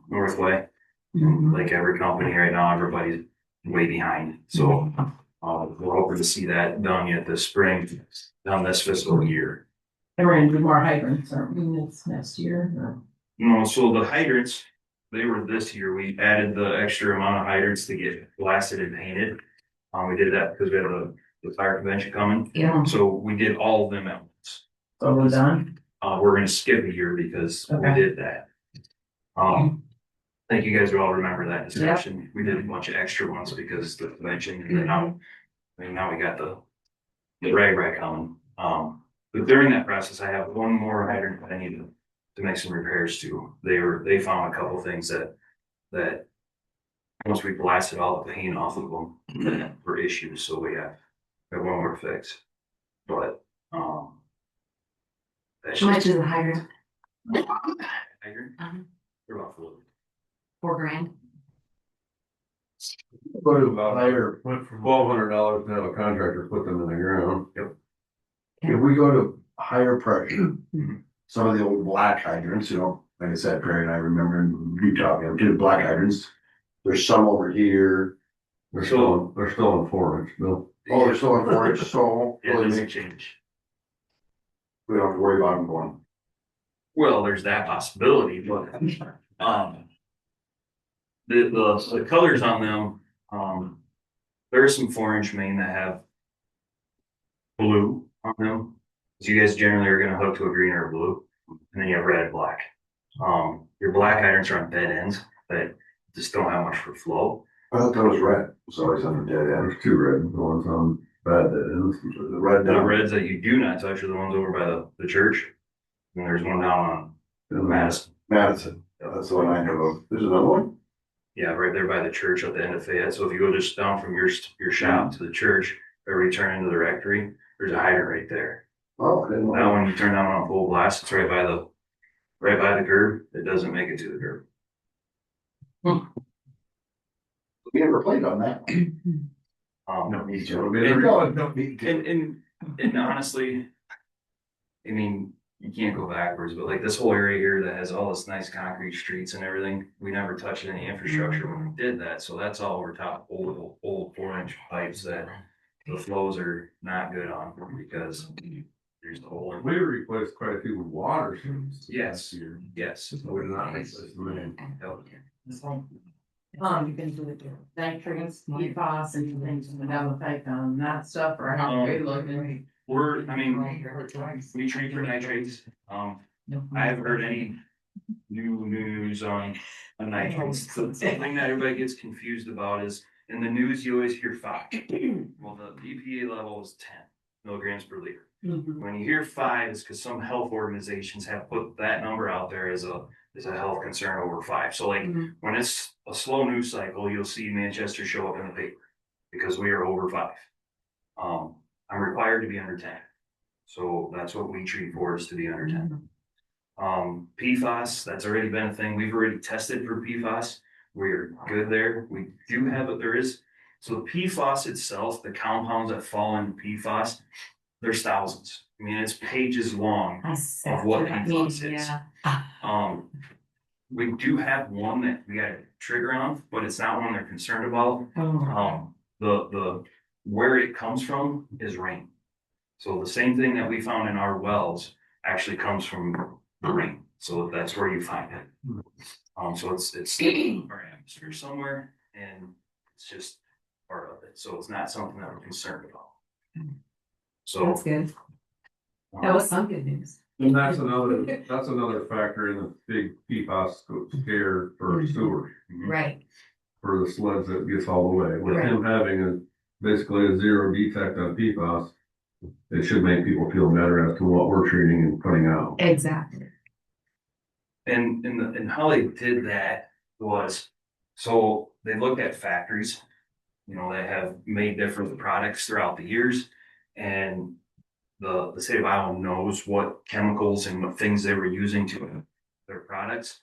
[SPEAKER 8] Northway. Like every company right now, everybody's way behind. So, we're hoping to see that done yet this spring, done this fiscal year.
[SPEAKER 2] And we're gonna do more hydrants, aren't we, this next year? or-
[SPEAKER 8] No, so the hydrants, they were this year. We added the extra amount of hydrants to get blasted and painted. We did that because we had the fire convention coming.
[SPEAKER 1] Yeah.
[SPEAKER 8] So we did all of them at once.
[SPEAKER 2] So we're done?
[SPEAKER 8] We're gonna skip a year because we
[SPEAKER 2] Okay.
[SPEAKER 8] did that. I think you guys will all remember that discussion. We did a bunch of extra ones because the convention and then now, we got the rag coming. But during that process, I have one more hydrant that I need to make some repairs to. They found a couple things that once we blasted all the paint off of them were issues, so we have one more fix. But, that's
[SPEAKER 1] How much
[SPEAKER 8] just
[SPEAKER 1] is the hydrant?
[SPEAKER 8] hydrant.
[SPEAKER 1] Uh-huh.
[SPEAKER 8] They're about
[SPEAKER 1] $4,000.
[SPEAKER 3] But about higher, went from $1,200 to have a contractor put them in the ground.
[SPEAKER 4] If we go to higher pressure, some of the old black hydrants, you know, like I said, Perry and I remember in Utah, we have 2 black hydrants. There's some over here.
[SPEAKER 3] They're still in 4-inch, Bill.
[SPEAKER 4] Oh, they're still in 4-inch, so
[SPEAKER 8] Yeah, it
[SPEAKER 4] really
[SPEAKER 8] doesn't
[SPEAKER 4] make,
[SPEAKER 8] change.
[SPEAKER 4] we don't have to worry about them going.
[SPEAKER 8] Well, there's that possibility, but, the colors on them, there are some 4-inch main that have blue on them. So you guys generally are gonna hook to a green or a blue, and then you have red and black. Your black hydrants are on dead ends that just don't have much for flow.
[SPEAKER 4] I thought that was red, it was always on the dead end.
[SPEAKER 3] There's 2 red ones on bad dead ends.
[SPEAKER 4] The red
[SPEAKER 8] The
[SPEAKER 4] down.
[SPEAKER 8] reds that you do not touch are the ones over by the church. And there's one down on Madison.
[SPEAKER 4] Madison, that's the one I know of. There's another one?
[SPEAKER 8] Yeah, right there by the church at the end of Fayette. So if you go just down from your shop to the church, or you turn into the rectory, there's a hydrant right there.
[SPEAKER 4] Oh, I didn't
[SPEAKER 8] That
[SPEAKER 4] know.
[SPEAKER 8] one, you turn down on full blast, it's right by the curb. It doesn't make it to the curb.
[SPEAKER 4] We never played on that.
[SPEAKER 8] No,
[SPEAKER 4] need to.
[SPEAKER 3] And-
[SPEAKER 4] Don't need to.
[SPEAKER 8] and honestly, I mean, you can't go backwards, but like this whole area here that has all this nice concrete streets and everything, we never touched any infrastructure when we did that. So that's all over top old 4-inch pipes that the flows are not good on because there's the hole.
[SPEAKER 3] We replaced quite a few water systems.
[SPEAKER 8] Yes.
[SPEAKER 3] Year.
[SPEAKER 8] Yes.
[SPEAKER 3] We did not replace many.
[SPEAKER 2] You can do the nitrates, PFAS and things that have effect on that stuff or how they look.
[SPEAKER 8] We treat for nitrates. I haven't heard any new news on nitrates. The thing that everybody gets confused about is in the news, you always hear 5. Well, the EPA level is 10 milligrams per liter. When you hear 5, it's because some health organizations have put that number out there as a health concern over 5. So like when it's a slow news cycle, you'll see Manchester show up in the paper because we are over 5. I'm required to be under 10. So that's what we treat for, is to be under 10. PFAS, that's already been a thing. We've already tested for PFAS. We're good there. We do have it. There is, so the PFAS itself, the compounds that fall into PFAS, there's thousands. I mean, it's pages long of what PFAS is.
[SPEAKER 6] we do have one that we got a trigger on, but it's not one they're concerned about. The where it comes from is rain. So the same thing that we found in our wells actually comes from the rain. So that's where you find it. So it's our atmosphere somewhere, and it's just part of it. So it's not something that we're concerned about. So
[SPEAKER 1] That's good. That was some good news.
[SPEAKER 3] And that's another factor in the big PFAS scare for sewer,
[SPEAKER 1] Right.
[SPEAKER 3] for the sleds that gets all the way. With
[SPEAKER 1] Right.
[SPEAKER 3] him having basically a zero defect on PFAS, it should make people feel better as to what we're treating and putting out.
[SPEAKER 1] Exactly.
[SPEAKER 6] and how they did that was, so they looked at factories, you know, that have made different products throughout the years, and the state of Iowa knows what chemicals and what things they were using to their products.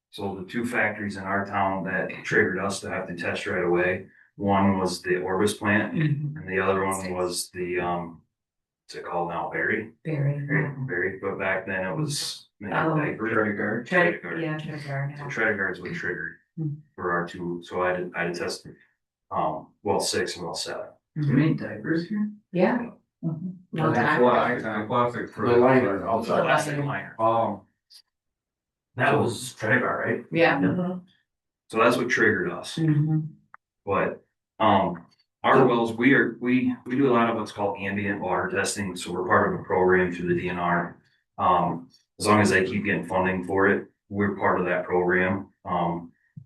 [SPEAKER 6] So the two factories in our town that triggered us to have to test right away, one was the Orbis plant, and the other one was the what's it called now, Berry. But back then it was
[SPEAKER 1] Tredegar.
[SPEAKER 6] Tredegar.
[SPEAKER 1] Yeah, Tredegar.
[SPEAKER 6] So Tredegar's what triggered for our two. So I had to test well 6 and well 7.
[SPEAKER 5] Do you make diapers here?
[SPEAKER 1] Yeah. No, that-
[SPEAKER 3] Plastic for
[SPEAKER 4] The liner outside.
[SPEAKER 6] Plastic liner.
[SPEAKER 8] That was Tredegar, right?
[SPEAKER 1] Yeah.
[SPEAKER 6] So that's what triggered us.
[SPEAKER 1] Mhm.
[SPEAKER 6] But our wells, we do a lot of what's called ambient water testing. So we're part of a program through the DNR. As long as they keep getting funding for it, we're part of that program.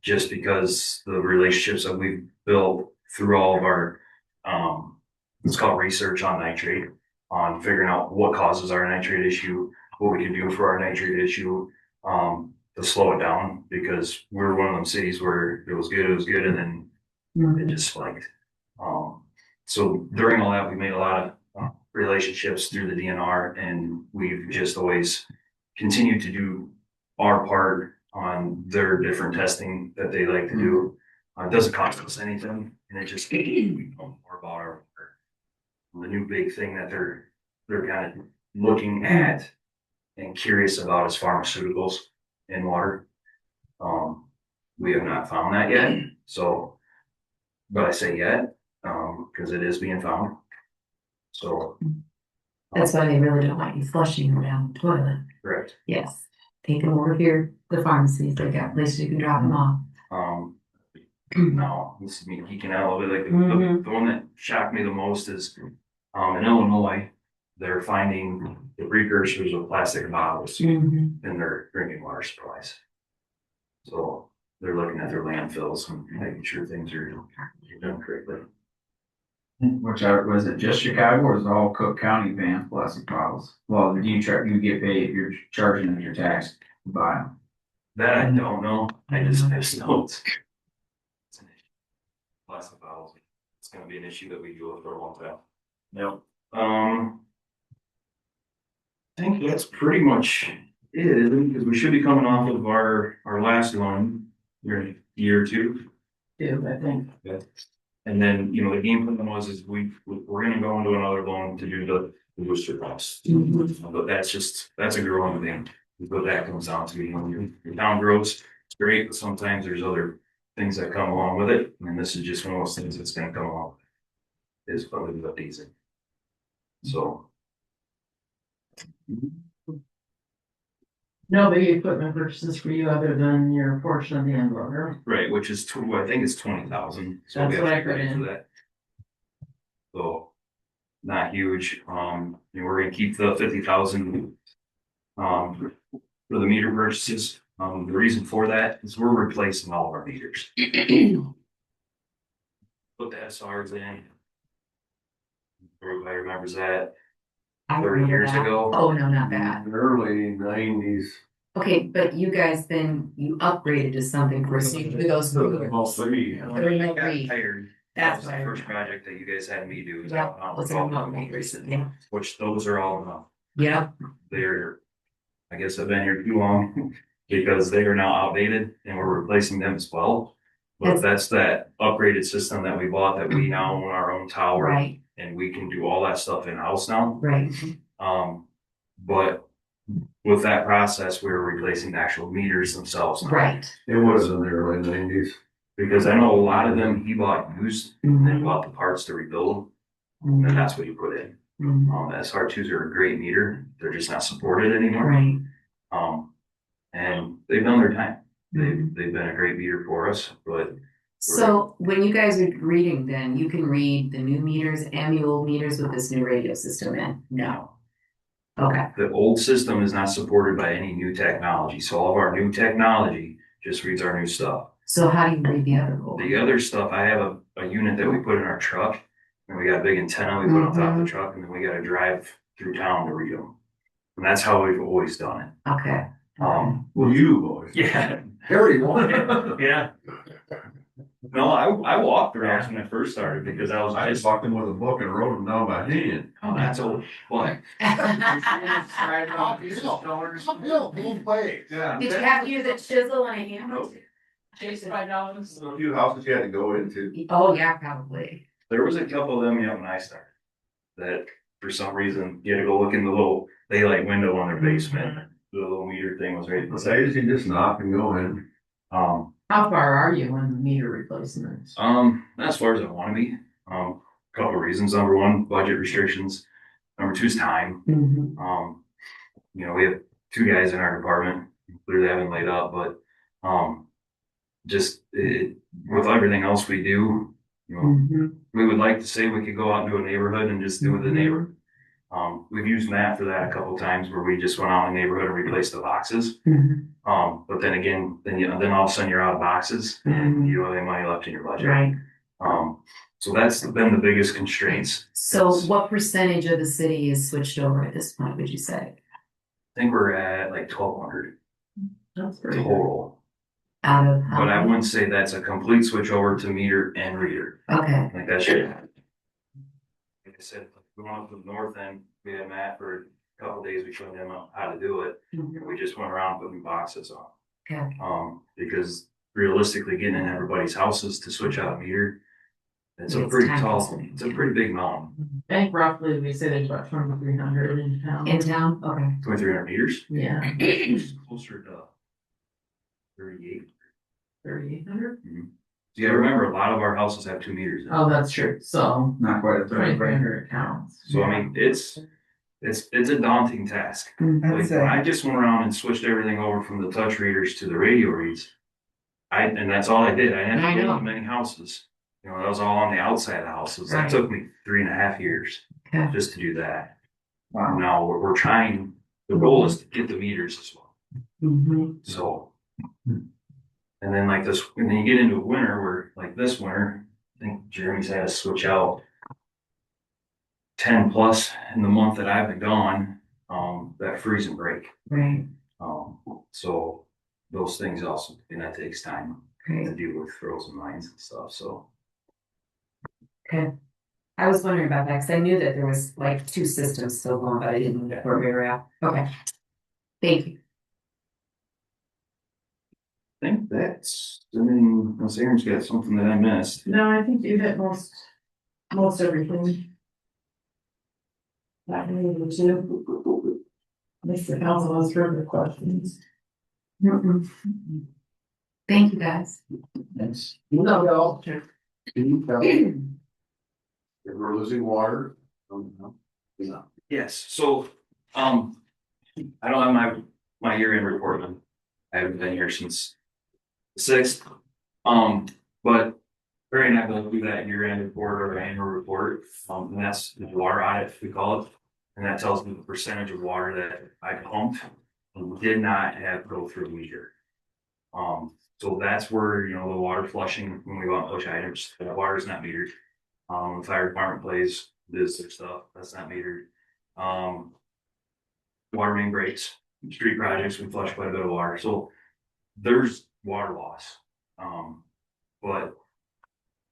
[SPEAKER 6] Just because the relationships that we've built through all of our it's called research on nitrate, on figuring out what causes our nitrate issue, what we can do for our nitrate issue, to slow it down, because we're one of them cities where it was good, and then it just spiked. So during all that, we made a lot of relationships through the DNR, and we've just always continued to do our part on their different testing that they like to do. It doesn't cost us anything, and it just we know more about our the new big thing that they're kind of looking at and curious about is pharmaceuticals in water. We have not found that yet, so, but I say yet, because it is being found. So.
[SPEAKER 1] That's why they really don't want you flushing them down the toilet.
[SPEAKER 6] Correct.
[SPEAKER 1] Yes. Take them over here, the pharmacies, they got places you can drop them off.
[SPEAKER 6] Now, this is me geeking out a little bit, like the one that shocked me the most is, in Illinois, they're finding the precursors of plastic bottles in their drinking water supplies. So they're looking at their landfills and making sure things are done correctly.
[SPEAKER 5] Which was it just Chicago, or is it all Cook County banned plastic bottles? Well, do you get paid if you're charging them your tax to buy them?
[SPEAKER 6] That I don't know. I just know it's an issue. Plastic bottles. It's going to be an issue that we deal with for a long time.
[SPEAKER 8] Yep.
[SPEAKER 6] I think that's pretty much it, because we should be coming off of our last one here in a year or two.
[SPEAKER 2] I think.
[SPEAKER 6] Yeah. And then, you know, the game plan is we're gonna go into another loan to do the booster costs. But that's a growing thing. What that comes down to, you know, your town grows, it's great, but sometimes there's other things that come along with it. And this is just one of those things that's gonna come along. Is probably the decent. So.
[SPEAKER 2] No big equipment purchases for you other than your portion of the inverter.
[SPEAKER 6] Right, which is I think it's 20,000. So
[SPEAKER 2] That's
[SPEAKER 6] we have
[SPEAKER 2] what
[SPEAKER 6] to
[SPEAKER 2] I put
[SPEAKER 6] agree to
[SPEAKER 2] in.
[SPEAKER 6] that. So, not huge. You know, we're gonna keep the 50,000 for the meter purchases. The reason for that is we're replacing all of our meters. Put the SRs in. Everybody remembers that.
[SPEAKER 1] I
[SPEAKER 6] 30
[SPEAKER 1] remember
[SPEAKER 6] years
[SPEAKER 1] that.
[SPEAKER 6] ago.
[SPEAKER 1] Oh, no, not that.
[SPEAKER 3] Early 90s.
[SPEAKER 1] Okay, but you guys then, you upgraded to something for those movers.
[SPEAKER 3] All three.
[SPEAKER 1] The remote
[SPEAKER 6] I got
[SPEAKER 1] read.
[SPEAKER 6] hired.
[SPEAKER 1] That's
[SPEAKER 6] That
[SPEAKER 1] what I
[SPEAKER 6] was the first
[SPEAKER 1] remember.
[SPEAKER 6] project that you guys had me do.
[SPEAKER 1] Yeah, was a remote read recently.
[SPEAKER 6] Which those are all
[SPEAKER 1] Yep.
[SPEAKER 6] they're, I guess I've been here too long because they are now outdated and we're replacing them as well. But that's that upgraded system that we bought that we now own our own tower.
[SPEAKER 1] Right,
[SPEAKER 6] And we can do all that stuff in house now.
[SPEAKER 1] right.
[SPEAKER 6] But
[SPEAKER 8] with that process, we were replacing the actual meters themselves.
[SPEAKER 1] Right.
[SPEAKER 3] It was in the early nineties.
[SPEAKER 8] Because I know a lot of them, he bought used, and then
[SPEAKER 1] Mhm.
[SPEAKER 8] bought the parts to rebuild them, and that's what he put in.
[SPEAKER 1] Mhm.
[SPEAKER 8] SR2s are a great meter, they're just not supported anymore.
[SPEAKER 1] Right.
[SPEAKER 8] And they've done their time.
[SPEAKER 1] Mhm.
[SPEAKER 8] They've been a great meter for us, but
[SPEAKER 1] So when you guys are reading, then you can read the new meters and the old meters with this new radio system in? No. Okay.
[SPEAKER 8] the old system is not supported by any new technology, so all of our new technology just reads our new stuff.
[SPEAKER 1] So how do you read the other old?
[SPEAKER 8] The other stuff, I have a unit that we put in our truck, and we got a big antenna we put on top of the truck, and then we gotta drive through town to read them. And that's how we've always done it.
[SPEAKER 1] Okay.
[SPEAKER 3] Well, you boys.
[SPEAKER 8] Yeah.
[SPEAKER 3] Harry, what?
[SPEAKER 8] Yeah. No, I walked the routes when I first started because I was
[SPEAKER 3] I just
[SPEAKER 8] just,
[SPEAKER 3] walked in with a book and wrote them down by hand.
[SPEAKER 8] oh, that's old, but
[SPEAKER 4] Uphill, both ways.
[SPEAKER 3] Yeah.
[SPEAKER 1] Did you have to use a chisel and a hammer?
[SPEAKER 3] Nope.
[SPEAKER 2] Jason, $5.
[SPEAKER 3] A few houses you had to go into.
[SPEAKER 1] Oh, yeah, probably.
[SPEAKER 8] there was a couple of them, yeah, when I started. That for some reason, you had to go look in the little daylight window on their basement, the little meter thing was right
[SPEAKER 3] So you can just knock and go in.
[SPEAKER 2] How far are you on the meter replacements?
[SPEAKER 8] Not as far as I wanna be, couple of reasons, number one, budget restrictions, number two is time.
[SPEAKER 1] Mhm.
[SPEAKER 8] We have two guys in our department, clearly haven't laid up, but, with everything else we do,
[SPEAKER 1] Mhm.
[SPEAKER 8] we would like to say we could go out into a neighborhood and just do with the
[SPEAKER 1] Mhm.
[SPEAKER 8] neighbor. We've used Matt for that a couple times where we just went out in the neighborhood and replaced the boxes.
[SPEAKER 1] Mhm.
[SPEAKER 8] But then again, then all of a sudden you're out of boxes and you don't have any money left in your budget.
[SPEAKER 1] Right.
[SPEAKER 8] So that's been the biggest constraints.
[SPEAKER 1] So what percentage of the city is switched over at this point, would you say?
[SPEAKER 8] I think we're at like 1,200
[SPEAKER 2] That's pretty good.
[SPEAKER 8] total,
[SPEAKER 1] Out of how
[SPEAKER 8] but I
[SPEAKER 1] many?
[SPEAKER 8] wouldn't say that's a complete switch over to meter and reader.
[SPEAKER 1] Okay.
[SPEAKER 8] Like that should. Like I said, going up to the north end, we had Matt for a couple days, we showed him how to do it.
[SPEAKER 1] Mhm.
[SPEAKER 8] We just went around putting boxes on.
[SPEAKER 1] Okay.
[SPEAKER 8] Because realistically, getting in everybody's houses to switch out a meter, it's a
[SPEAKER 1] It's
[SPEAKER 8] pretty
[SPEAKER 1] time
[SPEAKER 8] tall,
[SPEAKER 1] consuming.
[SPEAKER 8] it's a pretty big mountain.
[SPEAKER 2] I think roughly we say there's about 2,300 in town.
[SPEAKER 1] In town? Okay.
[SPEAKER 8] 2,300 meters,
[SPEAKER 2] Yeah,
[SPEAKER 8] closer to 38.
[SPEAKER 2] 3,800.
[SPEAKER 8] You gotta remember, a lot of our houses have 2 meters. in it.
[SPEAKER 2] Oh, that's true. So
[SPEAKER 5] Not quite a third, right?
[SPEAKER 2] 2,300 accounts.
[SPEAKER 8] So I mean, it's a daunting task. Like, when I just went around and switched everything over from the touch readers to the radio reads. And that's all I did. I didn't have to go to many houses. That was all on the outside of the houses. That
[SPEAKER 1] Right.
[SPEAKER 8] took me 3.5 years
[SPEAKER 1] Okay.
[SPEAKER 8] just to do that.
[SPEAKER 5] Wow.
[SPEAKER 8] Now we're trying, the goal is to get the meters as well.
[SPEAKER 1] Mhm.
[SPEAKER 8] So. And then like this, and then you get into a winter where, like this winter, I think Jeremy's had to switch out 10 plus in the month that I've been gone, that freeze and break.
[SPEAKER 1] Right.
[SPEAKER 8] So those things also, and that takes time to
[SPEAKER 1] Great.
[SPEAKER 8] deal with frozen lines and stuff, so.
[SPEAKER 1] Okay. I was wondering about that because I knew that there was like 2 systems still going, but I didn't know where we were at. Okay. Thank you.
[SPEAKER 8] I think unless Aaron's got something that I missed.
[SPEAKER 2] No, I think you hit most everything. That we need to. Mr. Council has further questions.
[SPEAKER 1] Mm-mm. Thank you, guys.
[SPEAKER 4] Thanks.
[SPEAKER 2] No,
[SPEAKER 4] If we're losing water.
[SPEAKER 8] Yes, so, I don't have my year-end report. I haven't been here since the 6th. But Barry and I both do that year-end report or annual report, and that's the water audit, we call it. And that tells me the percentage of water that I pumped and did not have go through a meter. So that's where, the water flushing, when we go out and push items, the water is not metered. The fire department plays this stuff, that's not metered. Water main breaks, street projects, we flush quite a bit of water, so there's water loss. But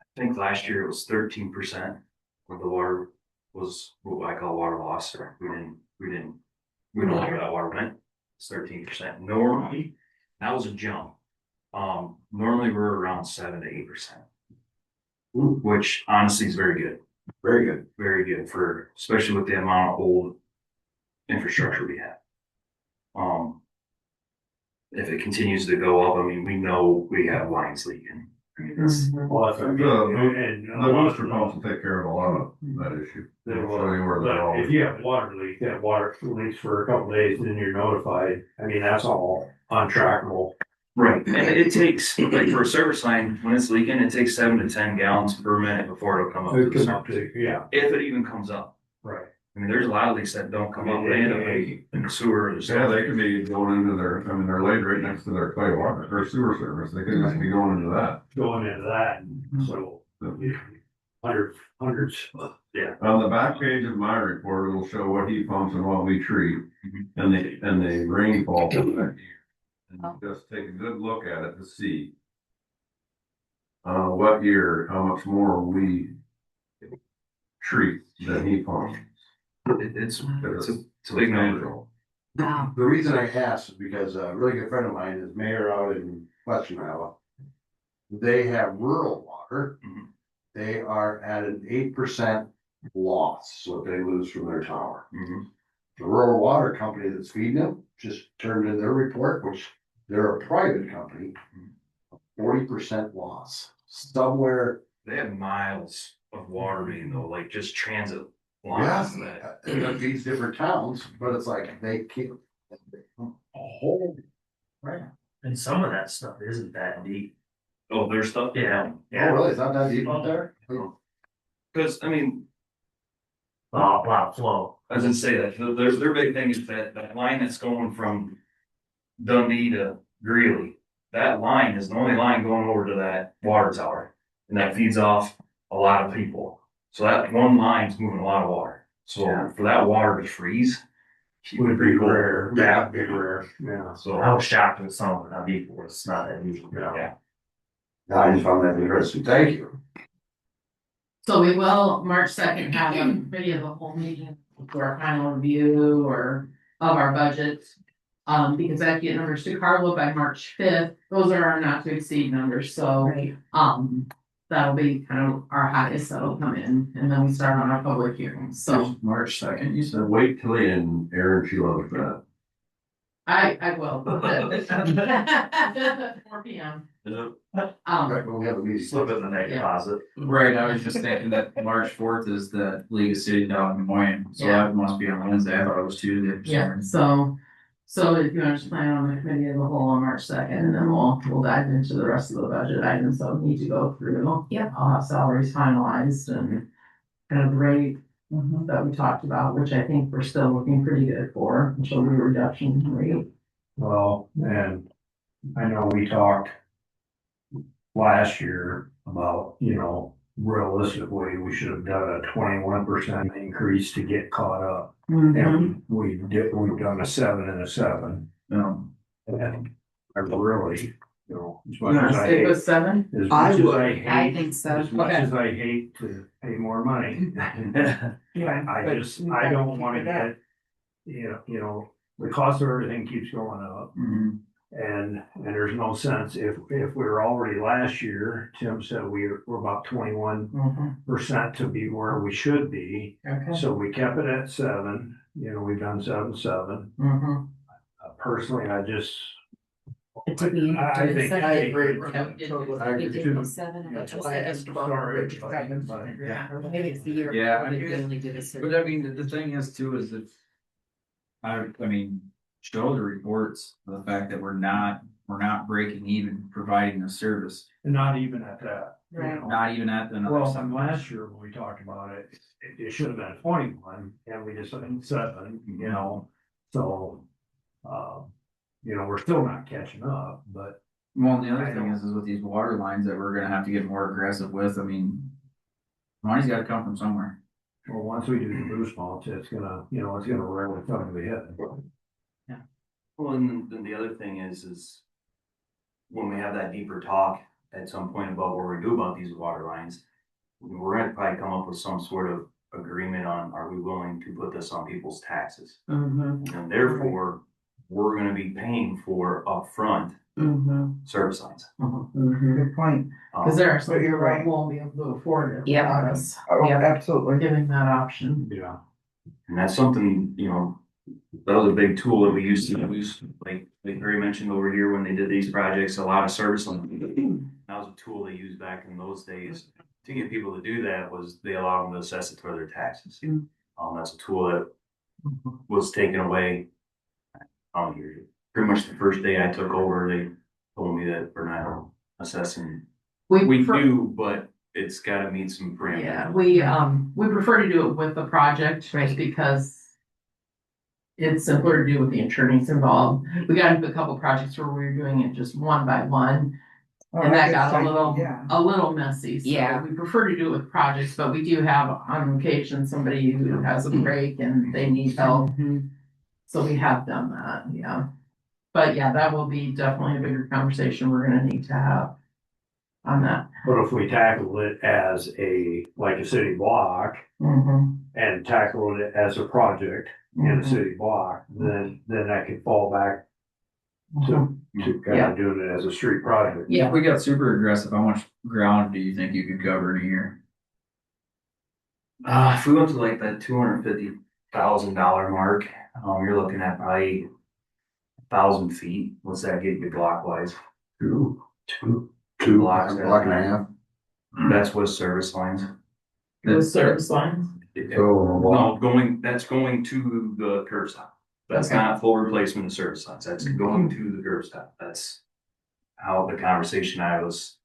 [SPEAKER 8] I think last year it was 13% of the water was what I call water loss. We don't know where that water went. It's 13%. Normally, that was a jump. Normally we're around 7 to 8%, which honestly is very good.
[SPEAKER 4] Very good.
[SPEAKER 8] Very good for, especially with the amount of old infrastructure we have. if it continues to go up, I mean, we know we have lines leaking. I mean, that's,
[SPEAKER 7] Well, that's.
[SPEAKER 3] The booster pumps will take care of a lot of that issue.
[SPEAKER 7] They
[SPEAKER 3] They'll
[SPEAKER 7] will,
[SPEAKER 3] show you where they're
[SPEAKER 7] but
[SPEAKER 3] all.
[SPEAKER 7] if you have water leak, that water leaks for a couple days, then you're notified. I mean, that's all untrackable.
[SPEAKER 8] right, and it takes, like for a service line, when it's leaking, it takes 7 to 10 gallons per minute before it'll come up. to the surface.
[SPEAKER 7] Yeah,
[SPEAKER 8] If it even comes up.
[SPEAKER 7] right.
[SPEAKER 8] I mean, there's a lot of leaks that don't come up, they end up in the sewer or
[SPEAKER 3] Yeah,
[SPEAKER 8] stuff.
[SPEAKER 3] they could be going into their, I mean, they're laid right next to their clay water, or sewer service, they could just be going into that.
[SPEAKER 7] Going into that, so hundreds.
[SPEAKER 3] On the back page of my report, it'll show what heat pumps and what we treat, and the rainfall for that year. And just take a good look at it to see what year, how much more we treat than heat pumps.
[SPEAKER 8] It's a big number.
[SPEAKER 1] Wow.
[SPEAKER 4] The reason I asked is because a really good friend of mine is mayor out in Western Iowa. They have rural water.
[SPEAKER 8] Mhm.
[SPEAKER 4] They are at an 8% loss, what they lose from their tower.
[SPEAKER 8] Mhm.
[SPEAKER 4] The rural water company that's feeding them just turned in their report, which they're a private company, 40% loss. Somewhere,
[SPEAKER 8] They have miles of water main though, like just transit
[SPEAKER 4] yes,
[SPEAKER 8] lines that.
[SPEAKER 4] it feeds different towns, but it's like they keep a whole. Right.
[SPEAKER 6] And some of that stuff isn't that deep.
[SPEAKER 8] Oh, there's stuff?
[SPEAKER 6] Yeah.
[SPEAKER 4] Oh, really? It's not that deep out there?
[SPEAKER 8] Cause I mean,
[SPEAKER 6] A lot of flow.
[SPEAKER 8] I was gonna say that, their big thing is that line that's going from Dundee to Greeley. That line is the only line going over to that water tower, and that feeds off a lot of people. So that one line's moving a lot of water. So
[SPEAKER 6] Yeah.
[SPEAKER 8] for that water to freeze, it would be rare.
[SPEAKER 7] Yeah, big rare, yeah.
[SPEAKER 8] So
[SPEAKER 6] I was shocked with some of it, how deep it was. It's not that usual.
[SPEAKER 7] Yeah.
[SPEAKER 4] I just found that interesting. Thank you.
[SPEAKER 2] So we will, March 2nd, have a video of the whole meeting for our final review or of our budget. Because I have to get numbers to Carla by March 5th. Those are our not to exceed numbers, so,
[SPEAKER 1] Right.
[SPEAKER 2] that'll be kind of our highest that'll come in, and then we start on our public hearings, so
[SPEAKER 5] March 2nd, you
[SPEAKER 3] So
[SPEAKER 5] said.
[SPEAKER 3] wait till the end, Aaron, she loves that.
[SPEAKER 2] I will. 4 P.M.
[SPEAKER 4] Right, when we have a meeting.
[SPEAKER 6] Slip it in the neck
[SPEAKER 2] Yeah.
[SPEAKER 6] deposit.
[SPEAKER 5] Right, I was just thinking that March 4th is the League of Cities down in Des Moines, so
[SPEAKER 2] Yeah.
[SPEAKER 5] that must be on Wednesday, I thought it was Tuesday.
[SPEAKER 2] Yeah, so if you want to just plan on the committee of the whole on March 2nd, and then we'll dive into the rest of the budget items that we need to go through.
[SPEAKER 1] Yep.
[SPEAKER 2] I'll have salaries finalized and kind of the rate that we talked about, which I think we're still looking pretty good for, which will be a reduction in rate.
[SPEAKER 7] Well, and I know we talked last year about, realistically, we should have done a 21% increase to get caught up. And we've done a 7 and a 7. And I really, as
[SPEAKER 2] You
[SPEAKER 7] much
[SPEAKER 2] want
[SPEAKER 7] as
[SPEAKER 2] to
[SPEAKER 7] I
[SPEAKER 2] stick
[SPEAKER 7] hate,
[SPEAKER 2] with 7?
[SPEAKER 7] as
[SPEAKER 9] I
[SPEAKER 7] much as
[SPEAKER 9] would.
[SPEAKER 7] I
[SPEAKER 1] I
[SPEAKER 7] hate,
[SPEAKER 1] think so.
[SPEAKER 7] as much
[SPEAKER 2] Okay.
[SPEAKER 7] as I hate to pay more money. I don't wanna get, the cost of everything keeps going up.
[SPEAKER 5] Mhm.
[SPEAKER 7] And there's no sense if we were already last year, Tim said we're about 21% to be where we should be.
[SPEAKER 2] Okay.
[SPEAKER 7] So we kept it at 7, we've done 7. Personally, I just,
[SPEAKER 1] Did we
[SPEAKER 7] I
[SPEAKER 1] do
[SPEAKER 7] think-
[SPEAKER 1] seven?
[SPEAKER 9] I agree.
[SPEAKER 7] I
[SPEAKER 1] We
[SPEAKER 7] agree
[SPEAKER 1] did
[SPEAKER 7] too.
[SPEAKER 1] do 7, and
[SPEAKER 9] That's
[SPEAKER 1] it was
[SPEAKER 9] why I
[SPEAKER 1] seven.
[SPEAKER 9] asked about
[SPEAKER 7] Sorry.
[SPEAKER 9] the ridge.
[SPEAKER 7] Yeah.
[SPEAKER 1] Or maybe it's the year.
[SPEAKER 5] Yeah,
[SPEAKER 1] before
[SPEAKER 5] I
[SPEAKER 1] they
[SPEAKER 5] mean,
[SPEAKER 1] only did a certain-
[SPEAKER 5] But I mean, the thing is too, is if. I mean, show the reports, of the fact that we're not breaking even providing the service,
[SPEAKER 7] and not even at that.
[SPEAKER 1] Right.
[SPEAKER 5] not even at the.
[SPEAKER 7] Well, from last year when we talked about it, it should have been 21, and we just went 7, so. We're still not catching up, but
[SPEAKER 5] Well, and the other thing is with these water lines that we're gonna have to get more aggressive with, I mean. Money's gotta come from somewhere.
[SPEAKER 7] well, once we do the boost pumps, it's gonna really come to the head.
[SPEAKER 8] Well, and then the other thing is when we have that deeper talk at some point about what we do about these water lines, we're gonna probably come up with some sort of agreement on, are we willing to put this on people's taxes? And therefore, we're gonna be paying for upfront service lines.
[SPEAKER 2] Good point, because there are some
[SPEAKER 9] But you're
[SPEAKER 2] people
[SPEAKER 9] right.
[SPEAKER 2] who won't be able to afford it
[SPEAKER 1] Yep.
[SPEAKER 2] without us
[SPEAKER 9] Oh,
[SPEAKER 1] Yeah.
[SPEAKER 9] absolutely.
[SPEAKER 2] giving that option.
[SPEAKER 7] Yeah.
[SPEAKER 8] And that's something, that was a big tool that we used to use, like like Barry mentioned over here, when they did these projects, a lot of service on. That was a tool they used back in those days. To get people to do that was they allowed them to assess it for their taxes. That's a tool that was taken away. Pretty much the first day I took over, they told me that we're not assessing. We do, but it's gotta meet some parameters.
[SPEAKER 2] Yeah, we prefer to do it with the project, right, because it's simpler to do with the attorneys involved. We got into a couple projects where we were doing it just one by one. And that got a little messy. So
[SPEAKER 1] Yeah.
[SPEAKER 2] we prefer to do it with projects, but we do have on occasion somebody who has a break and they need help. So we have done that, yeah. But yeah, that will be definitely a bigger conversation we're gonna need to have on that.
[SPEAKER 7] But if we tackle it as like a city block and tackle it as a project in a city block, then that could fall back to kind of doing it as a street project.
[SPEAKER 2] Yeah.
[SPEAKER 5] If we got super aggressive, how much ground do you think you could cover in a year?
[SPEAKER 8] If we went to like that $250,000 mark, you're looking at probably 1,000 feet. What's that get you block wise?
[SPEAKER 4] Two
[SPEAKER 8] blocks.
[SPEAKER 4] block and a half.
[SPEAKER 8] That's with service lines.
[SPEAKER 2] Those service lines.
[SPEAKER 4] So,
[SPEAKER 8] That's going to the curb stop. That's not full replacement of service lines. That's going to the curb stop. That's how the conversation I was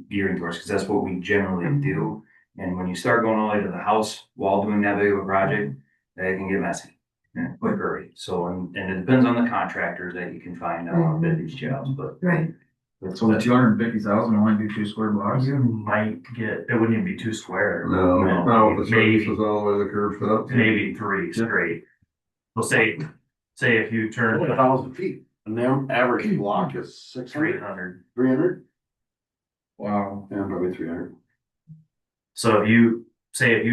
[SPEAKER 8] gearing towards, because that's what we generally do. And when you start going all the way to the house while doing that big of a project, that can get messy quick hurry. So, and it depends on the contractors that you can find out bid these jobs, but.
[SPEAKER 1] Right.
[SPEAKER 5] So the 250,000 only do 2 square blocks?
[SPEAKER 6] You might get, it wouldn't even be 2 square.
[SPEAKER 3] No, the
[SPEAKER 6] Maybe,
[SPEAKER 3] service is all the way to the curb stop.
[SPEAKER 6] maybe 3 straight. So say if you turn
[SPEAKER 4] 1,000 feet, and their average block is 600,
[SPEAKER 6] 300.
[SPEAKER 4] 300?
[SPEAKER 5] Wow.
[SPEAKER 4] Yeah, probably 300.
[SPEAKER 6] So if you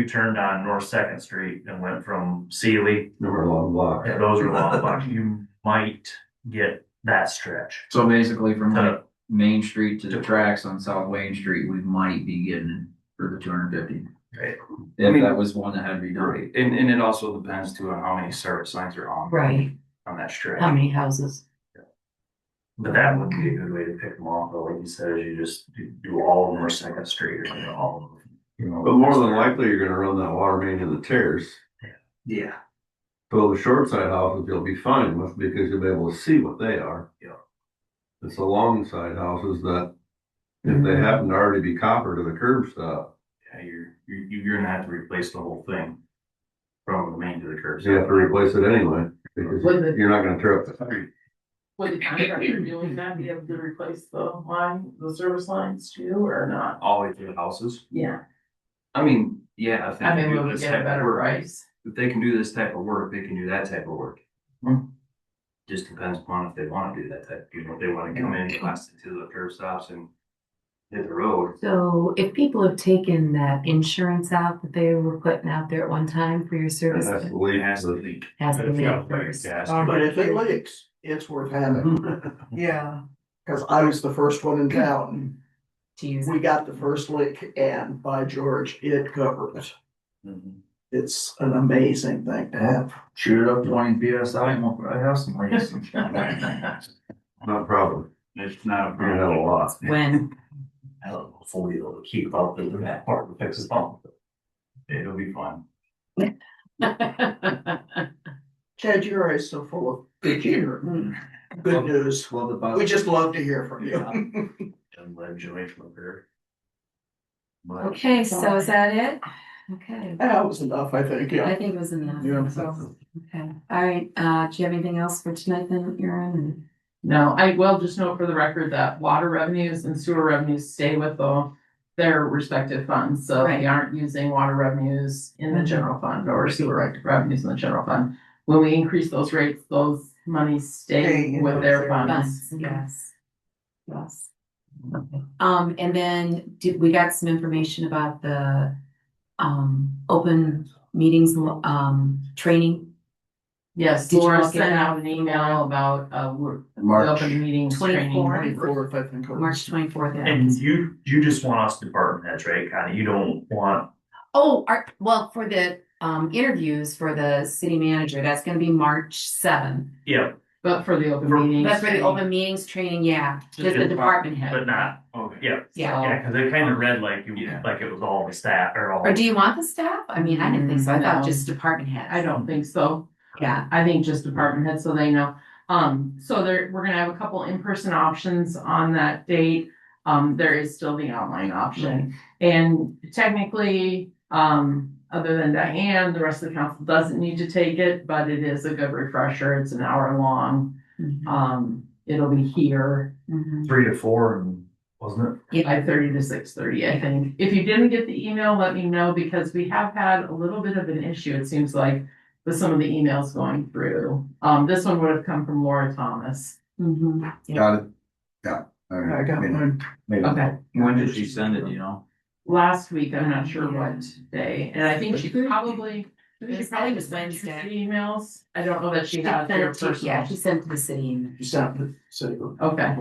[SPEAKER 6] turned on North Second Street and went from Sealy,
[SPEAKER 3] Number long block.
[SPEAKER 6] if those are long blocks, you might get that stretch.
[SPEAKER 5] So basically from like Main Street to the tracks on South Wayne Street, we might be getting it for the 250.
[SPEAKER 6] Right.
[SPEAKER 5] If that was one that had to be done.
[SPEAKER 8] Right, and it also depends too on how many service lines are on.
[SPEAKER 1] Right.
[SPEAKER 8] On that stretch.
[SPEAKER 1] How many houses?
[SPEAKER 6] But that would be a good way to pick them off, though, like you said, is you just do all of them or Second Street or all of them.
[SPEAKER 3] But more than likely, you're gonna run that water main in the tears.
[SPEAKER 8] Yeah.
[SPEAKER 3] So the short side houses you'll be fine with because you'll be able to see what they are.
[SPEAKER 8] Yeah.
[SPEAKER 3] It's the long side houses that, if they happen to already be copper to the curb stop,
[SPEAKER 8] Yeah, you're gonna have to replace the whole thing from the main to the curb.
[SPEAKER 3] you have to replace it anyway, because
[SPEAKER 2] Would the-
[SPEAKER 3] you're not gonna tear up the street.
[SPEAKER 2] Would the contractor doing that be able to replace the service lines too, or not?
[SPEAKER 8] All the way through the houses.
[SPEAKER 2] Yeah,
[SPEAKER 8] I mean, yeah, if they
[SPEAKER 2] I
[SPEAKER 8] can
[SPEAKER 2] mean,
[SPEAKER 8] do
[SPEAKER 2] we would
[SPEAKER 8] this
[SPEAKER 2] get
[SPEAKER 8] type
[SPEAKER 2] a
[SPEAKER 8] of
[SPEAKER 2] better
[SPEAKER 8] work,
[SPEAKER 2] price.
[SPEAKER 8] if they can do this type of work, they can do that type of work.
[SPEAKER 2] Hmm.
[SPEAKER 8] Just depends upon if they wanna do that type, if they wanna come in, blast it to the curb stops and hit the road.
[SPEAKER 1] So if people have taken that insurance out that they were putting out there at one time for your service,
[SPEAKER 3] That's the
[SPEAKER 8] It
[SPEAKER 3] least.
[SPEAKER 8] has to leak.
[SPEAKER 1] has to
[SPEAKER 8] If
[SPEAKER 1] be
[SPEAKER 8] you
[SPEAKER 1] at
[SPEAKER 8] have like
[SPEAKER 1] first.
[SPEAKER 8] gas,
[SPEAKER 9] But if it leaks, it's worth having.
[SPEAKER 1] Yeah.
[SPEAKER 9] Cause I was the first one in town.
[SPEAKER 1] To use
[SPEAKER 9] We
[SPEAKER 1] it.
[SPEAKER 9] got the first leak and by George, it covered it.
[SPEAKER 8] Mhm.
[SPEAKER 9] It's an amazing thing to have.
[SPEAKER 5] Shoot it up 20 PSI and we'll probably have some leaks.
[SPEAKER 3] Not a problem.
[SPEAKER 8] It's not a
[SPEAKER 3] You're gonna have a lot.
[SPEAKER 1] When,
[SPEAKER 6] I don't know, fully able to keep up with that part and fix the pump.
[SPEAKER 8] It'll be fun.
[SPEAKER 9] Chad, you're always so full of good humor. Good news.
[SPEAKER 5] Well, the
[SPEAKER 9] We just love to hear from you.
[SPEAKER 6] And let Joey from up here.
[SPEAKER 1] okay, so is that it? Okay.
[SPEAKER 9] That was enough, I think,
[SPEAKER 1] I
[SPEAKER 9] yeah.
[SPEAKER 1] think it was enough.
[SPEAKER 9] Yeah.
[SPEAKER 1] So, okay, all right, do you have anything else for tonight then, Erin?
[SPEAKER 2] No, I will just note for the record that water revenues and sewer revenues stay with their respective funds. So
[SPEAKER 1] Right.
[SPEAKER 2] they aren't using water revenues in the general fund or sewer revenues in the general fund. When we increase those rates, those monies stay with their funds.
[SPEAKER 1] Funds, yes. Yes. And then we got some information about the, open meetings, training.
[SPEAKER 2] Yes,
[SPEAKER 1] Did you
[SPEAKER 2] Laura
[SPEAKER 1] all get
[SPEAKER 2] sent
[SPEAKER 1] that?
[SPEAKER 2] out an email about, the
[SPEAKER 4] March.
[SPEAKER 2] open meetings training.
[SPEAKER 1] 24th.
[SPEAKER 9] 24th, I think. it was.
[SPEAKER 1] March 24th.
[SPEAKER 6] And you just want us department heads, right, Connie? You don't want,
[SPEAKER 1] Oh, well, for the, interviews for the city manager, that's gonna be March 7th.
[SPEAKER 6] yeah,
[SPEAKER 2] But for the open
[SPEAKER 6] For-
[SPEAKER 2] meetings.
[SPEAKER 1] That's for the open meetings training, yeah, just the department head.
[SPEAKER 6] But not,
[SPEAKER 8] Okay.
[SPEAKER 6] yeah,
[SPEAKER 1] Yeah.
[SPEAKER 6] yeah, cause it kind of read like you,
[SPEAKER 8] Yeah.
[SPEAKER 6] like it was all the staff or all.
[SPEAKER 1] Or do you want the staff? I mean, I didn't think so. I thought
[SPEAKER 2] No.
[SPEAKER 1] just department heads.
[SPEAKER 2] I don't think so.
[SPEAKER 1] Yeah.
[SPEAKER 2] I think just department heads, so they know. So we're gonna have a couple in-person options on that date. There is still the online option. And technically, other than Diane, the rest of the council doesn't need to take it, but it is a good refresher. It's an hour long. It'll be here,
[SPEAKER 1] Mhm.
[SPEAKER 6] 3 to 4 and wasn't it?
[SPEAKER 2] 5:30 to 6:30, I think. If you didn't get the email, let me know because we have had a little bit of an issue, it seems like, with some of the emails going through. This one would have come from Laura Thomas.
[SPEAKER 1] Mhm. Yeah.
[SPEAKER 4] Got it? Yeah.
[SPEAKER 9] I got one.
[SPEAKER 4] Maybe.
[SPEAKER 2] Okay.
[SPEAKER 5] When did she send it, you know?
[SPEAKER 2] Last week, I'm not sure what day, and I think she probably.
[SPEAKER 1] She probably was Wednesday.
[SPEAKER 2] Emails. I don't know that she
[SPEAKER 1] She
[SPEAKER 2] has
[SPEAKER 1] sent
[SPEAKER 2] their
[SPEAKER 1] it to,
[SPEAKER 2] personal.
[SPEAKER 1] yeah, she sent it to the city. email.
[SPEAKER 9] You sent the city.
[SPEAKER 2] Okay.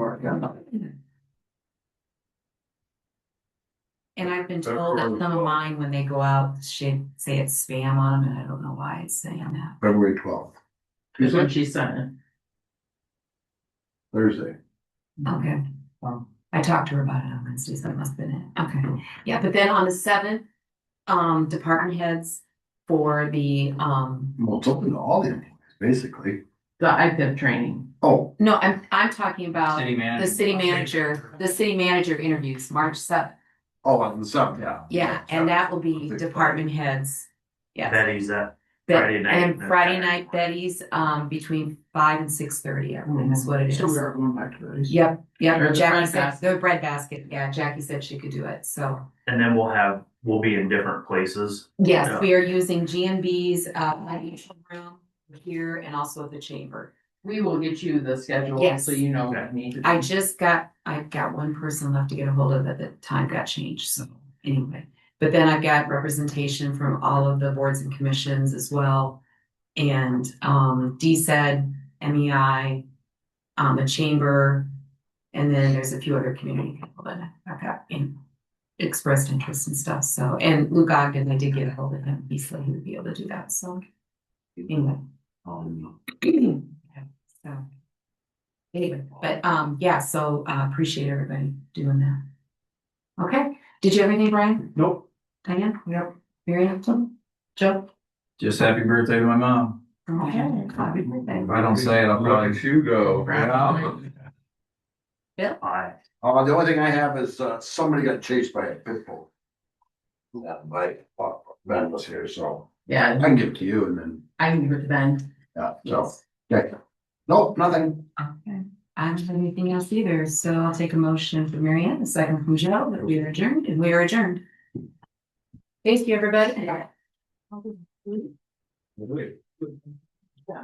[SPEAKER 1] And I've been told that some of mine, when they go out, should say it's spam on them, and I don't know why it's saying that.
[SPEAKER 4] February 12th,
[SPEAKER 2] Is when she sent it.
[SPEAKER 4] Thursday.
[SPEAKER 1] Okay. I talked to her about it on Wednesday, so that must have been it. Okay. Yeah, but then on the 7th, department heads for the,
[SPEAKER 4] Well, it's open to all the employees, basically.
[SPEAKER 2] The IPIP training.
[SPEAKER 4] Oh,
[SPEAKER 1] no, I'm talking about
[SPEAKER 5] City manager.
[SPEAKER 1] the city manager interviews, March 7th.
[SPEAKER 4] on the 7th, yeah.
[SPEAKER 1] Yeah, and that will be department heads. Yes.
[SPEAKER 6] Betty's that
[SPEAKER 1] That-
[SPEAKER 6] Friday night.
[SPEAKER 1] And Friday night Betty's, between 5 and 6:30, I believe is what it is.
[SPEAKER 9] So we are going back to those.
[SPEAKER 1] Yep,
[SPEAKER 2] Or
[SPEAKER 1] yep,
[SPEAKER 2] the
[SPEAKER 1] Jackie
[SPEAKER 2] bread
[SPEAKER 1] said,
[SPEAKER 2] basket.
[SPEAKER 1] the bread basket, yeah, Jackie said she could do it, so.
[SPEAKER 6] And then we'll be in different places.
[SPEAKER 1] Yes,
[SPEAKER 6] Yeah.
[SPEAKER 1] we are using GMB's, financial room here and also the chamber.
[SPEAKER 2] We will get you the schedule,
[SPEAKER 1] Yes.
[SPEAKER 2] so you know what you need to do.
[SPEAKER 1] I've got one person left to get a hold of, that the time got changed, so anyway. But then I've got representation from all of the boards and commissions as well. And, DSED, MEI, the chamber, and then there's a few other community people that I've got expressed interest and stuff, so, and Luke Ogden, I did get a hold of him, he said he would be able to do that, so. Anyway. Yeah, so. Anyway, but, yeah, so, appreciate everybody doing that. Okay, did you have anything, Brian?
[SPEAKER 7] Nope.
[SPEAKER 1] Diane? Yep. Mary Ann? Joe?
[SPEAKER 5] Just happy birthday to my mom.
[SPEAKER 1] Okay, happy birthday.
[SPEAKER 5] If I don't say it, I'll
[SPEAKER 3] Look
[SPEAKER 5] probably.
[SPEAKER 3] at you go.
[SPEAKER 6] Aye.
[SPEAKER 4] The only thing I have is, somebody got chased by a pit bull. Yeah, Ben was here, so I
[SPEAKER 2] Yeah,
[SPEAKER 4] can give it to you and then,
[SPEAKER 2] I can give it to Ben.
[SPEAKER 4] yeah, so, okay. Nope, nothing.
[SPEAKER 1] Okay, I don't have anything else either, so I'll take a motion from Mary Ann, a second from Joe, that we are adjourned, and we are adjourned. Thank you, everybody.